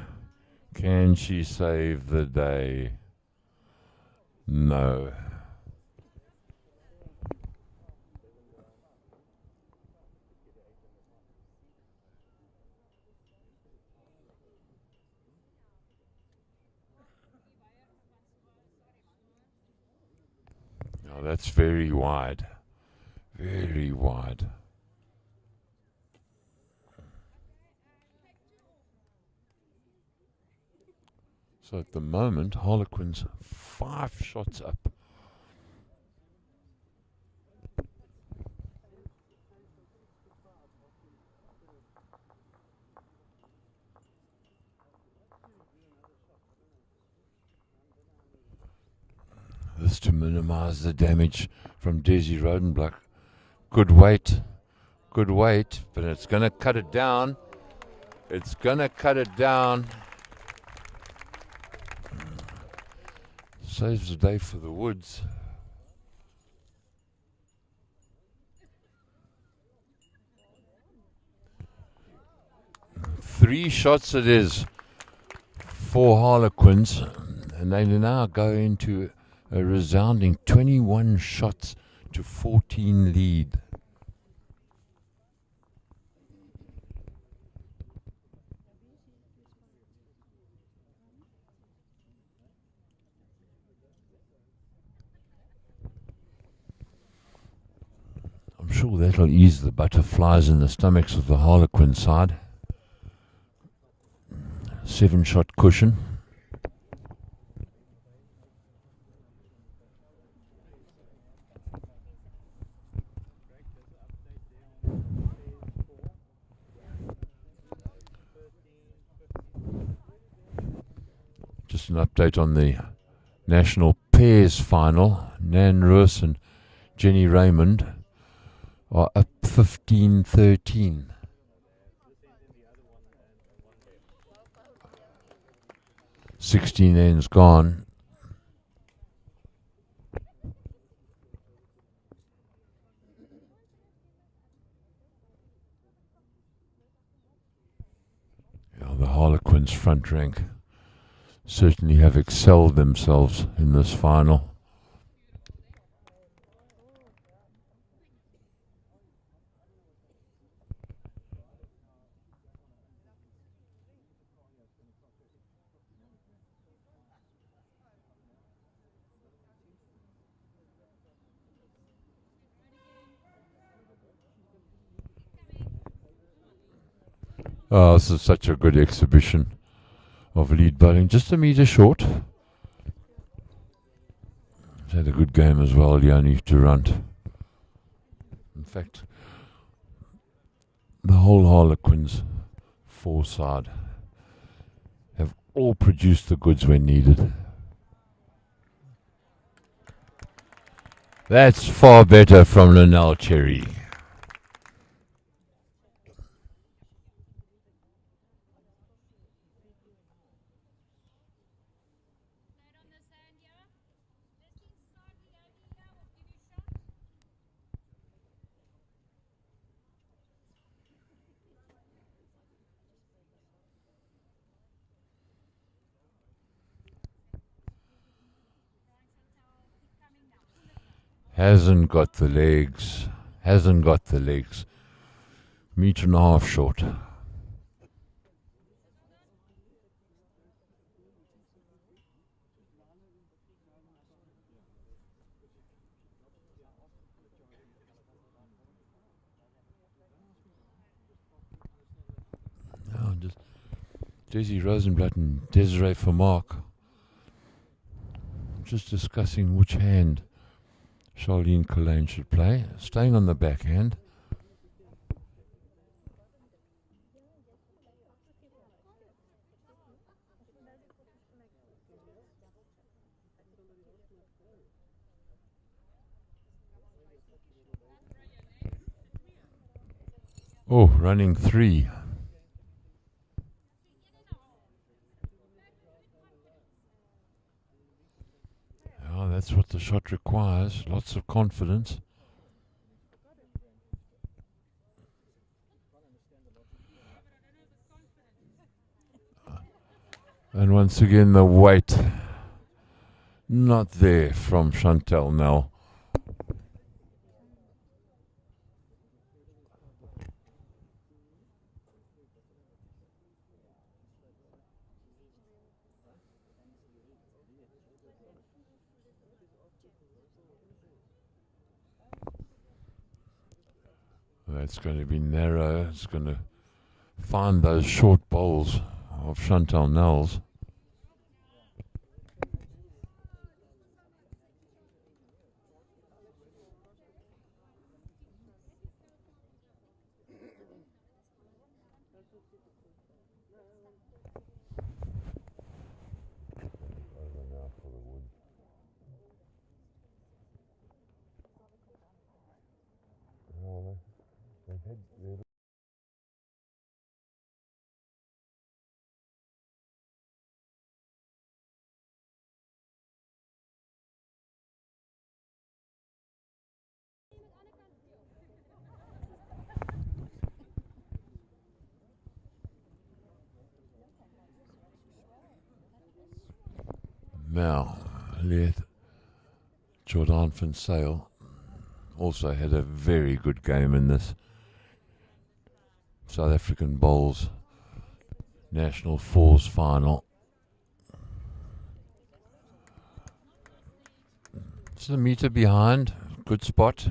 Can she save the day? No. Now that's very wide. Very wide. So at the moment, Harlequins 5 shots up. This to minimize the damage from Dezi Rosenblatt. Good weight, but it's going to cut it down. It's going to cut it down. Saves the day for the Woods. 3 shots it is for Harlequins, and they now go into a resounding 21 shots to 14 lead. I'm sure that'll ease the butterflies in the stomachs of the Harlequin side. 7-shot cushion. Just an update on the national pairs final. Nan Roos and Jenny Raymond are up 15-13. Sixteen ends gone. The Harlequins front rank certainly have excelled themselves in this final. Oh, this is such a good exhibition of lead bowling. Just a metre short. He's had a good game as well, Leone du Rand. In fact, the whole Harlequins four-side have all produced the goods when needed. That's far better from Lanell Cherry. Hasn't got the legs. Metre and a half short. Now just Dezi Rosenblatt and Vermaak just discussing which hand Charlene Colin should play. Staying on the backhand. Oh, running 3. Oh, that's what the shot requires. Lots of confidence. And once again, the weight not there from Chantel Nell. That's going to be narrow. It's going to find those short bowls of Chantel Nell's. Now, Liette Jordan-v Zyl also had a very good game in this South African Bowls National Fours final. It's a metre behind, good spot,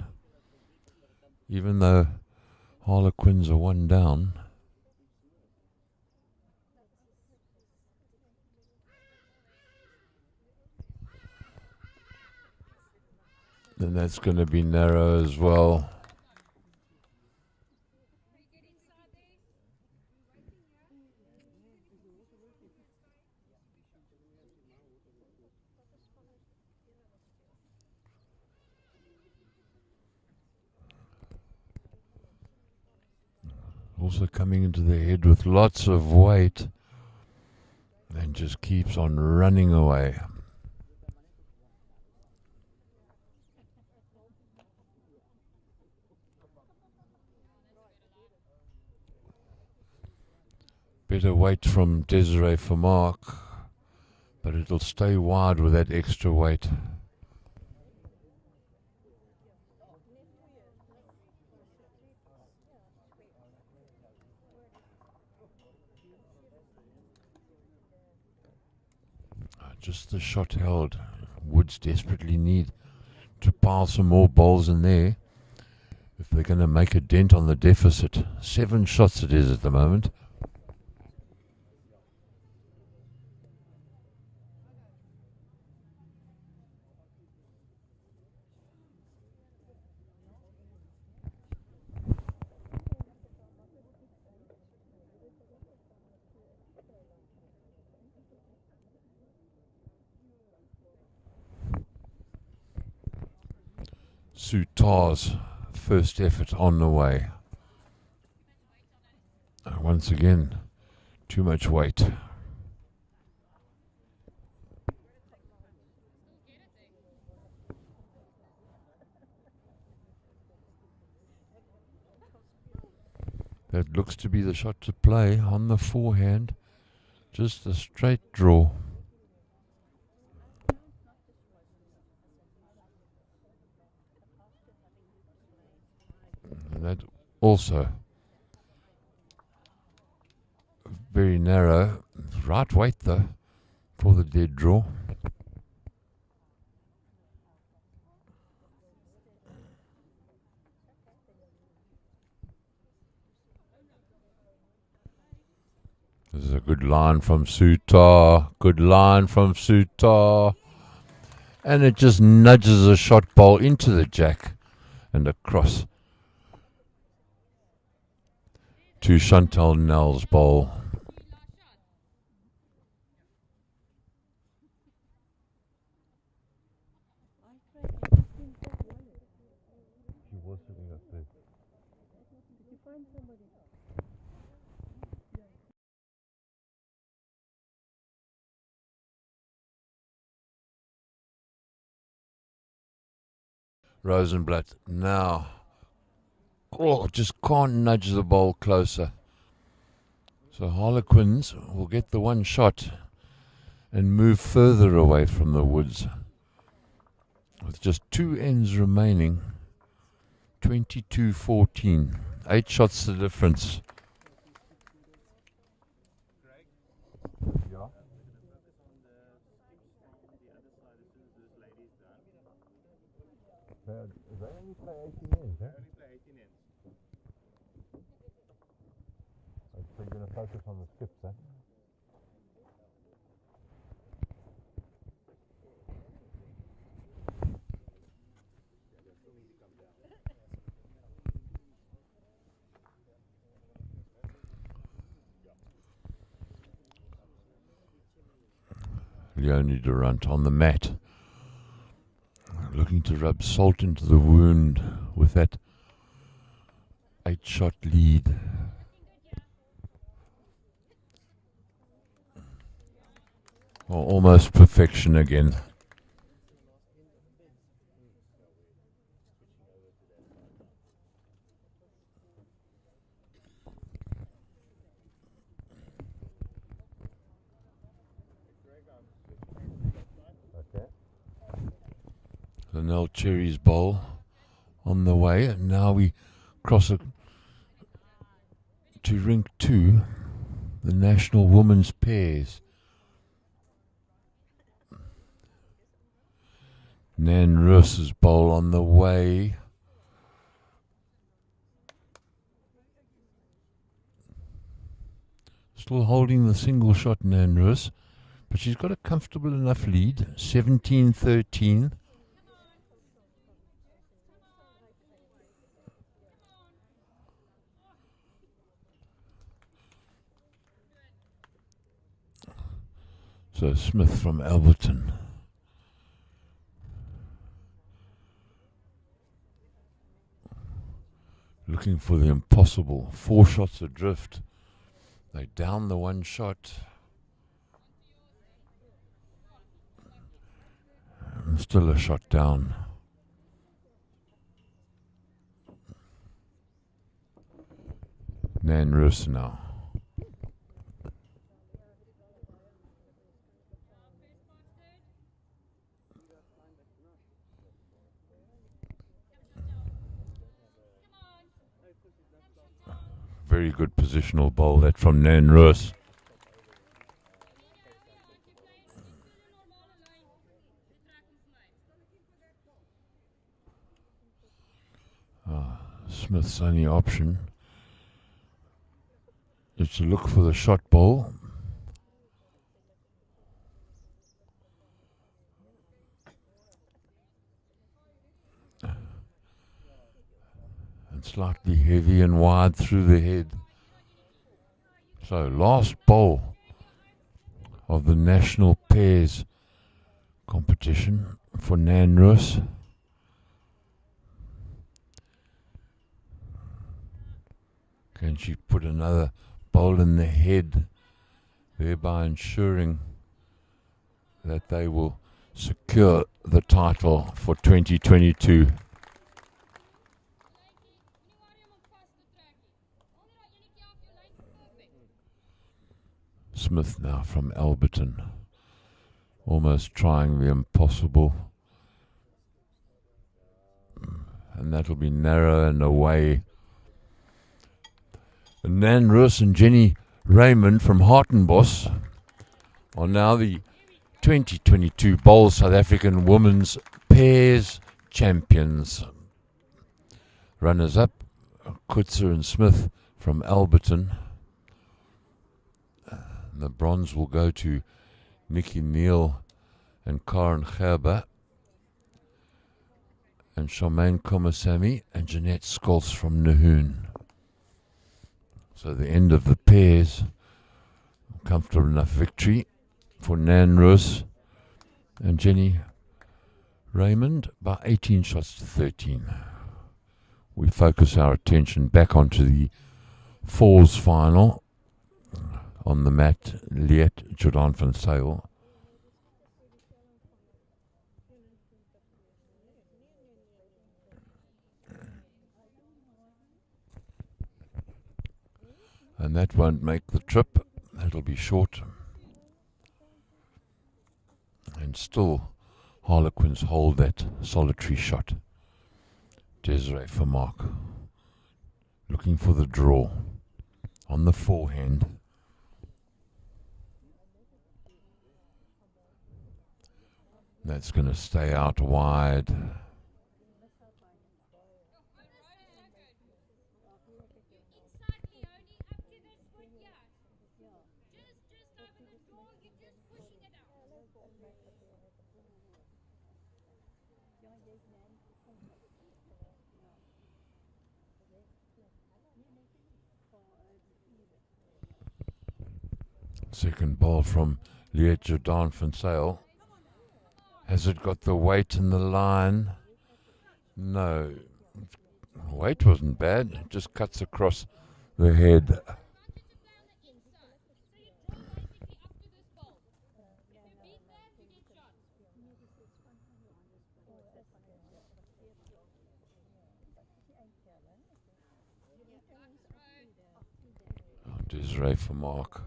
even though Harlequins are one down. Then that's going to be narrow as well. Also coming into the head with lots of weight and just keeps on running away. Better weight from Dezi Vermaak, but it'll stay wide with that extra weight. Just the shot held. Woods desperately need to pile some more bowls in there if they're going to make a dent on the deficit. 7 shots it is at the moment. Tarr's first effort on the way. Once again, too much weight. That looks to be the shot to play on the forehand. Just a straight draw. And that also very narrow. Right weight though for the dead draw. This is a good line from Tarr. Good line from Tarr. And it just nudges a shot bowl into the jack and across to Chantel Nell's bowl. Rosenblatt now. Oh, just can't nudge the bowl closer. So Harlequins will get the one shot and move further away from the woods. With just 2 ends remaining, 22-14. 8 shots the difference. They only play 18 ends, huh? They only play 18 ends. So you're going to focus on the skips, eh? Leone du Rand on the mat, looking to rub salt into the wound with that 8-shot lead. Well, almost perfection again. Lanell Cherry's bowl on the way, and now we cross to rink 2, the national women's pairs. Nan Roos's bowl on the way. Still holding the single shot, Nan Roos, but she's got a comfortable enough lead, 17-13. So Smith from Alberton. Looking for the impossible. 4 shots adrift. They down the 1 shot. And still a shot down. Nan Roos now. Very good positional bowl that from Nan Roos. Smith's only option is to look for the shot bowl. And slightly heavy and wide through the head. So last bowl of the national pairs competition for Nan Roos. Can she put another bowl in the head, thereby ensuring that they will secure the title for 2022? Smith now from Alberton, almost trying the impossible, and that'll be narrow and away. And Nan Roos and Jenny Raymond from Hartenbos are now the 2022 Bowl South African Women's Pairs Champions. Runners-up, Kutzer and Smith from Alberton. The bronze will go to Nikki Neal and Karen Gerber, and Charmaine Komasamy and Jeanette Scholz from Nahoon. So the end of the pairs, comfortable enough victory for Nan Roos and Jenny Raymond by 18 shots to 13. We focus our attention back onto the fours final. On the mat, Liette Jordan-v Zyl. And that won't make the trip. That'll be short. And still, Harlequins hold that solitary shot. Desiree Vermaak looking for the draw on the forehand. That's going to stay out wide. Second ball from Liette Jordan-v Zyl. Has it got the weight in the line? No. Weight wasn't bad. It just cuts across the head. Desiree Vermaak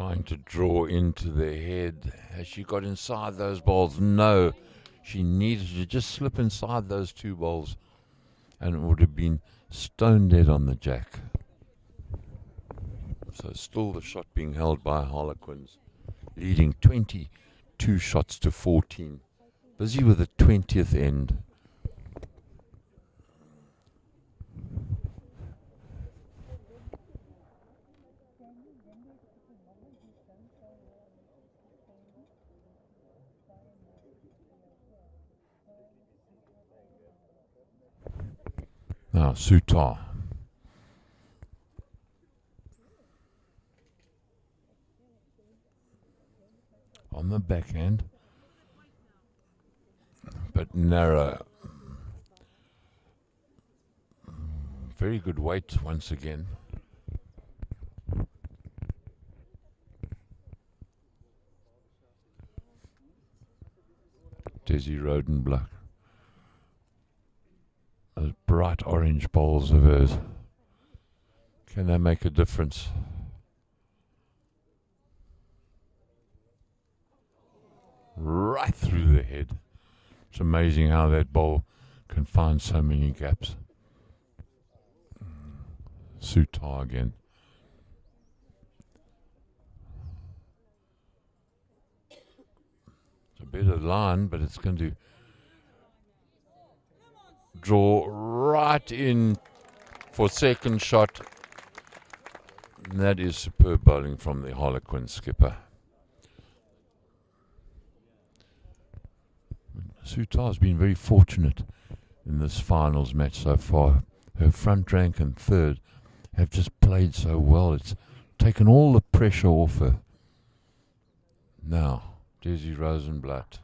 Trying to draw into their head. Has she got inside those bowls? No. She needed to just slip inside those two bowls and it would have been stone dead on the jack. So still the shot being held by Harlequins, leading 22 shots to 14. Busy with the 20th end. Now, Tarr. On the backhand, but narrow. Very good weight once again. Dezi Rosenblatt. Those bright orange bowls of hers. Can they make a difference? Right through the head. It's amazing how that bowl can find so many gaps. Tarr again. It's a better line, but it's going to draw right in for second shot. And that is superb bowling from the Harlequin skipper. Tarr's been very fortunate in this finals match so far. Her front rank and third have just played so well. It's taken all the pressure off her. Now, Dezi Rosenblatt.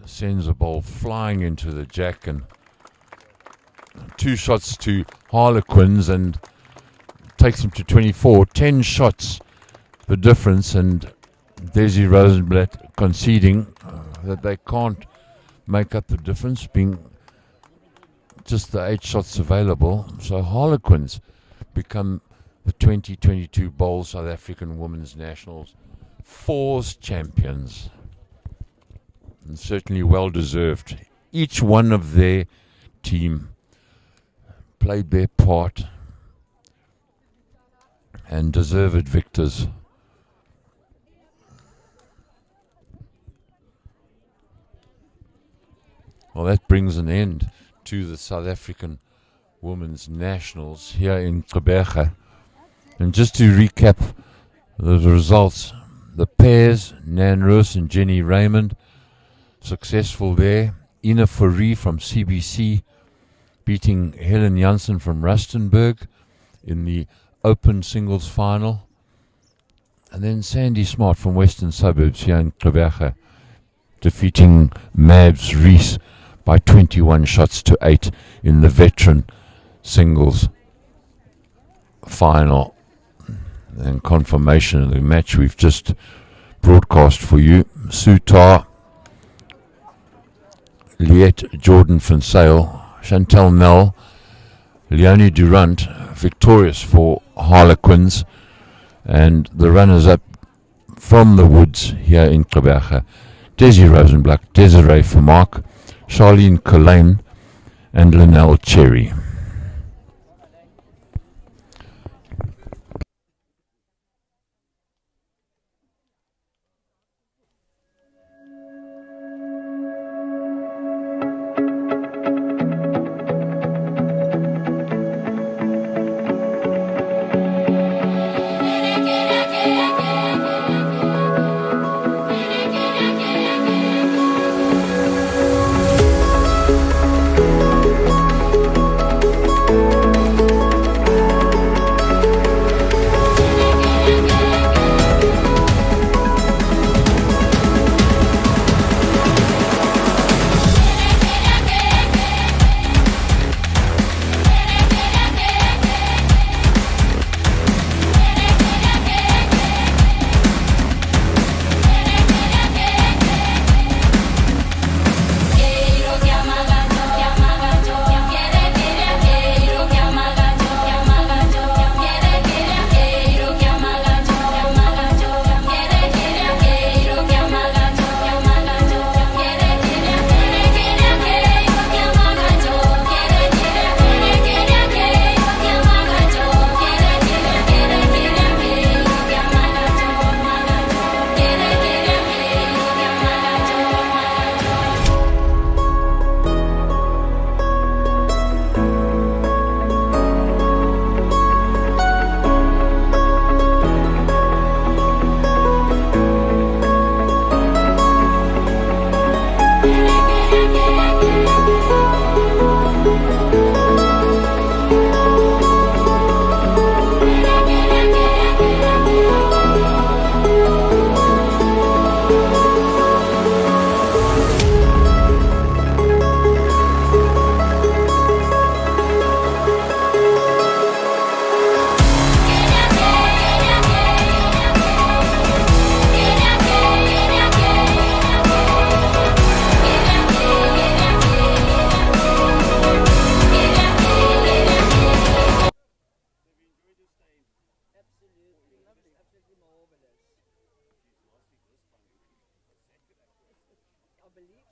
Sends a ball flying into the jack and 2 shots to Harlequins and takes them to 24. 10 shots the difference, and Dezi Rosenblatt conceding that they can't make up the difference, being just the 8 shots available. So Harlequins become the 2022 Bowl South African Women's Nationals fours champions. And certainly well deserved. Each one of their team played their part and deserved victors. Well, that brings an end to the South African Women's Nationals here in Gqeberha. And just to recap the results, the pairs, Nan Roos and Jenny Raymond, successful there. Ina Fourie from CBC beating Helen Janssen from Rustenburg in the open singles final. And then Sandy Smart from Western Suburbs here in Gqeberha defeating Mabs Rees by 21 shots to 8 in the veteran singles final. And confirmation of the match we've just broadcast for you. Tarr, Liette Jordan-v Zyl, Chantel Nell, Leone du Rand victorious for Harlequins, and the runners-up from the woods here in Gqeberha, Dezi Rosenblatt, Desiree Vermaak, Charlene Colin and Lanell Cherry.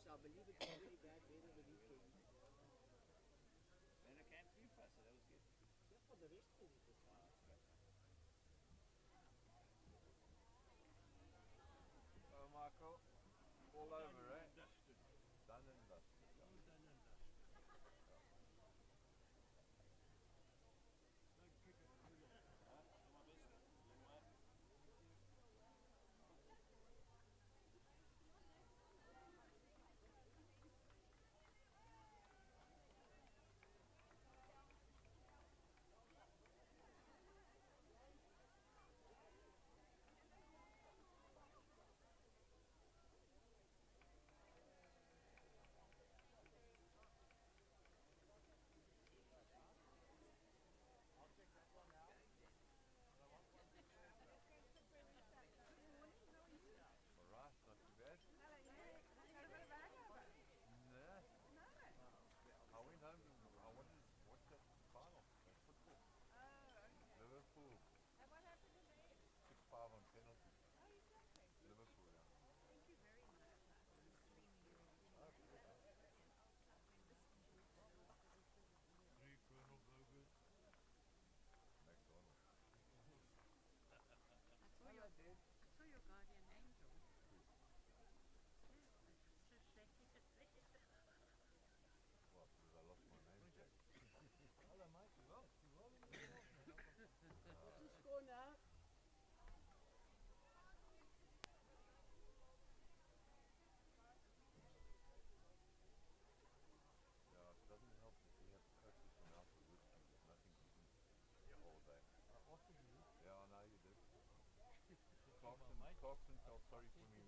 I believe it was really bad weather the weekend. And I came through fast, so that was good. Yeah, for the rest of the week was fine. Oh, Michael, all over, eh? Done and dusted. Alright, not too bad. Nah. I went home and I wanted to watch that final, that football. Liverpool. And what happened in the end? 6-5 on penalty. Oh, you're joking. Liverpool, yeah. Thank you very much. Oh, good, huh? McDonald's. I saw your guardian angel. Just shaking his head. What, because I lost my name tag? Hello, Mike. Well, you well in yourself, man. What's the score now? Yeah, it doesn't help that we have coaches from out of whiskey with nothing to eat all day. I offered you. Yeah, I know you did. Clarkson felt sorry for me